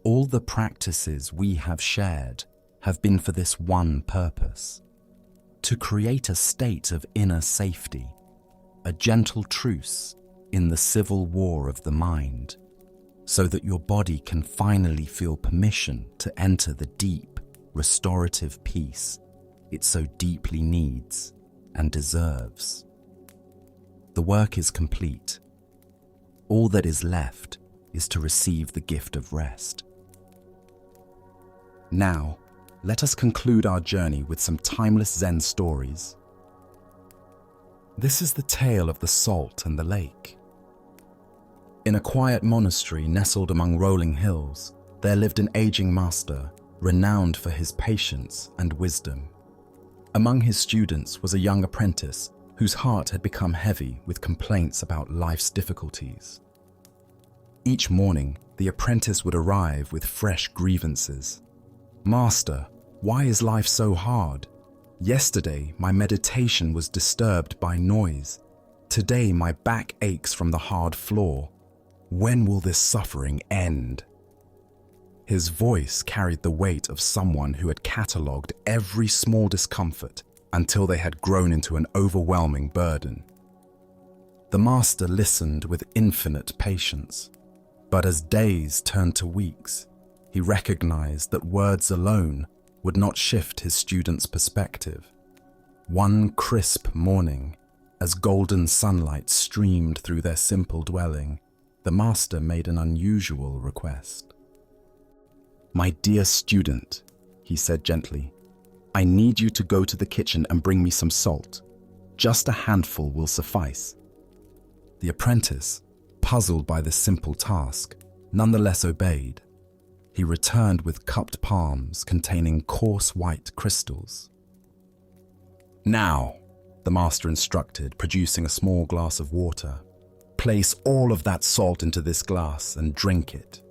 All the practices we have shared have been for this one purpose: to create a state of inner safety, a gentle truce in the civil war of the mind, so that your body can finally feel permission to enter the deep, restorative peace it so deeply needs and deserves. The work is complete. All that is left is to receive the gift of rest. Now, let us conclude our journey with some timeless Zen stories. This is the tale of the salt and the lake. In a quiet monastery nestled among rolling hills, there lived an aging master, renowned for his patience and wisdom. Among his students was a young apprentice whose heart had become heavy with complaints about life's difficulties. Each morning, the apprentice would arrive with fresh grievances. "Master, why is life so hard? Yesterday, my meditation was disturbed by noise. Today, my back aches from the hard floor. When will this suffering end?" His voice carried the weight of someone who had catalogued every small discomfort until they had grown into an overwhelming burden. The master listened with infinite patience, but as days turned to weeks, he recognized that words alone would not shift his student's perspective. One crisp morning, as golden sunlight streamed through their simple dwelling, the master made an unusual request. "My dear student," he said gently, "I need you to go to the kitchen and bring me some salt. Just a handful will suffice." The apprentice, puzzled by this simple task, nonetheless obeyed. He returned with cupped palms containing coarse white crystals. "Now," the master instructed, producing a small glass of water, "place all of that salt into this glass and drink it."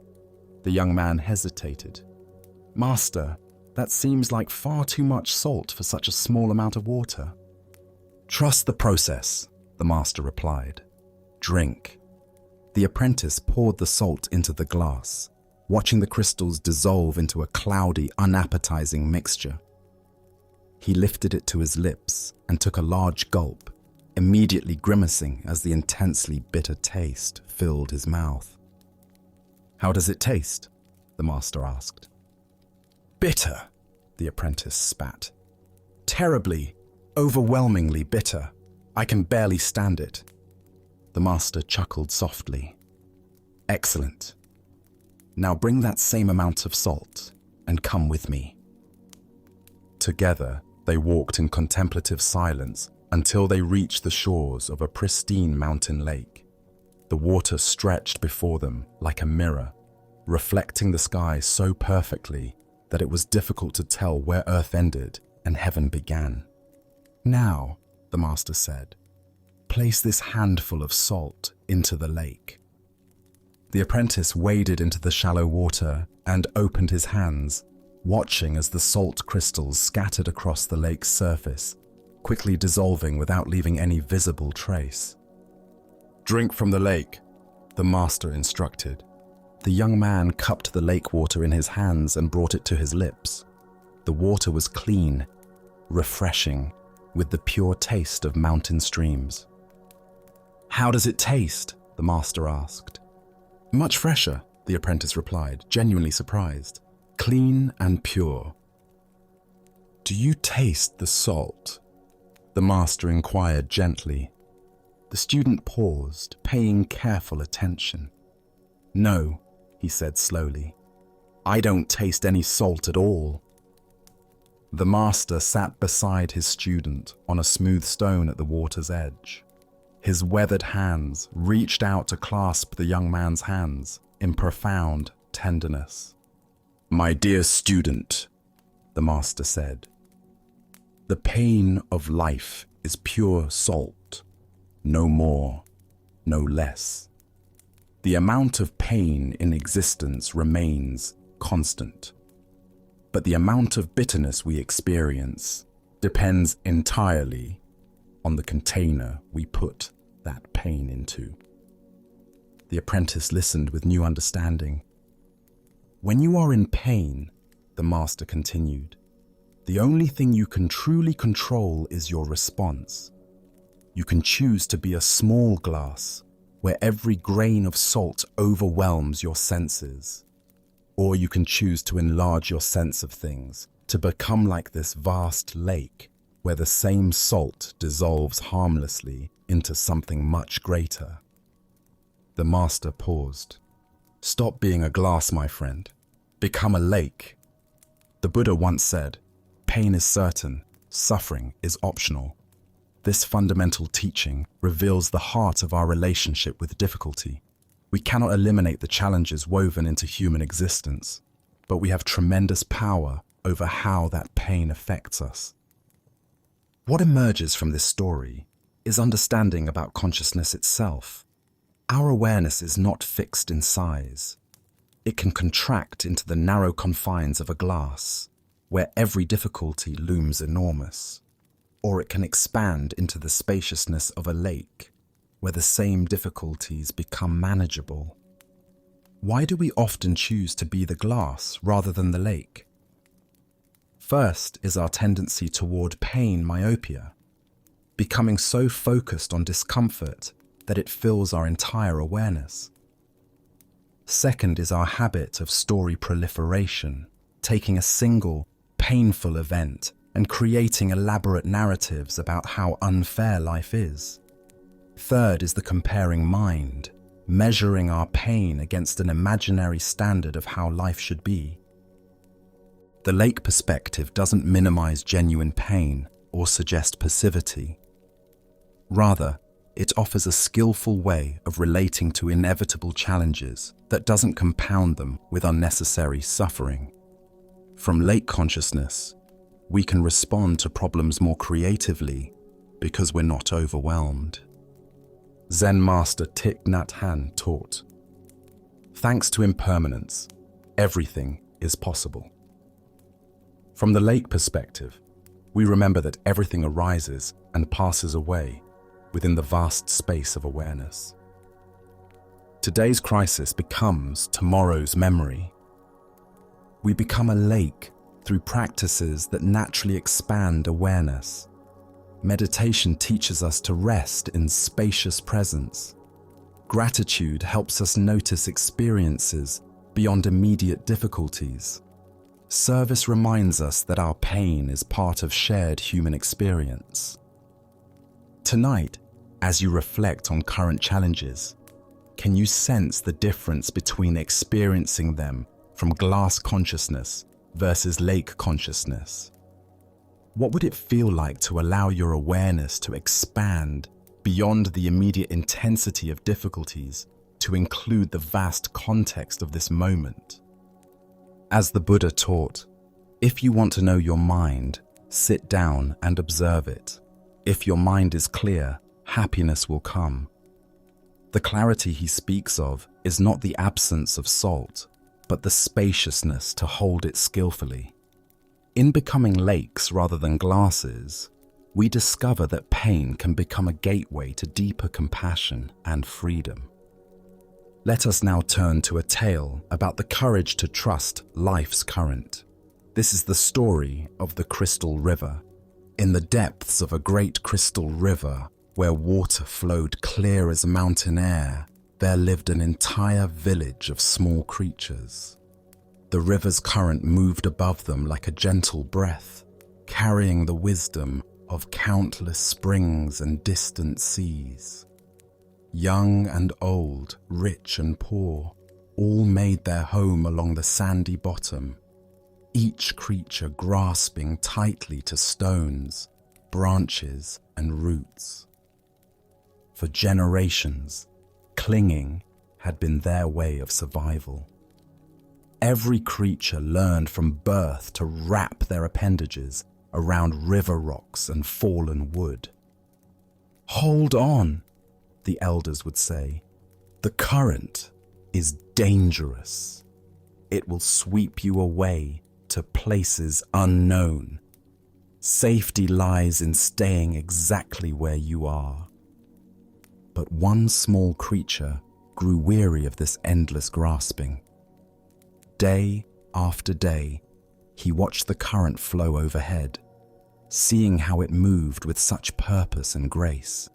The young man hesitated. "Master, that seems like far too much salt for such a small amount of water." "Trust the process," the master replied. "Drink." The apprentice poured the salt into the glass, watching the crystals dissolve into a cloudy, unappetizing mixture. He lifted it to his lips and took a large gulp, immediately grimacing as the intensely bitter taste filled his mouth. "How does it taste?" the master asked. "Bitter," the apprentice spat. "Terribly, overwhelmingly bitter. I can barely stand it." The master chuckled softly. "Excellent. Now bring that same amount of salt and come with me." Together, they walked in contemplative silence until they reached the shores of a pristine mountain lake. The water stretched before them like a mirror, reflecting the sky so perfectly that it was difficult to tell where earth ended and heaven began. "Now," the master said, "place this handful of salt into the lake." The apprentice waded into the shallow water and opened his hands, watching as the salt crystals scattered across the lake's surface, quickly dissolving without leaving any visible trace. "Drink from the lake," the master instructed. The young man cupped the lake water in his hands and brought it to his lips. The water was clean, refreshing, with the pure taste of mountain streams. "How does it taste?" the master asked. "Much fresher," the apprentice replied, genuinely surprised. "Clean and pure." "Do you taste the salt?" the master inquired gently. The student paused, paying careful attention. "No," he said slowly. "I don't taste any salt at all." The master sat beside his student on a smooth stone at the water's edge. His weathered hands reached out to clasp the young man's hands in profound tenderness. "My dear student," the master said, "the pain of life is pure salt, no more, no less. The amount of pain in existence remains constant, but the amount of bitterness we experience depends entirely on the container we put that pain into." The apprentice listened with new understanding. When you are in pain, the master continued, the only thing you can truly control is your response. You can choose to be a small glass where every grain of salt overwhelms your senses. Or you can choose to enlarge your sense of things, to become like this vast lake where the same salt dissolves harmlessly into something much greater. The master paused. Stop being a glass, my friend. Become a lake. The Buddha once said, pain is certain, suffering is optional. This fundamental teaching reveals the heart of our relationship with difficulty. We cannot eliminate the challenges woven into human existence, but we have tremendous power over how that pain affects us. What emerges from this story is understanding about consciousness itself. Our awareness is not fixed in size. It can contract into the narrow confines of a glass, where every difficulty looms enormous, or it can expand into the spaciousness of a lake, where the same difficulties become manageable. Why do we often choose to be the glass rather than the lake? First is our tendency toward pain myopia, becoming so focused on discomfort that it fills our entire awareness. Second is our habit of story proliferation, taking a single, painful event and creating elaborate narratives about how unfair life is. Third is the comparing mind, measuring our pain against an imaginary standard of how life should be. The lake perspective doesn't minimize genuine pain or suggest passivity. Rather, it offers a skillful way of relating to inevitable challenges that doesn't compound them with unnecessary suffering. From lake consciousness, we can respond to problems more creatively because we're not overwhelmed. Zen master Thich Nhat Hanh taught, thanks to impermanence, everything is possible. From the lake perspective, we remember that everything arises and passes away within the vast space of awareness. Today's crisis becomes tomorrow's memory. We become a lake through practices that naturally expand awareness. Meditation teaches us to rest in spacious presence. Gratitude helps us notice experiences beyond immediate difficulties. Service reminds us that our pain is part of shared human experience. Tonight, as you reflect on current challenges, can you sense the difference between experiencing them from glass consciousness versus lake consciousness? What would it feel like to allow your awareness to expand beyond the immediate intensity of difficulties to include the vast context of this moment? As the Buddha taught, if you want to know your mind, sit down and observe it. If your mind is clear, happiness will come. The clarity he speaks of is not the absence of salt, but the spaciousness to hold it skillfully. In becoming lakes rather than glasses, we discover that pain can become a gateway to deeper compassion and freedom. Let us now turn to a tale about the courage to trust life's current. This is the story of the Crystal River. In the depths of a great crystal river, where water flowed clear as mountain air, there lived an entire village of small creatures. The river's current moved above them like a gentle breath, carrying the wisdom of countless springs and distant seas. Young and old, rich and poor, all made their home along the sandy bottom, each creature grasping tightly to stones, branches, and roots. For generations, clinging had been their way of survival. Every creature learned from birth to wrap their appendages around river rocks and fallen wood. "Hold on," the elders would say. "The current is dangerous. It will sweep you away to places unknown. Safety lies in staying exactly where you are." But one small creature grew weary of this endless grasping. Day after day, he watched the current flow overhead, seeing how it moved with such purpose and grace.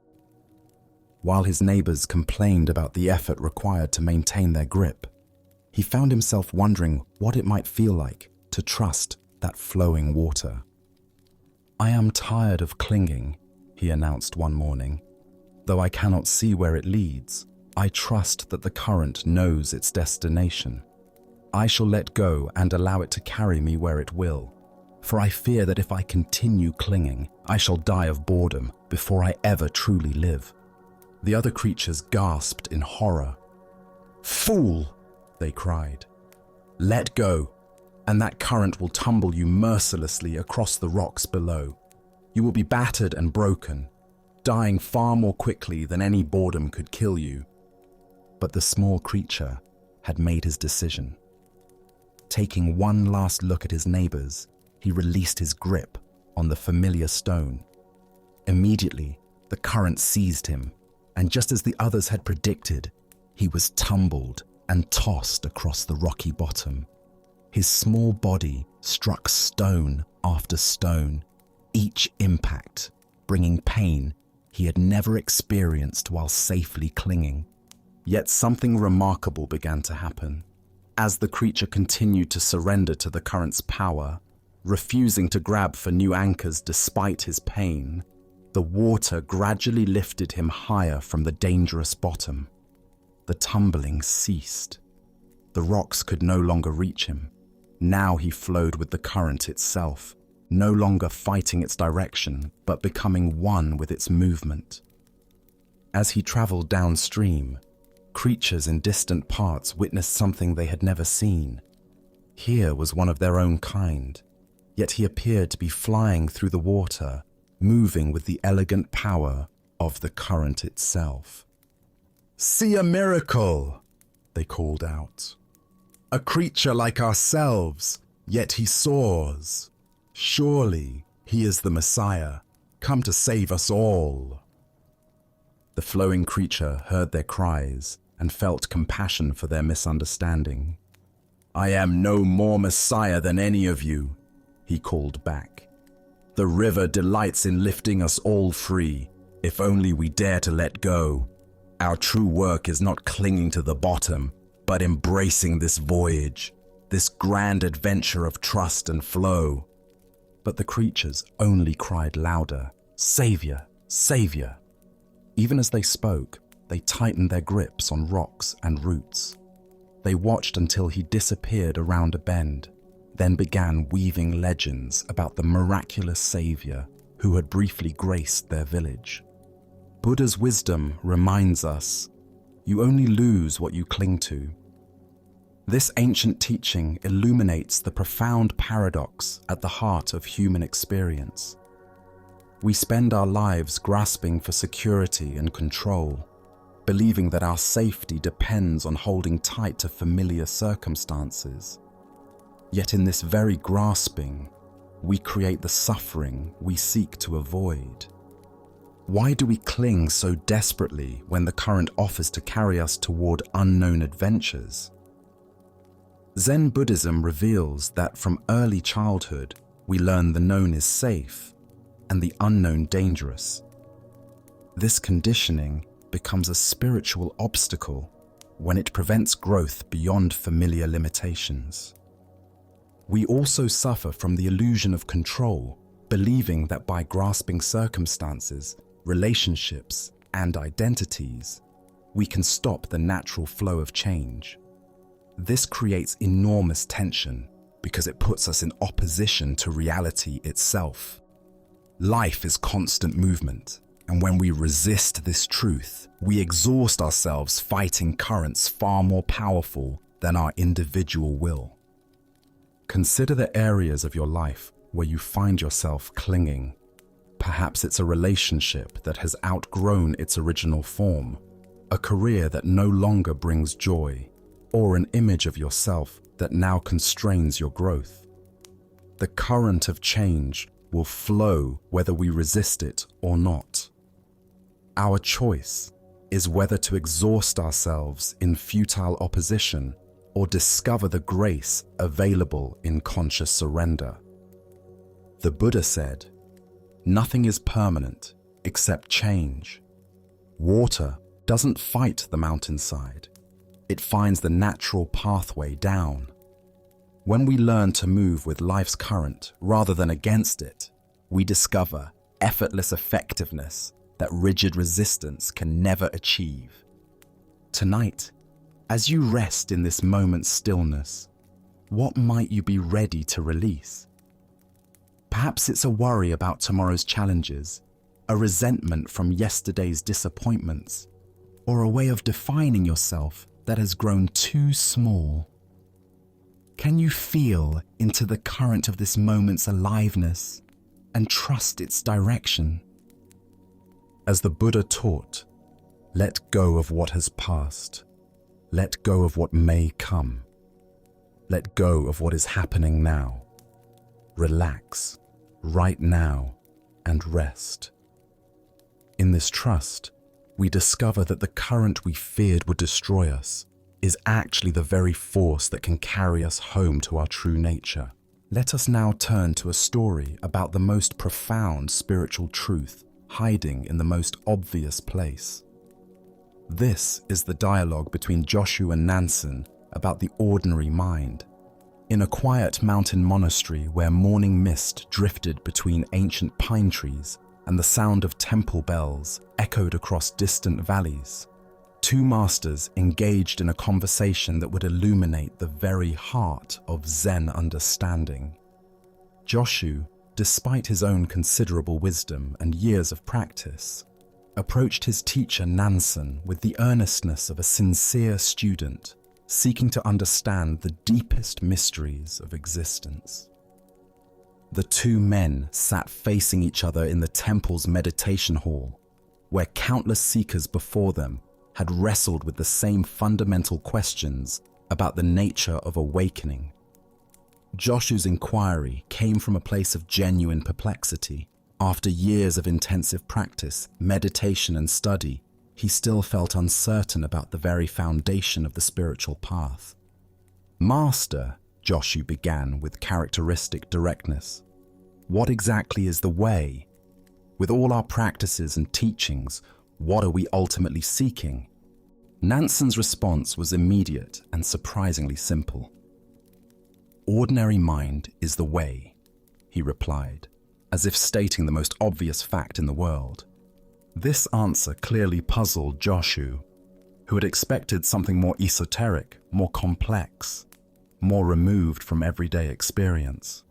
While his neighbors complained about the effort required to maintain their grip, he found himself wondering what it might feel like to trust that flowing water. "I am tired of clinging," he announced one morning. "Though I cannot see where it leads, I trust that the current knows its destination. I shall let go and allow it to carry me where it will, for I fear that if I continue clinging, I shall die of boredom before I ever truly live." The other creatures gasped in horror. "Fool!" they cried. "Let go, and that current will tumble you mercilessly across the rocks below. You will be battered and broken, dying far more quickly than any boredom could kill you." But the small creature had made his decision. Taking one last look at his neighbors, he released his grip on the familiar stone. Immediately, the current seized him, and just as the others had predicted, he was tumbled and tossed across the rocky bottom. His small body struck stone after stone, each impact bringing pain he had never experienced while safely clinging. Yet something remarkable began to happen. As the creature continued to surrender to the current's power, refusing to grab for new anchors despite his pain, the water gradually lifted him higher from the dangerous bottom. The tumbling ceased. The rocks could no longer reach him. Now he flowed with the current itself, no longer fighting its direction, but becoming one with its movement. As he traveled downstream, creatures in distant parts witnessed something they had never seen. Here was one of their own kind, yet he appeared to be flying through the water, moving with the elegant power of the current itself. "See a miracle!" they called out. "A creature like ourselves, yet he soars. Surely he is the Messiah, come to save us all." The flowing creature heard their cries and felt compassion for their misunderstanding. "I am no more Messiah than any of you," he called back. "The river delights in lifting us all free, if only we dare to let go. Our true work is not clinging to the bottom, but embracing this voyage, this grand adventure of trust and flow." But the creatures only cried louder, "Savior, Savior!" Even as they spoke, they tightened their grips on rocks and roots. They watched until he disappeared around a bend, then began weaving legends about the miraculous Savior who had briefly graced their village. Buddha's wisdom reminds us, you only lose what you cling to. This ancient teaching illuminates the profound paradox at the heart of human experience. We spend our lives grasping for security and control, believing that our safety depends on holding tight to familiar circumstances. Yet in this very grasping, we create the suffering we seek to avoid. Why do we cling so desperately when the current offers to carry us toward unknown adventures? Zen Buddhism reveals that from early childhood, we learn the known is safe and the unknown dangerous. This conditioning becomes a spiritual obstacle when it prevents growth beyond familiar limitations. We also suffer from the illusion of control, believing that by grasping circumstances, relationships, and identities, we can stop the natural flow of change. This creates enormous tension because it puts us in opposition to reality itself. Life is constant movement, and when we resist this truth, we exhaust ourselves fighting currents far more powerful than our individual will. Consider the areas of your life where you find yourself clinging. Perhaps it's a relationship that has outgrown its original form, a career that no longer brings joy, or an image of yourself that now constrains your growth. The current of change will flow whether we resist it or not. Our choice is whether to exhaust ourselves in futile opposition or discover the grace available in conscious surrender. The Buddha said, "Nothing is permanent except change." Water doesn't fight the mountainside. It finds the natural pathway down. When we learn to move with life's current rather than against it, we discover effortless effectiveness that rigid resistance can never achieve. Tonight, as you rest in this moment's stillness, what might you be ready to release? Perhaps it's a worry about tomorrow's challenges, a resentment from yesterday's disappointments, or a way of defining yourself that has grown too small. Can you feel into the current of this moment's aliveness and trust its direction? As the Buddha taught, let go of what has passed. Let go of what may come. Let go of what is happening now. Relax, right now, and rest. In this trust, we discover that the current we feared would destroy us is actually the very force that can carry us home to our true nature. Let us now turn to a story about the most profound spiritual truth hiding in the most obvious place. This is the dialogue between Joshu and Nansen about the ordinary mind. In a quiet mountain monastery where morning mist drifted between ancient pine trees and the sound of temple bells echoed across distant valleys, two masters engaged in a conversation that would illuminate the very heart of Zen understanding. Joshu, despite his own considerable wisdom and years of practice, approached his teacher Nansen with the earnestness of a sincere student seeking to understand the deepest mysteries of existence. The two men sat facing each other in the temple's meditation hall, where countless seekers before them had wrestled with the same fundamental questions about the nature of awakening. Joshu's inquiry came from a place of genuine perplexity. After years of intensive practice, meditation, and study, he still felt uncertain about the very foundation of the spiritual path. "Master," Joshu began with characteristic directness, "what exactly is the way? With all our practices and teachings, what are we ultimately seeking?" Nansen's response was immediate and surprisingly simple. "Ordinary mind is the way," he replied, as if stating the most obvious fact in the world. This answer clearly puzzled Joshu, who had expected something more esoteric, more complex, more removed from everyday experience.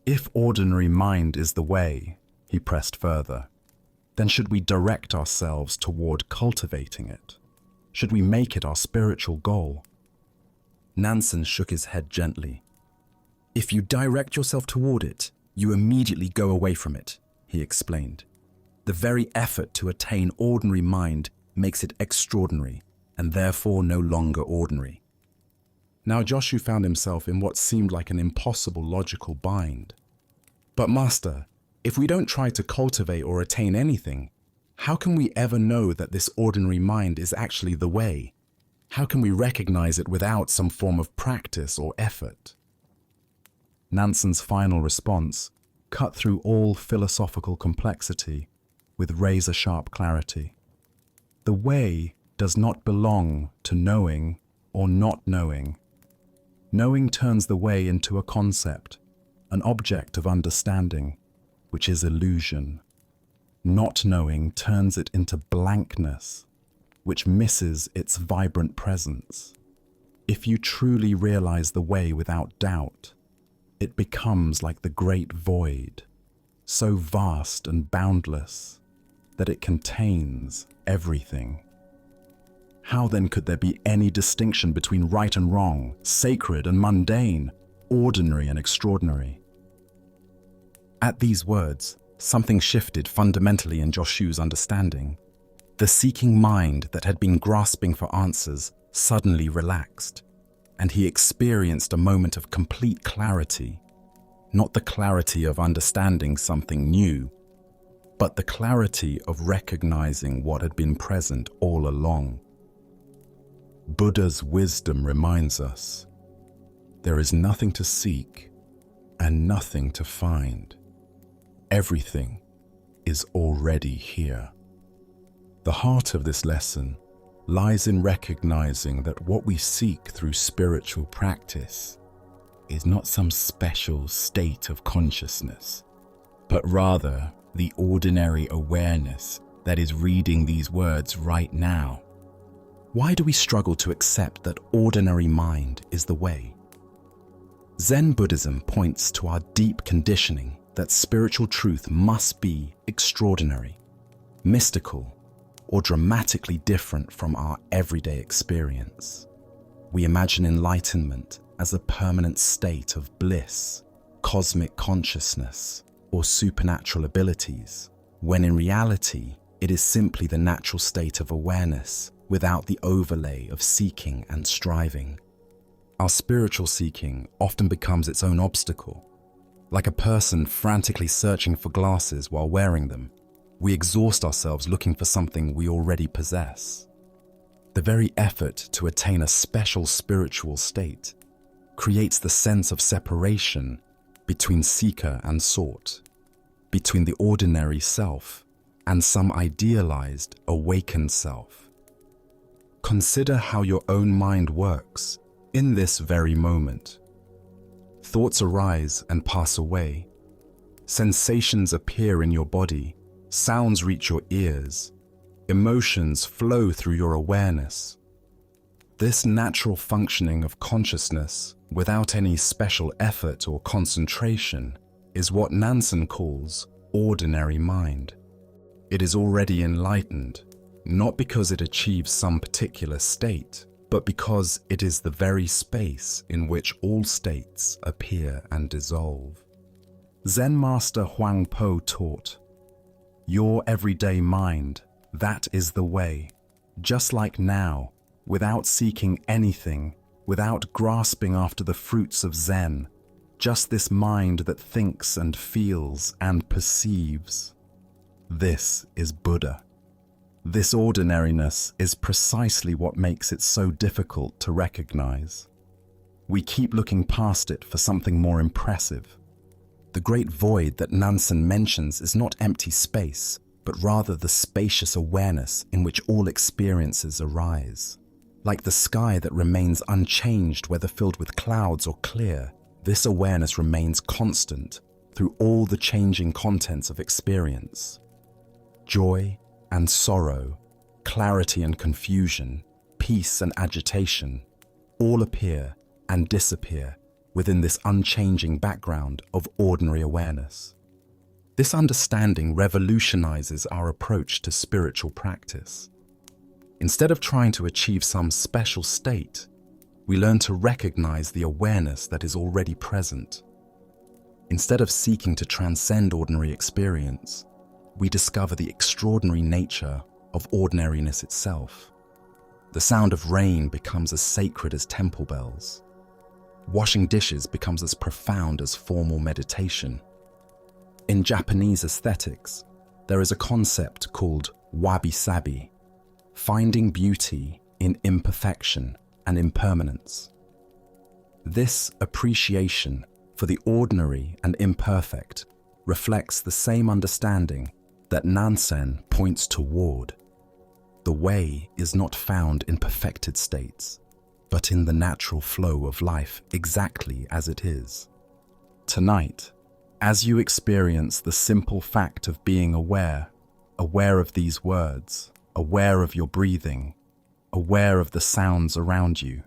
"If ordinary mind is the way," he pressed further, "then should we direct ourselves toward cultivating it? Should we make it our spiritual goal?" Nansen shook his head gently. "If you direct yourself toward it, you immediately go away from it," he explained. "The very effort to attain ordinary mind makes it extraordinary, and therefore no longer ordinary." Now Joshu found himself in what seemed like an impossible logical bind. "But Master, if we don't try to cultivate or attain anything, how can we ever know that this ordinary mind is actually the way? How can we recognize it without some form of practice or effort?" Nansen's final response cut through all philosophical complexity with razor-sharp clarity. The way does not belong to knowing or not knowing. Knowing turns the way into a concept, an object of understanding, which is illusion. Not knowing turns it into blankness, which misses its vibrant presence. If you truly realize the way without doubt, it becomes like the great void, so vast and boundless that it contains everything. How then could there be any distinction between right and wrong, sacred and mundane, ordinary and extraordinary? At these words, something shifted fundamentally in Joshu's understanding. The seeking mind that had been grasping for answers suddenly relaxed, and he experienced a moment of complete clarity. Not the clarity of understanding something new, but the clarity of recognizing what had been present all along. Buddha's wisdom reminds us, there is nothing to seek and nothing to find. Everything is already here. The heart of this lesson lies in recognizing that what we seek through spiritual practice is not some special state of consciousness, but rather the ordinary awareness that is reading these words right now. Why do we struggle to accept that ordinary mind is the way? Zen Buddhism points to our deep conditioning that spiritual truth must be extraordinary, mystical, or dramatically different from our everyday experience. We imagine enlightenment as a permanent state of bliss, cosmic consciousness, or supernatural abilities, when in reality, it is simply the natural state of awareness without the overlay of seeking and striving. Our spiritual seeking often becomes its own obstacle. Like a person frantically searching for glasses while wearing them, we exhaust ourselves looking for something we already possess. The very effort to attain a special spiritual state creates the sense of separation between seeker and sought, between the ordinary self and some idealized, awakened self. Consider how your own mind works in this very moment. Thoughts arise and pass away. Sensations appear in your body. Sounds reach your ears. Emotions flow through your awareness. This natural functioning of consciousness, without any special effort or concentration, is what Nansen calls ordinary mind. It is already enlightened, not because it achieves some particular state, but because it is the very space in which all states appear and dissolve. Zen master Huang Po taught, "Your everyday mind, that is the way, just like now, without seeking anything, without grasping after the fruits of Zen, just this mind that thinks and feels and perceives. This is Buddha." This ordinariness is precisely what makes it so difficult to recognize. We keep looking past it for something more impressive. The great void that Nansen mentions is not empty space, but rather the spacious awareness in which all experiences arise. Like the sky that remains unchanged whether filled with clouds or clear, this awareness remains constant through all the changing contents of experience. Joy and sorrow, clarity and confusion, peace and agitation, all appear and disappear within this unchanging background of ordinary awareness. This understanding revolutionizes our approach to spiritual practice. Instead of trying to achieve some special state, we learn to recognize the awareness that is already present. Instead of seeking to transcend ordinary experience, we discover the extraordinary nature of ordinariness itself. The sound of rain becomes as sacred as temple bells. Washing dishes becomes as profound as formal meditation. In Japanese aesthetics, there is a concept called wabi-sabi, finding beauty in imperfection and impermanence. This appreciation for the ordinary and imperfect reflects the same understanding that Nansen points toward. The way is not found in perfected states, but in the natural flow of life exactly as it is. Tonight, as you experience the simple fact of being aware of these words, aware of your breathing, aware of the sounds around you,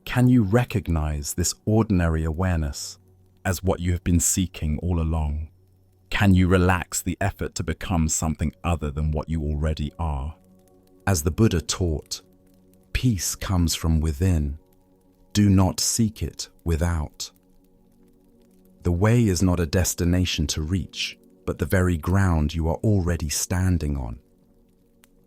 can you recognize this ordinary awareness as what you have been seeking all along? Can you relax the effort to become something other than what you already are? As the Buddha taught, peace comes from within. Do not seek it without. The way is not a destination to reach, but the very ground you are already standing on.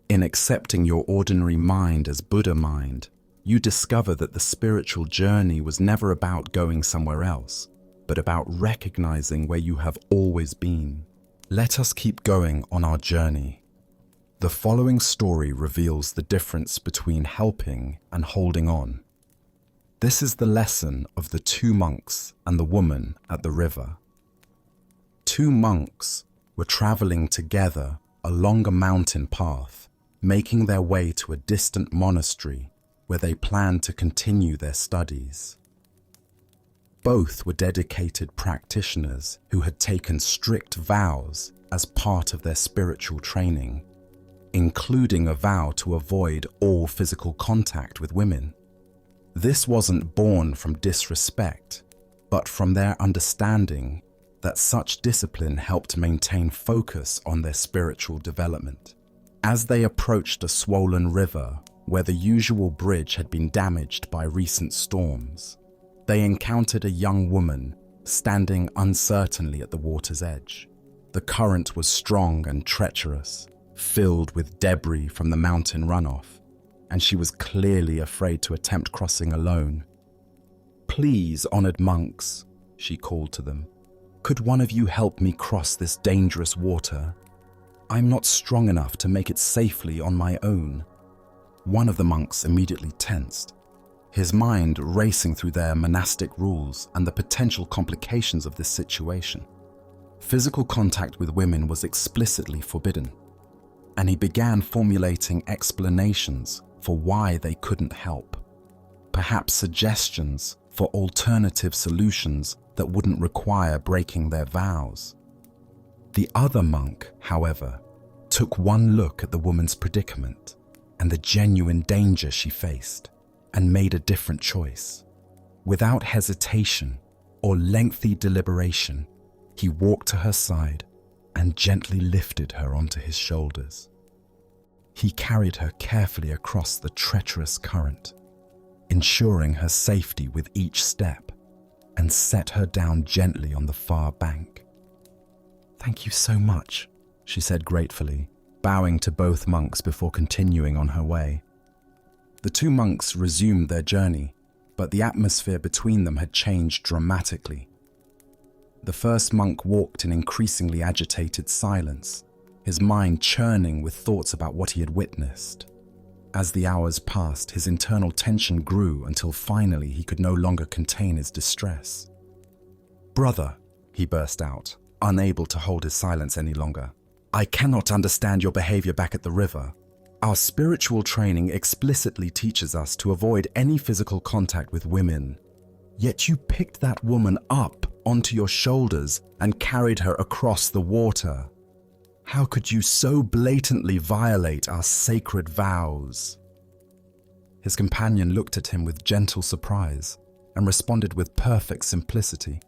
In accepting your ordinary mind as Buddha mind, you discover that the spiritual journey was never about going somewhere else, but about recognizing where you have always been. Let us keep going on our journey. The following story reveals the difference between helping and holding on. This is the lesson of the two monks and the woman at the river. Two monks were traveling together along a mountain path, making their way to a distant monastery where they planned to continue their studies. Both were dedicated practitioners who had taken strict vows as part of their spiritual training, including a vow to avoid all physical contact with women. This wasn't born from disrespect, but from their understanding that such discipline helped maintain focus on their spiritual development. As they approached a swollen river where the usual bridge had been damaged by recent storms, they encountered a young woman standing uncertainly at the water's edge. The current was strong and treacherous, filled with debris from the mountain runoff, and she was clearly afraid to attempt crossing alone. "Please, honored monks," she called to them, "could one of you help me cross this dangerous water? I'm not strong enough to make it safely on my own." One of the monks immediately tensed, his mind racing through their monastic rules and the potential complications of this situation. Physical contact with women was explicitly forbidden, and he began formulating explanations for why they couldn't help, perhaps suggestions for alternative solutions that wouldn't require breaking their vows. The other monk, however, took one look at the woman's predicament and the genuine danger she faced, and made a different choice. Without hesitation or lengthy deliberation, he walked to her side and gently lifted her onto his shoulders. He carried her carefully across the treacherous current, ensuring her safety with each step, and set her down gently on the far bank. "Thank you so much," she said gratefully, bowing to both monks before continuing on her way. The two monks resumed their journey, but the atmosphere between them had changed dramatically. The first monk walked in increasingly agitated silence, his mind churning with thoughts about what he had witnessed. As the hours passed, his internal tension grew until finally he could no longer contain his distress. "Brother," he burst out, unable to hold his silence any longer, "I cannot understand your behavior back at the river. Our spiritual training explicitly teaches us to avoid any physical contact with women. Yet you picked that woman up onto your shoulders and carried her across the water. How could you so blatantly violate our sacred vows?" His companion looked at him with gentle surprise and responded with perfect simplicity.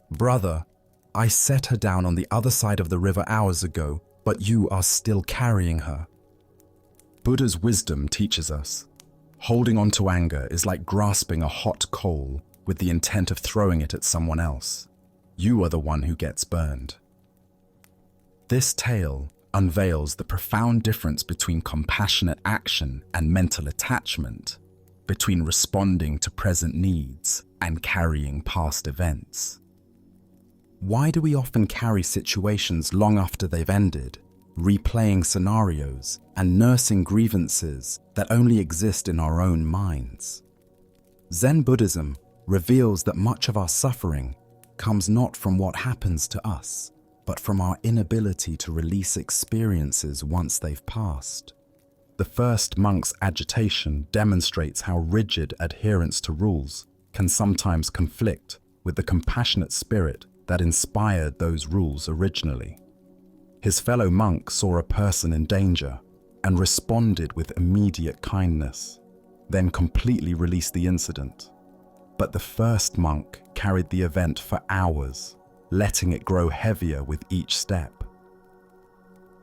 "Brother, I set her down on the other side of the river hours ago, but you are still carrying her." Buddha's wisdom teaches us, holding on to anger is like grasping a hot coal with the intent of throwing it at someone else. You are the one who gets burned. This tale unveils the profound difference between compassionate action and mental attachment, between responding to present needs and carrying past events. Why do we often carry situations long after they've ended, replaying scenarios and nursing grievances that only exist in our own minds? Zen Buddhism reveals that much of our suffering comes not from what happens to us, but from our inability to release experiences once they've passed. The first monk's agitation demonstrates how rigid adherence to rules can sometimes conflict with the compassionate spirit that inspired those rules originally. His fellow monk saw a person in danger and responded with immediate kindness, then completely released the incident. But the first monk carried the event for hours, letting it grow heavier with each step.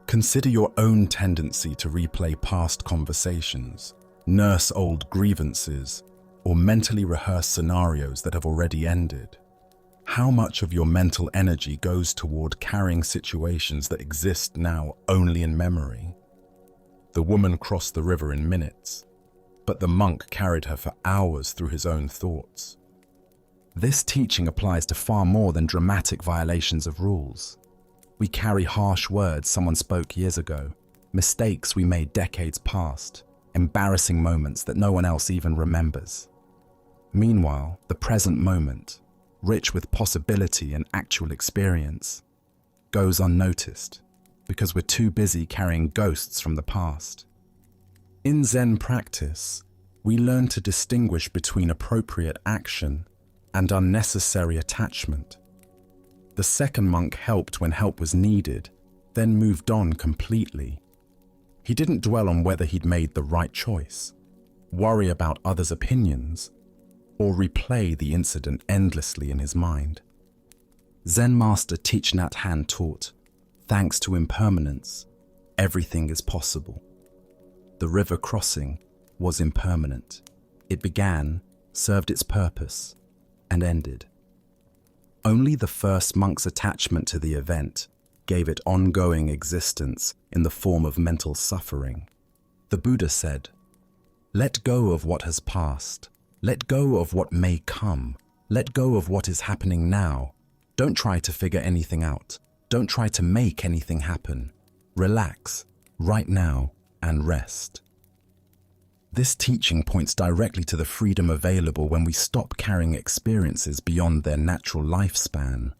Consider your own tendency to replay past conversations, nurse old grievances, or mentally rehearse scenarios that have already ended. How much of your mental energy goes toward carrying situations that exist now only in memory? The woman crossed the river in minutes, but the monk carried her for hours through his own thoughts. This teaching applies to far more than dramatic violations of rules. We carry harsh words someone spoke years ago, mistakes we made decades past, embarrassing moments that no one else even remembers. Meanwhile, the present moment, rich with possibility and actual experience, goes unnoticed because we're too busy carrying ghosts from the past. In Zen practice, we learn to distinguish between appropriate action and unnecessary attachment. The second monk helped when help was needed, then moved on completely. He didn't dwell on whether he'd made the right choice, worry about others' opinions, or replay the incident endlessly in his mind. Zen master Thich Nhat Hanh taught, thanks to impermanence, everything is possible. The river crossing was impermanent. It began, served its purpose, and ended. Only the first monk's attachment to the event gave it ongoing existence in the form of mental suffering. The Buddha said, "Let go of what has passed. Let go of what may come. Let go of what is happening now. Don't try to figure anything out. Don't try to make anything happen. Relax, right now, and rest." This teaching points directly to the freedom available when we stop carrying experiences beyond their natural lifespan.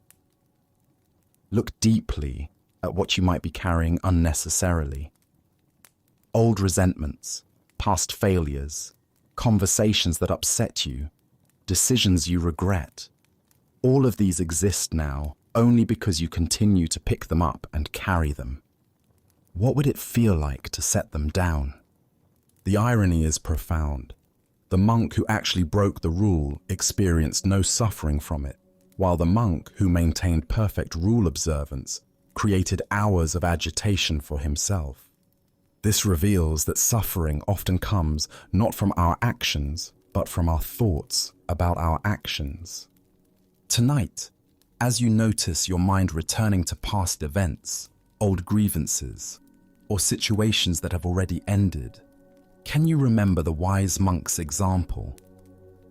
Look deeply at what you might be carrying unnecessarily. Old resentments, past failures, conversations that upset you, decisions you regret. All of these exist now only because you continue to pick them up and carry them. What would it feel like to set them down? The irony is profound. The monk who actually broke the rule experienced no suffering from it, while the monk who maintained perfect rule observance created hours of agitation for himself. This reveals that suffering often comes not from our actions, but from our thoughts about our actions. Tonight, as you notice your mind returning to past events, old grievances, or situations that have already ended, can you remember the wise monk's example?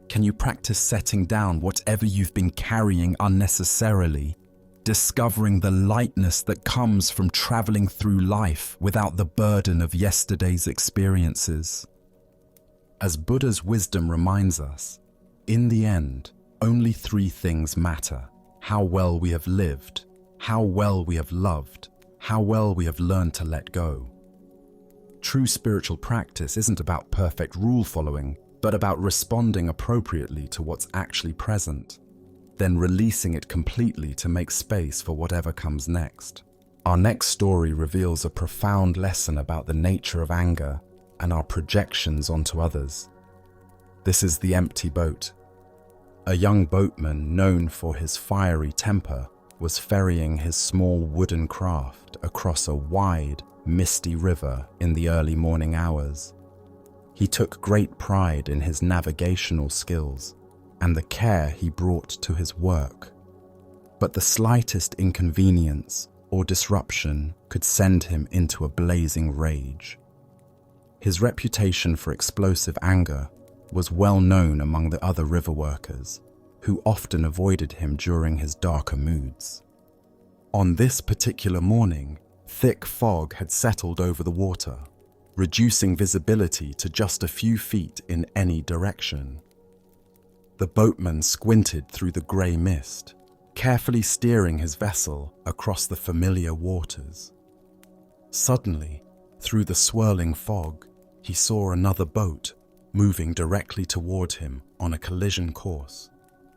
Can you practice setting down whatever you've been carrying unnecessarily, discovering the lightness that comes from traveling through life without the burden of yesterday's experiences? As Buddha's wisdom reminds us, in the end, only three things matter: how well we have lived, how well we have loved, how well we have learned to let go. True spiritual practice isn't about perfect rule following, but about responding appropriately to what's actually present, then releasing it completely to make space for whatever comes next. Our next story reveals a profound lesson about the nature of anger and our projections onto others. This is The Empty Boat. A young boatman known for his fiery temper was ferrying his small wooden craft across a wide, misty river in the early morning hours. He took great pride in his navigational skills and the care he brought to his work. But the slightest inconvenience or disruption could send him into a blazing rage. His reputation for explosive anger was well known among the other river workers, who often avoided him during his darker moods. On this particular morning, thick fog had settled over the water, reducing visibility to just a few feet in any direction. The boatman squinted through the grey mist, carefully steering his vessel across the familiar waters. Suddenly, through the swirling fog, he saw another boat moving directly toward him on a collision course.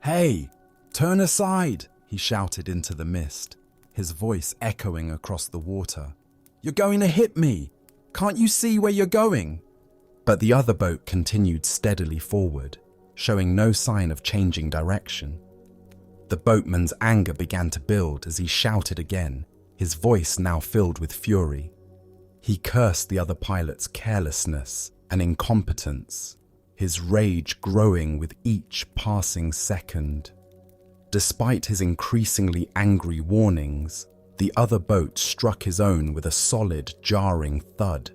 "Hey, turn aside!" he shouted into the mist, his voice echoing across the water. "You're going to hit me! Can't you see where you're going?" But the other boat continued steadily forward, showing no sign of changing direction. The boatman's anger began to build as he shouted again, his voice now filled with fury. He cursed the other pilot's carelessness and incompetence, his rage growing with each passing second. Despite his increasingly angry warnings, the other boat struck his own with a solid, jarring thud.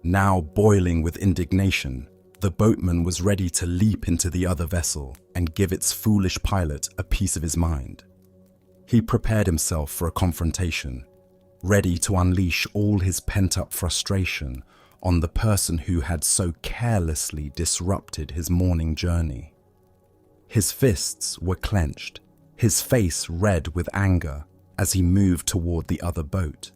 Now boiling with indignation, the boatman was ready to leap into the other vessel and give its foolish pilot a piece of his mind. He prepared himself for a confrontation, ready to unleash all his pent-up frustration on the person who had so carelessly disrupted his morning journey. His fists were clenched, his face red with anger as he moved toward the other boat.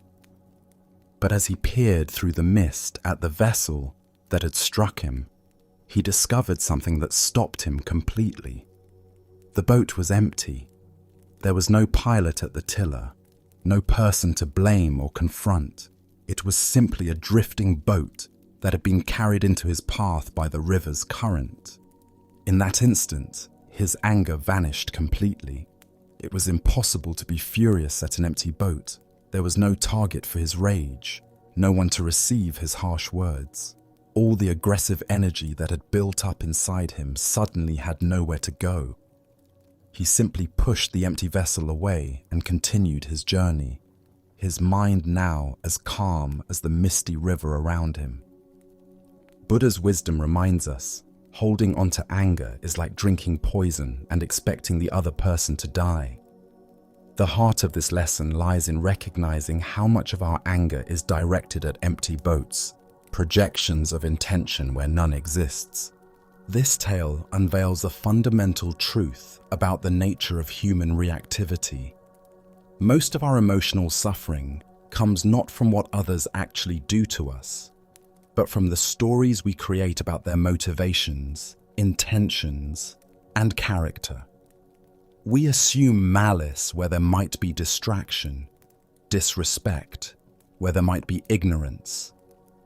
But as he peered through the mist at the vessel that had struck him, he discovered something that stopped him completely. The boat was empty. There was no pilot at the tiller, no person to blame or confront. It was simply a drifting boat that had been carried into his path by the river's current. In that instant, his anger vanished completely. It was impossible to be furious at an empty boat. There was no target for his rage, no one to receive his harsh words. All the aggressive energy that had built up inside him suddenly had nowhere to go. He simply pushed the empty vessel away and continued his journey, his mind now as calm as the misty river around him. Buddha's wisdom reminds us, holding on to anger is like drinking poison and expecting the other person to die. The heart of this lesson lies in recognizing how much of our anger is directed at empty boats, projections of intention where none exists. This tale unveils a fundamental truth about the nature of human reactivity. Most of our emotional suffering comes not from what others actually do to us, but from the stories we create about their motivations, intentions, and character. We assume malice where there might be distraction, disrespect where there might be ignorance,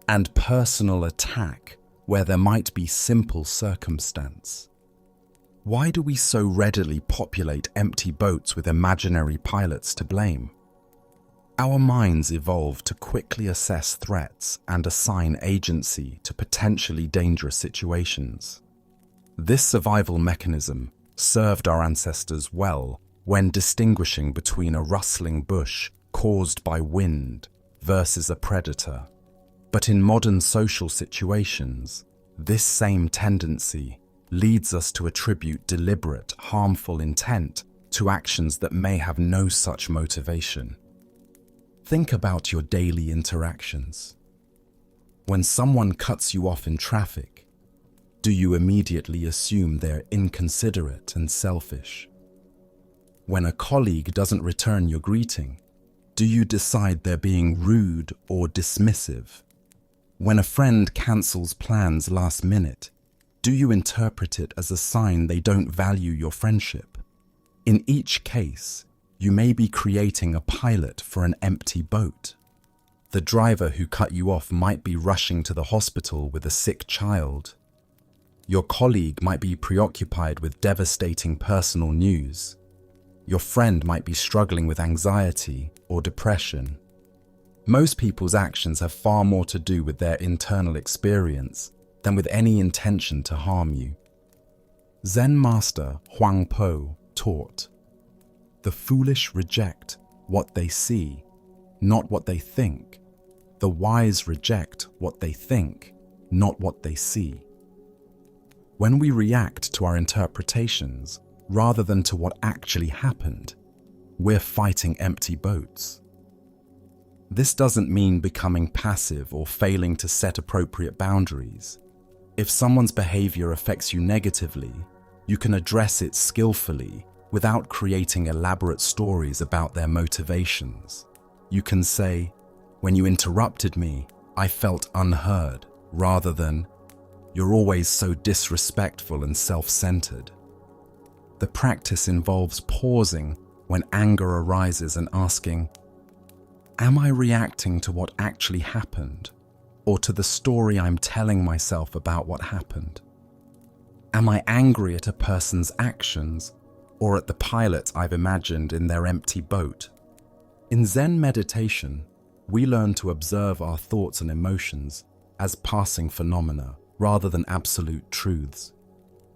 and personal attack where there might be simple circumstance. Why do we so readily populate empty boats with imaginary pilots to blame? Our minds evolved to quickly assess threats and assign agency to potentially dangerous situations. This survival mechanism served our ancestors well when distinguishing between a rustling bush caused by wind versus a predator. But in modern social situations, this same tendency leads us to attribute deliberate, harmful intent to actions that may have no such motivation. Think about your daily interactions. When someone cuts you off in traffic, do you immediately assume they're inconsiderate and selfish? When a colleague doesn't return your greeting, do you decide they're being rude or dismissive? When a friend cancels plans last minute, do you interpret it as a sign they don't value your friendship? In each case, you may be creating a pilot for an empty boat. The driver who cut you off might be rushing to the hospital with a sick child. Your colleague might be preoccupied with devastating personal news. Your friend might be struggling with anxiety or depression. Most people's actions have far more to do with their internal experience than with any intention to harm you. Zen master Huang Po taught, "The foolish reject what they see, not what they think. The wise reject what they think, not what they see." When we react to our interpretations rather than to what actually happened, we're fighting empty boats. This doesn't mean becoming passive or failing to set appropriate boundaries. If someone's behavior affects you negatively, you can address it skillfully without creating elaborate stories about their motivations. You can say, "When you interrupted me, I felt unheard," rather than, "You're always so disrespectful and self-centered." The practice involves pausing when anger arises and asking, "Am I reacting to what actually happened, or to the story I'm telling myself about what happened? Am I angry at a person's actions, or at the pilot I've imagined in their empty boat?" In Zen meditation, we learn to observe our thoughts and emotions as passing phenomena rather than absolute truths.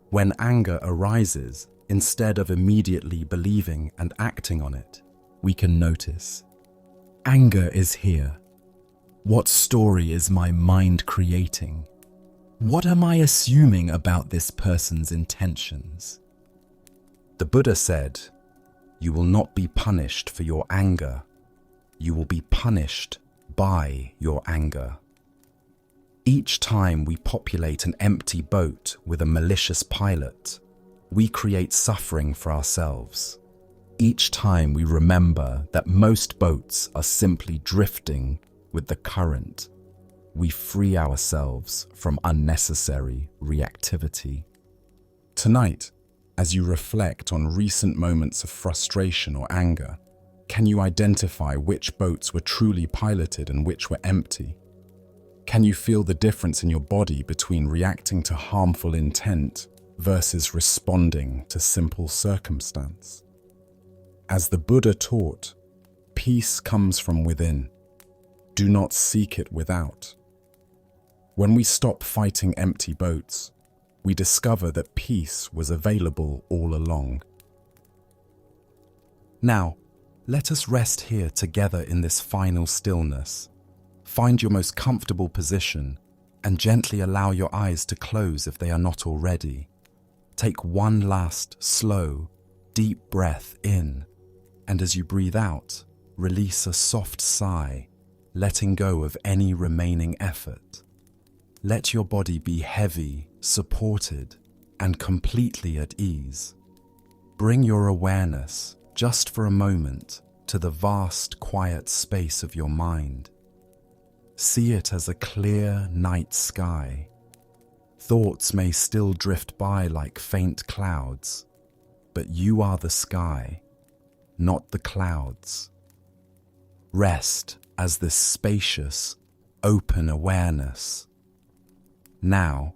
When anger arises, instead of immediately believing and acting on it, we can notice, anger is here. What story is my mind creating? What am I assuming about this person's intentions? The Buddha said, You will not be punished for your anger. You will be punished by your anger. Each time we populate an empty boat with a malicious pilot, we create suffering for ourselves. Each time we remember that most boats are simply drifting with the current, we free ourselves from unnecessary reactivity. Tonight, as you reflect on recent moments of frustration or anger, can you identify which boats were truly piloted and which were empty? Can you feel the difference in your body between reacting to harmful intent versus responding to simple circumstance? As the Buddha taught, peace comes from within. Do not seek it without. When we stop fighting empty boats, we discover that peace was available all along. Now, let us rest here together in this final stillness. Find your most comfortable position and gently allow your eyes to close if they are not already. Take one last, slow, deep breath in, and as you breathe out, release a soft sigh, letting go of any remaining effort. Let your body be heavy, supported, and completely at ease. Bring your awareness, just for a moment, to the vast, quiet space of your mind. See it as a clear night sky. Thoughts may still drift by like faint clouds, but you are the sky, not the clouds. Rest as this spacious, open awareness. Now,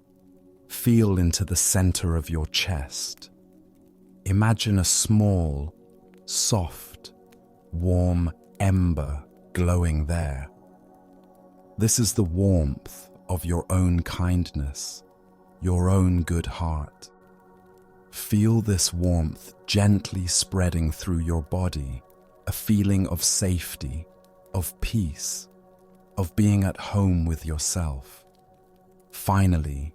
feel into the center of your chest. Imagine a small, soft, warm ember glowing there. This is the warmth of your own kindness, your own good heart. Feel this warmth gently spreading through your body, a feeling of safety, of peace, of being at home with yourself. Finally,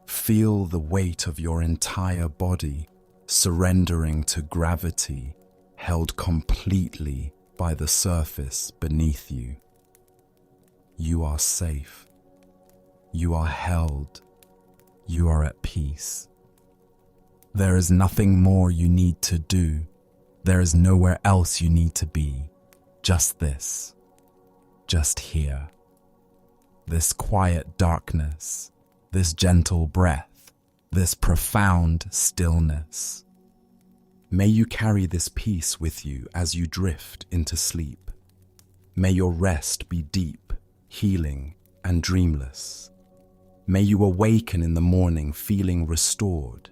feel the weight of your entire body surrendering to gravity, held completely by the surface beneath you. You are safe. You are held. You are at peace. There is nothing more you need to do. There is nowhere else you need to be. Just this. Just here. This quiet darkness. This gentle breath. This profound stillness. May you carry this peace with you as you drift into sleep. May your rest be deep, healing, and dreamless. May you awaken in the morning feeling restored,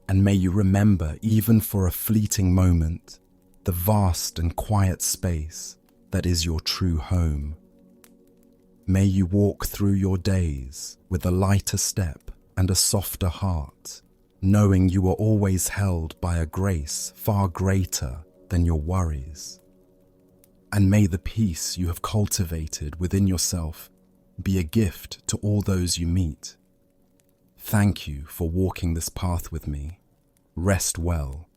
and may you remember, even for a fleeting moment, the vast and quiet space that is your true home. May you walk through your days with a lighter step and a softer heart, knowing you are always held by a grace far greater than your worries. And may the peace you have cultivated within yourself be a gift to all those you meet. Thank you for walking this path with me. Rest well,